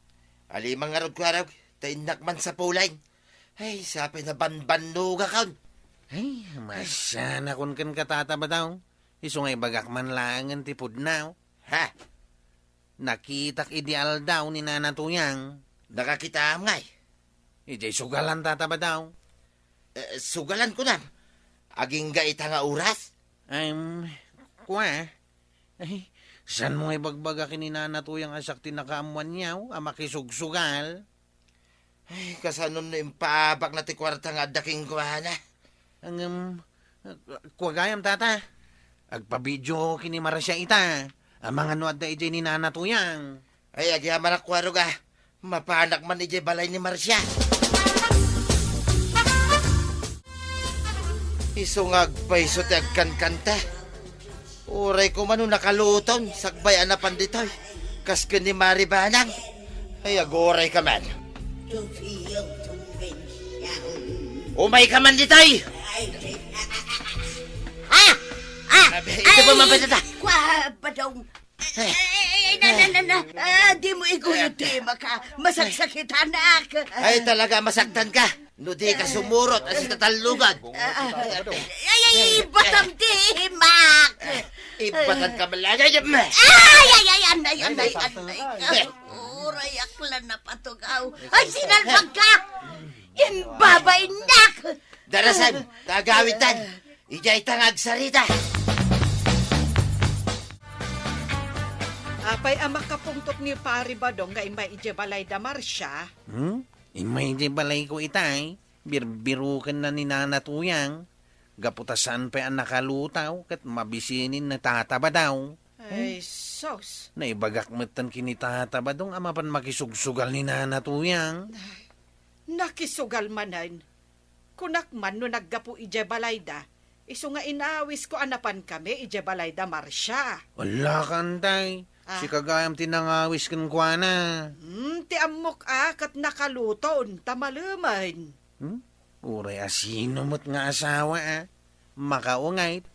Alimang nga rod ko araw, tainak man sa pulay. Ay, sa na banbanuga ka. Ay, masyana kun kan katataba daw. Isungay bagak man lang ang tipod na. Ha? Nakitak ideal daw ni nanatuyang. Nakakita am ngay. Ijay sugalan tataba daw. Sugalan ko na. Aging gaita nga oras? Kwa? Ay, saan mo ibagbaga kininanatuyang asak tinakaamuan niyaw, makisugsugal? Ay, kasanon na impabak na ti kwarta nga daking kuhana. Ang, kuwagayam tata. Agpabidyo kinimara siya ita. Ang mga nuad da ijay ninanatuyang. Ay, agyaman na kwaro ga. Mapanak man ijay balay ni Marcia. Isungag paiso ti agkankanta. Uray ko man nakaluton, sagbay anapan ditoy. Kas ni Maribanang. Ay, agoray ka man. Umay ka man ditoy! Ito po mapatata. Kwa ba daw? Di mo iguyod, Tima ka. Masagsakit, anak. Ay, talaga masaktan ka. No di ka sumurot at si tatalugad. Batang Timak. Ibatan ka malagay. Anay. Uray, aklan na patugaw. Ay, sinalpag ka. Inbabay, nak. Darasan, tagawitan. Ijay tangag sarita. Apay ang makapungtot ni Pari Badong nga imay ijebalay da Marcia. Imay di balay ko itay. Birbirukan na ninanatuyang. Gaputasan pa ang nakalutaw kat mabisinin na tataba daw. Ay, sos. Naibagak matan kinitataba dong amapan makisugsugal ni nanatuyang. Nakisugal manan. Kunak man no naggapu ijebalay da. Iso nga inaawis ko anapan kami ijebalay da Marcia. Wala kantay. Si kagayam tinangawis kan kwa na. Ti amok kat nakaluton, tamaluman. Uray asino mo't nga asawa Makaungay.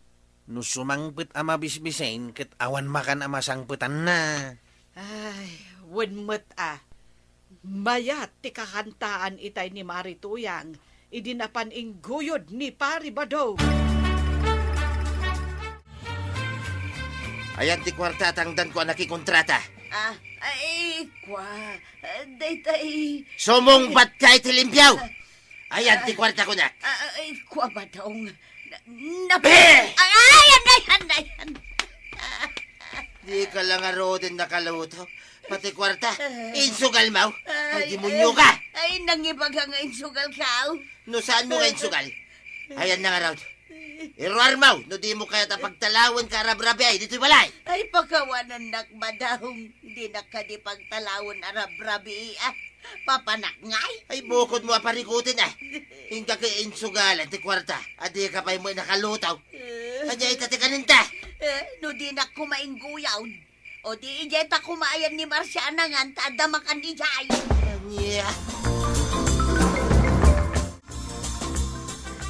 No sumangpit ama bisbisain kat awan makan ama sangputan na. Ay, wenmet Mayat ti kakantaan itay ni Marituyang. Idinapan ingguyod ni Pari Badong. Ayan ti kwarta tangdan ko nakikontrata. Daytay. Sumong bat kay tilimpyaw. Ayan ti kwarta ko na. Kwa ba daw? Eh! Anay. Di ka lang arodin nakaluto. Pati kwarta, insugal mo. Ay, demonyo ka. Ay, nangibag nga insugal ka. No saan mo ka insugal? Ayan na nga raw. Iruar mo, no di mo kaya tapagtalawan ka arabrabi ay dito'y balay. Ay, pagkawanan nakmadahong, di nakadipagtalawon arabrabi. Papanak ngay. Ay, bukod mo aparikutin Hingga kay insugalan ti kwarta. Adi ka pa'y mo nakalutaw. Kanya itatikanin ta. No di na kumaingguyaw. O di ijeta kumayan ni Marcia nangan, tadamakan ijay. Anya.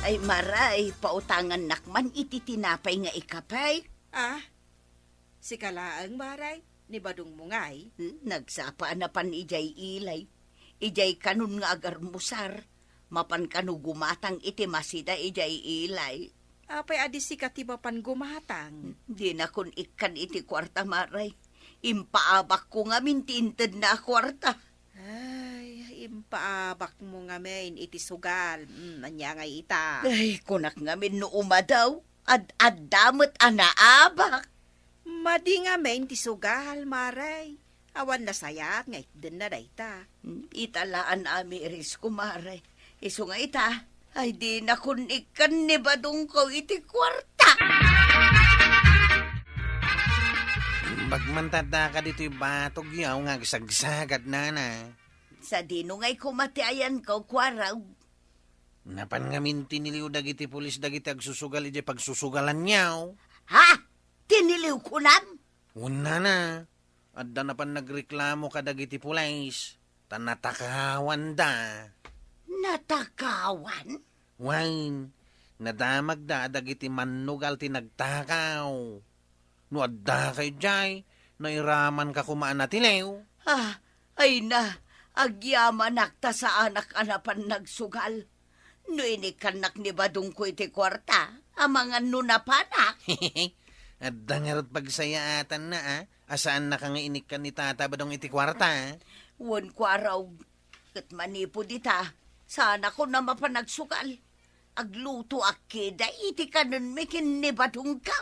Ay, maray, pautangan nakman ititinapay nga ikapay. Si kalaang maray, ni Badong Mungay. Nagsapa na pan ijay ilay. Ijay kanun nga agar musar. Mapan kanu gumatang iti masida ijay ilay. Apay adi si katibapan gumatang. Di na kun ikan iti kwarta, maray. Impaabak ko nga mintinted na kwarta. Ay, impaabak mo nga main iti sugal. Anya nga ita. Ay, kunak nga min no umadaw. Ad-damot anaabak. Madi nga main ti sugal, maray. Awan na sayat nga itden na dayta. Italaan ami iris kumaray. Iso nga ita, ay di na kun ikan ni Badong ko iti kwarta. Bagmantada ka dito'y batog yaw nga sagsagad na. Sa dino nga'y kumatiayan ko kwaraw. Napan nga mintiniliw dagiti pulis dagiti agsusugal iti pagsusugalan niyaw. Ha? Tiniliw ko lang? Una na. Adda na pan nagreklamo ka dagiti pulis. Tanatakawan da. Natakawan? Wain, nadamag da dagiti manugal tinagtakaw. No adda kay jay, nairaman ka kumaan na tilew. Ay na, agyaman nakta sa anak-anapan nagsugal. No inikanak ni Badong ko iti kwarta, amangan nunapanak. Adda nga rat pagsayatan na asaan na ka nga inikan ni Tata Badong iti kwarta. Wan ko araw, kat manipo dita, sana ko na mapanagsugal. agluto akida, iti ka nun may kinibadong ka.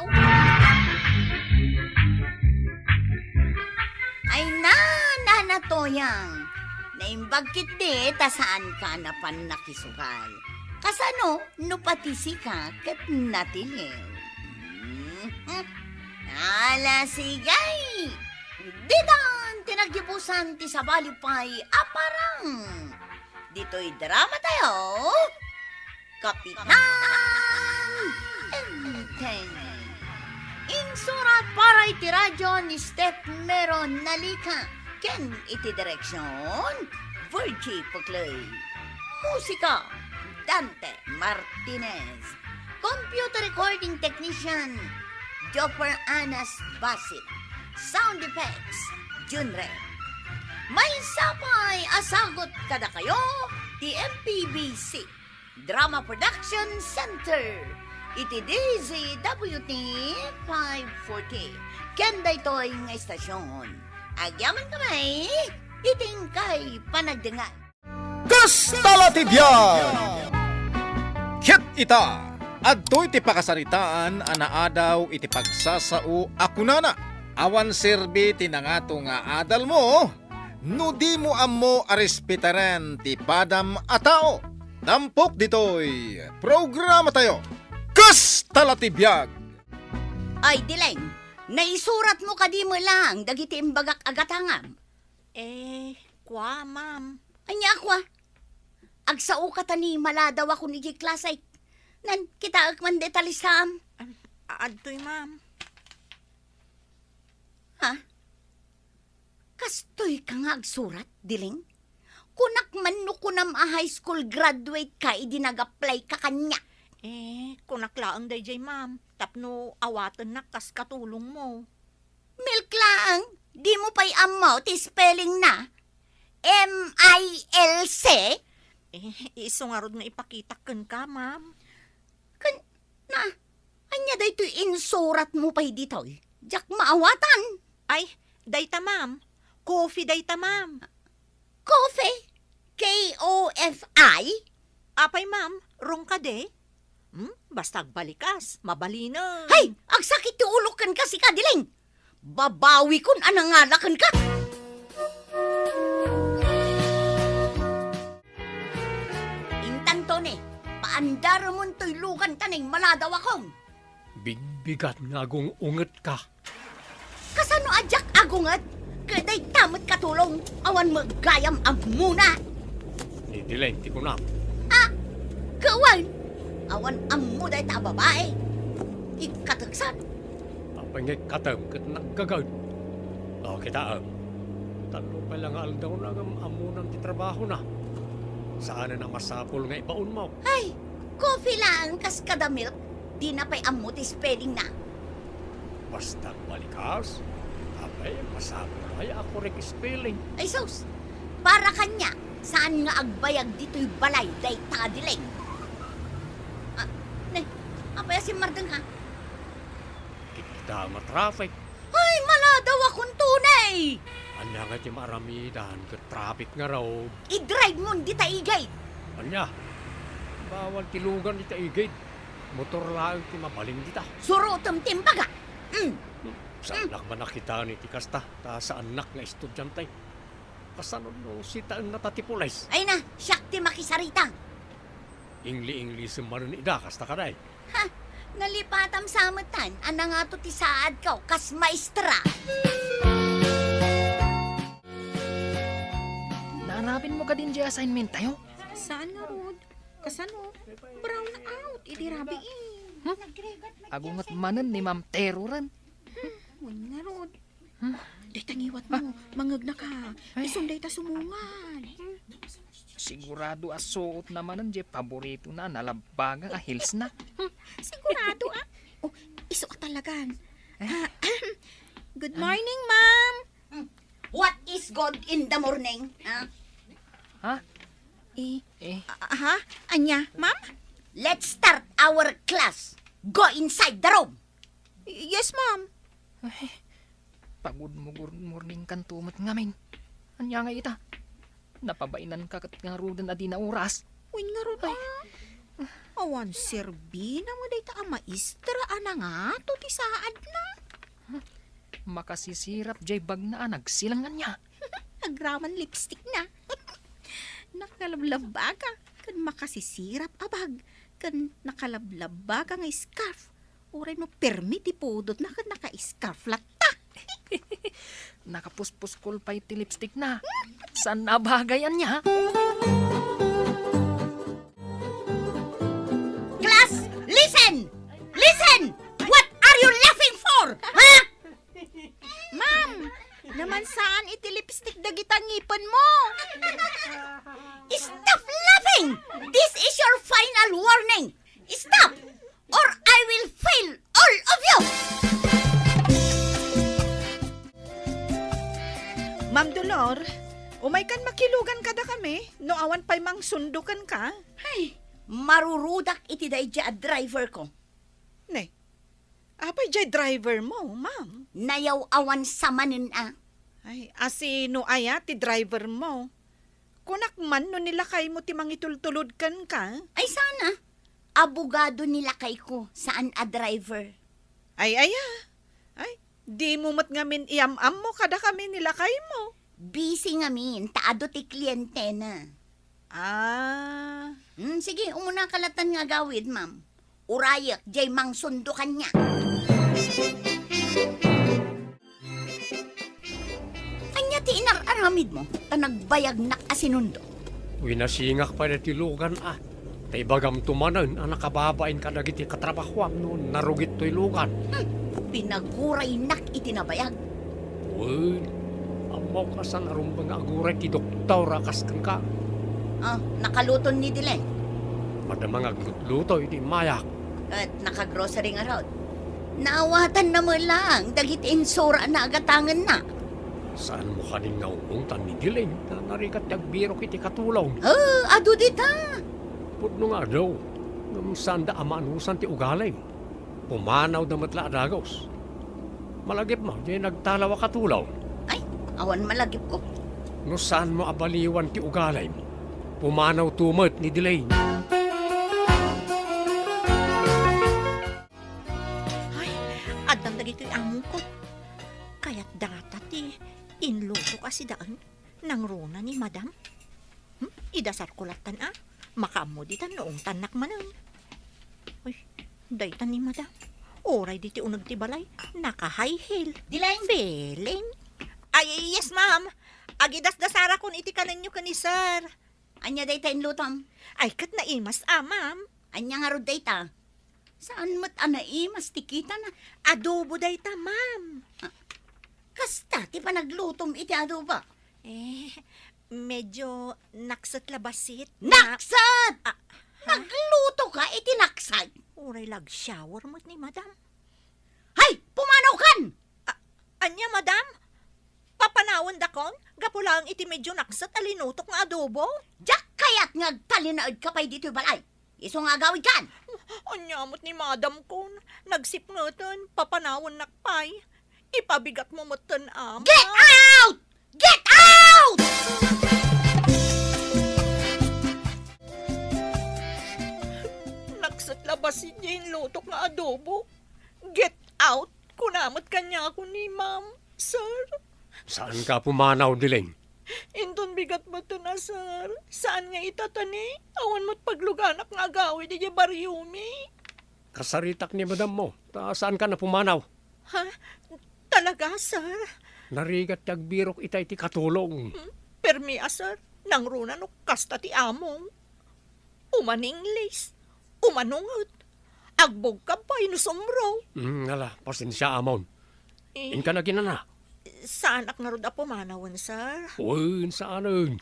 Ay nanatoyang. Naimbag kiti, tasaan ka na pan nakisugal. Kasano, no patisi ka, kat natiliw. Ala sigay! Didan, tinagyibusan ti sa balipay, aparang. Dito'y drama tayo. Kapitan Enteng. Insurat para iti radyo ni Step Meron Nalika. Ken iti direksyon, Virgie Puclay. Musika, Dante Martinez. Computer recording technician, Jopper Anas Basit. Sound effects, Junre. May sapay asagot kada kayo, ti MPBC. Drama Production Center. Iti DZWT 540. Kenda ito'y nga estasyon. Agyaman kamay, iting kay panagdengan. Kastalatibyan! Ket ita, adto'y ti pakasaritaan anaadaw iti pagsasao akunana. Awan serbi tinangato nga adal mo, no di mo ammo arespetaren ti padam a tao. Tampok dito'y programa tayo. Kastalatibyan! Ay, Dileng, naisurat mo kadi mo lang, dagiti imbagak agatangam. Kwa, ma'am. Anya ako agsao ka tani maladaw ako ni Klasay. Nan, kita agman detalisam. Adtoy, ma'am. Ha? Kastoy ka nga agsurat, Diling? Kunak man no kunam a high school graduate ka, idinag-apply ka kanya. Kunaklaang dayjay, ma'am. Tapno awatan na kas katulong mo. Milk lang, di mo pa'y amaw, ti spelling na. MILC? Iso nga rod nga ipakita ka, ma'am. Anya day to'y insurat mo pa'y dito. Jak maawatan. Ay, dayta, ma'am. Coffee dayta, ma'am. Coffee? K-O-F-I? Apay, ma'am. Rong ka de. Basta agbalikas. Mabalina. Hay! Agsakit ti ulo kan kasi ka, Diling! Babawi kun anangalakan ka! Intan to ni, paandar mon to'y lukan taning maladaw akong. Bigbigat nga agong unget ka. Kasano adyak agungat? Kaday tamot katulong, awan magayam ang muna. Nidileng ti ko na. Kawan! Awan ang muday ta babae. Ikatagsan. Apangay katam kat naggagad. O kita talo pa lang aldaw na ang amunang ti trabaho na. Saan na masapol nga ipaun mo? Ay, coffee lang kas kada milk. Di na pa'y amuti spelling na. Basta balikas. Apay masapol ay ako rin spelling. Ay sus, para kanya, saan nga agbayag dito'y balay day tadiling? Apay si Mardeng ha? Kita matraffic. Ay, maladaw akong tunay! Anya nga ti maramidan kat traffic nga raw. I-drive mo di taigay. Anya, bawal tilugan di taigid. Motor lang ti mabaling dita. Surutom timbaga. Sa anak ba nakita ni ti kasta, ta sa anak nga estudyantay. Kasano no si taan natatipulis. Ay na, siyak ti makisarita. Ingli-ingli sumanon ida, kasta ka day. Ha, nalipatam sa amatan, ana nga to ti saad ka, kas maestra. Naanapin mo ka din di assignment tayo? Saan nga, Rod? Kasano? Brown out. Idirabi Agungat manan ni Ma'am Tero ran. Wala nga, Rod. Day tangiwat mo. Mangag na ka. Isunday ta sumungan. Sigurado asuot naman ang paborito na nalabaga ka heels na. Sigurado, Oh, iso ka talagan. Good morning, ma'am. What is God in the morning? Ha? Ha? Anya, ma'am? Let's start our class. Go inside the room. Yes, ma'am. Pagod mo morning kan tumat ngamin. Anya nga ita? Napabainan ka kat nga rudan adi na oras. Uy nga, Rod, Awan serbina mo day ta ang maistra ana nga to ti saad na. Makasisirap jay bag na nagsilangan niya. Agraman lipstick na. Nakalablabaga kan makasisirap abag. Kan nakalablabaga nga scarf. Uray mo permit ipudot na kan naka-scarf lata. Nakapuspuskol pa iti lipstick na. Saan nabagayan niya? Class, listen! Listen! What are you laughing for? Ha? Ma'am, naman saan iti lipstick dagita ngipon mo? Stop laughing! This is your final warning! Stop! Or I will fail all of you! Ma'am Dolor, umay kan makilugan kada kami, no awan pa'y mang sundukan ka. Ay, marurudak iti dayja a driver ko. Ne, apay jay driver mo, ma'am. Nayaw awan sa manin a. Ay, asino aya ti driver mo? Kunak man no nilakay mo ti mangitultulod kan ka. Ay sana, abogado nila kay ko saan a driver. Ay, ay, di mo mat ngamin iam-am mo kada kami nilakay mo. Busy ngamin, taado ti kliyente na. Ah, Sige, umuna kalatan nga gawid, ma'am. Urayak, jay mang sundukan niya. Anya ti inararamid mo, ta nagbayag na asinundo. Winasingak pa na tilugan Tay bagam tumanan ang nakababain ka dagiti katrabahuam noon narugit to'y lugan. Pinaguray nak itinabayag. Uy, amaw ka sa narumbang aguray ti doktor akas kan ka. Nakaluton ni Dileng. Madamang aglutluto iti mayak. At nakagrocery nga raw. Naawatan na mo lang, dagit insura na agatangan na. Saan mo kaning naungtan ni Diling na narikat nagbiro kiti katulong? Ado dita. Pudno nga daw, nung sanda amanusan ti ugalay. Pumanaw na matla adagos. Malagip mo, di nagtalawa katulaw. Ay, awan malagip ko. No saan mo abaliwan ti ugalay? Pumanaw tumot ni Diling. Ay, adang dagito'y amo ko. Kaya't data ti inluto kasi daan nang runa ni madam. Idasar kulatan Makamo ditan noong tanak manan. Uy, daytan ni madam. Oray diti unag ti balay. Naka-high heel. Dileng. Feeling. Ay, yes ma'am. Agidas-dasara kun iti kanan nyo kanisar. Anya dayta inlutom. Ay, kat naimas ma'am. Anya nga ro dayta. Saan mo't anaimas tikita na? Adobo dayta, ma'am. Kasta, ti pa naglutom iti adoba. Medyo naksat labasit. Naksat! Nagluto ka, iti naksat. Uray lag-shower mo't ni madam. Hay, pumanaw kan! Anya, madam? Papanawan dakon? Gapulang iti medyo naksat alinutok nga adobo? Diyak kaya't ngagtalinaod ka pa'y dito balay. Iso nga gawid kan. Anya mo't ni madam kon. Nagsipngotan, papanawan nakpay. Ipabigat mo mo't ama. Get out! Get out! Naksat labasin niya yung lutok nga adobo. Get out! Kunamot kanya ako ni ma'am, sir. Saan ka pumanaw, Diling? Indon bigat mo to na, sir. Saan nga itatani? Awan mo't pagluganak nga gawi di baryumi. Kasaritak ni madam mo. Saan ka na pumanaw? Ha? Talaga, sir? Narigat nagbirok itay ti katulong. Permi, sir. Nang runa no kasta ti among. Umaninglis. Umanungot. Agbog ka pa inusumro. Nala, pasensya amon. Inka na ginana. Saan ak narod a pumanawan, sir? Uy, saanin?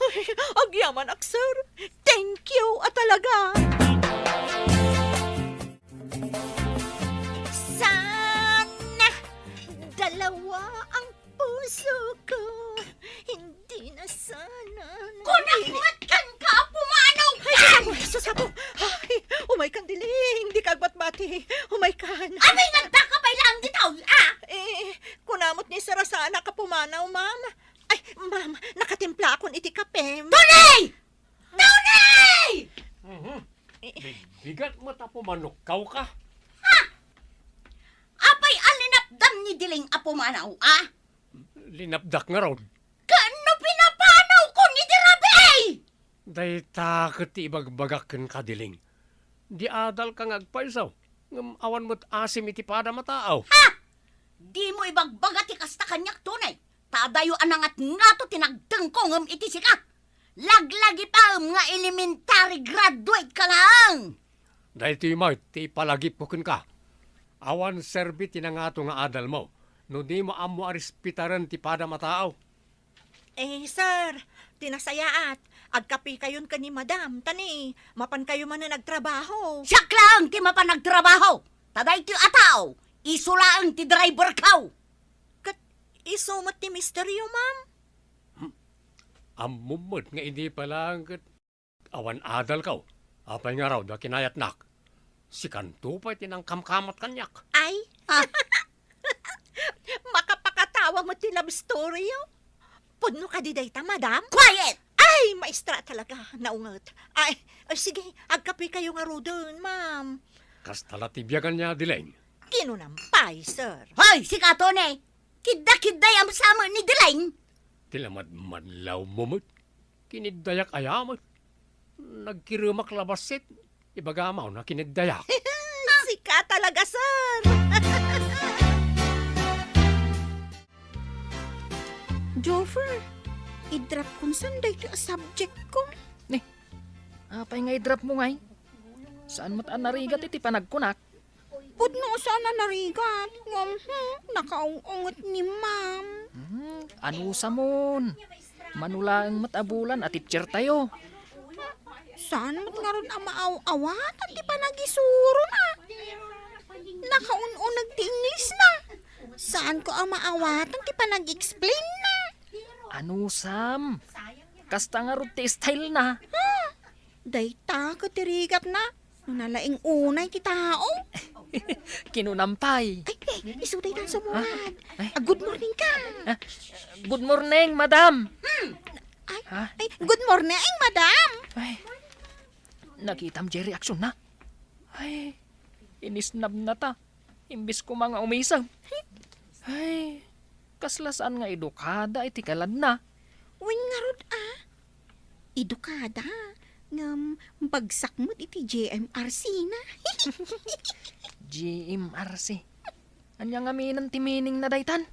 Agyaman ak, sir. Thank you, talaga. Sana dalawa ang puso ko. Hindi na sana. Kunakmatkan ka, pumanaw ka! Ay, sasabo. Ay, umay kan diling. Di kagbat-bati. Umay kan. Amay nga ka pa'y lang ditaw, Kunamot ni Sarasana ka pumanaw, ma'am. Ay, ma'am, nakatimpla akong iti kape. Tunay! Tunay! Napumanukkaw ka. Apay alinapdam ni Diling apo manaw, ah? Linapdak nga raw. Kano pinapanaw ko ni Dirabey? Day takot ti ibagbagakin ka diling. Di adal ka ngagpaisaw. Ngam awan mo't asim iti pada mataaw. Di mo ibagbaga ti kasta kanyak tunay. Tadayo anangat nga to tinagdang ko ngam iti sika. Laglagi pa nga elementary graduate ka lang. Dahil ti mo, ti palagip ko kun ka. Awan serbi tinangato nga adal mo. No di mo amo arispitaran ti pada mataaw. Sir, tinasayaat. Agkapi kayon ka ni madam. Tani, mapan kayo man na nagtrabaho. Siyak lang ti mapanagtrabaho. Taday ti ataw. Isulaang ti driver kaw. Kat isumat ti misteryo, ma'am. Amumod nga hindi pala awan adal kaw. Apay nga raw da kinayat nak. Si kanto pa tinang kamkamat kanyak. Ay, makapakatawa mo ti love story, yo. Puno ka di dayta, madam? Quiet! Ay, maestra talaga, naungat. Ay, sige, agkapi kayo nga ro dun, ma'am. Kastala tibiyagan niya dileng. Kinunampay, sir. Hoy, si Katone! Kidda-kidday ang sama ni Diling! Tilamad manlaw mumot. Kinidayak ayamot. Nagkirumak labasit. Ibagamaw na kinidayak. Sika talaga, sir. Joffer, i-drop kung sanday ti subject ko. Apay nga i-drop mo ngay. Saan mo't anarigat iti panagkunak? Pudno sana narigat. Nakaungungot ni ma'am. Ano sa mon? Manulang matabulan at teacher tayo. Saan mo't nga ron ang maaw-awat at di pa nagisuro na. Nakaununag ti English na. Saan ko ang maawat ang di pa nag-explain na. Ano Sam? Kasta nga ron ti style na. Dayta ka tirigat na. Nalaing unay ti tao. Kinunampay. Ay, isuday tan sumuhan. Ay. Good morning ka. Good morning, madam. Ay, good morning, madam. Ay, nakitam Jerry action na. Ay, inisnab na ta. Imbis ko mga umisaw. Ay, kaslasaan nga edukada iti kalad na. Win nga rod edukada. Ngam, bagsak mo iti JMRC na. GMRC. Anya nga minan ti meaning na daytan?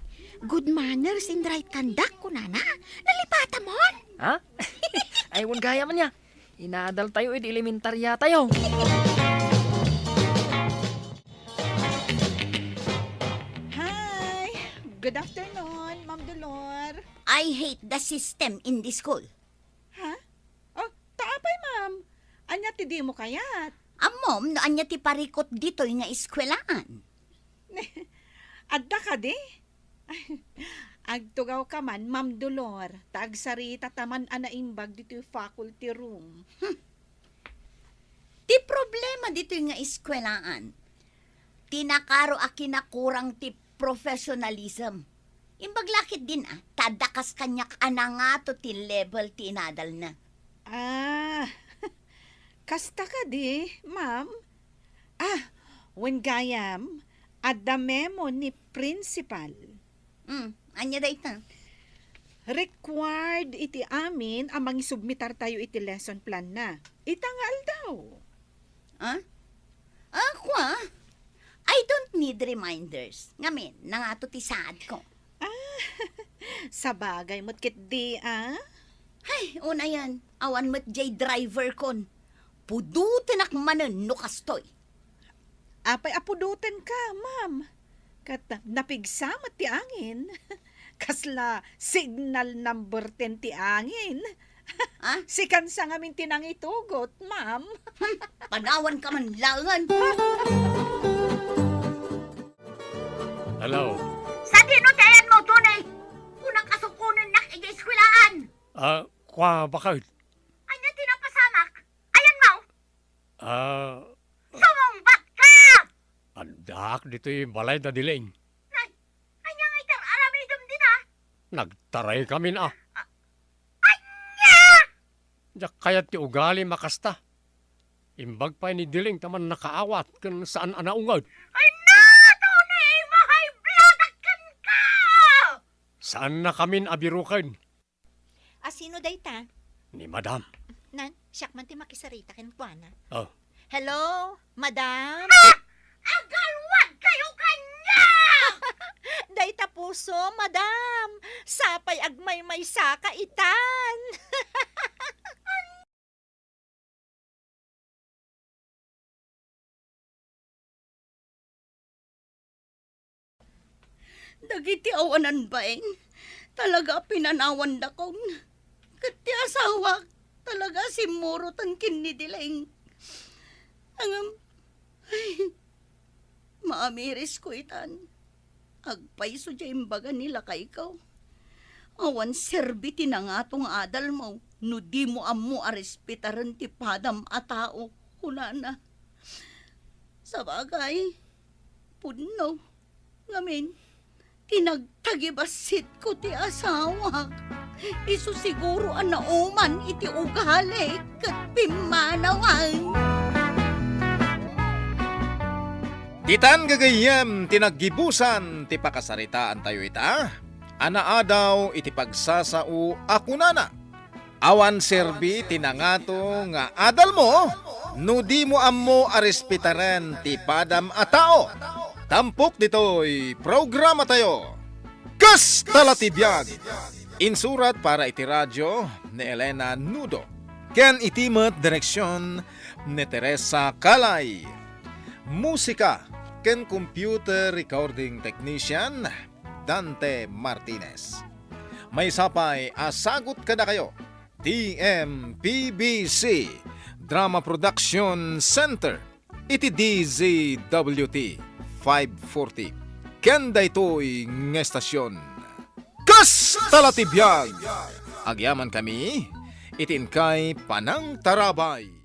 Good manners and right conduct ko na. Nalipata mo. Ha? Ay, wag gaya man niya. Inaadal tayo, edi elementarya tayo. Hi! Good afternoon, Ma'am Dolor. I hate the system in this school. Ha? Oh, taapay, ma'am. Anya ti di mo kayat? Amom, no anya ti parikot dito nga eskwelaan. Adda ka di? Agtugaw ka man, Ma'am Dolor. Tagsarita taman anaimbag dito yung faculty room. Ti problema dito nga eskwelaan. Tinakaro a kinakurang ti professionalism. Imbaglakit din tadakas kanyak anangato ti level ti inadal na. Kasta ka di, ma'am? When gayam, adda memo ni principal. Anya da ita? Required iti amin amang isubmitar tayo iti lesson plan na. Itangal daw. Ako I don't need reminders. Ngamin, nangato ti saad ko. Sabagay mo't kit di, Ay, una yan. Awan mo't jay driver kon. Pudutin akmanen no kastoy. Apay apudutan ka, ma'am. Kat napigsamat ti angin. Kasla signal number 10 ti angin. Sikan sa ngamin tinangitugot, ma'am. Panawan ka man langan. Hello. Sa dinotayan mo, tunay. Unang kasukunan na ig-eskwilaan. Kwa bakit? Anya tinapasamak. Ayan mo. Sumumbat ka! Andak dito yung balay na diling. Anya nga itang aramidom din Nagtaray kami na. Anya! Diyak kayat ti ugali makasta. Imbag pa ni Diling taman nakaawat kan saan anaungod. Ay na! Tony! Mahay bladakan ka! Saan na kamin abirukan? Asino day ta? Ni Madam. Nan, siyak man ti makisarita ken kuana. Oh, Hello, madam? Agalwag kayo kanya! Day ta puso, madam. Sapay agmay may saka itan. Dagiti awanan baeng. Talaga pinanawan da kong. Kati asawa. Talaga si Muro tan kinidiling. Angam. Ay. Maamiris ko itan. Agpaiso dya imbaga nila kay ikaw. Awan serbiti na nga tong adal mo. No di mo amu arespetaran ti padam a tao. Kunana. Sa bagay. Puno. Ngamin. Tinagtagibasit ko ti asawa. Isu siguro ang nauman iti ugali kat pimanawan. Ditan gagayem tinaggibusan ti pakasaritaan tayo ita. Anaadaw iti pagsasao akunana. Awan serbi tinangato nga adal mo, no di mo ammo arespetaren ti padam a tao. Tampok dito'y programa tayo. Kas talatibiyag! Insurat para iti radyo ni Elena Nudo. Ken itimet direksyon ni Teresa Calay. Musika ken computer recording technician Dante Martinez. May sapay asagot kada kayo. TMPBC Drama Production Center. Iti DZWT 540. Kenda ito'y ng estasyon. Kas talatibiyag! Agyaman kami, itin kay Panang Tarabay.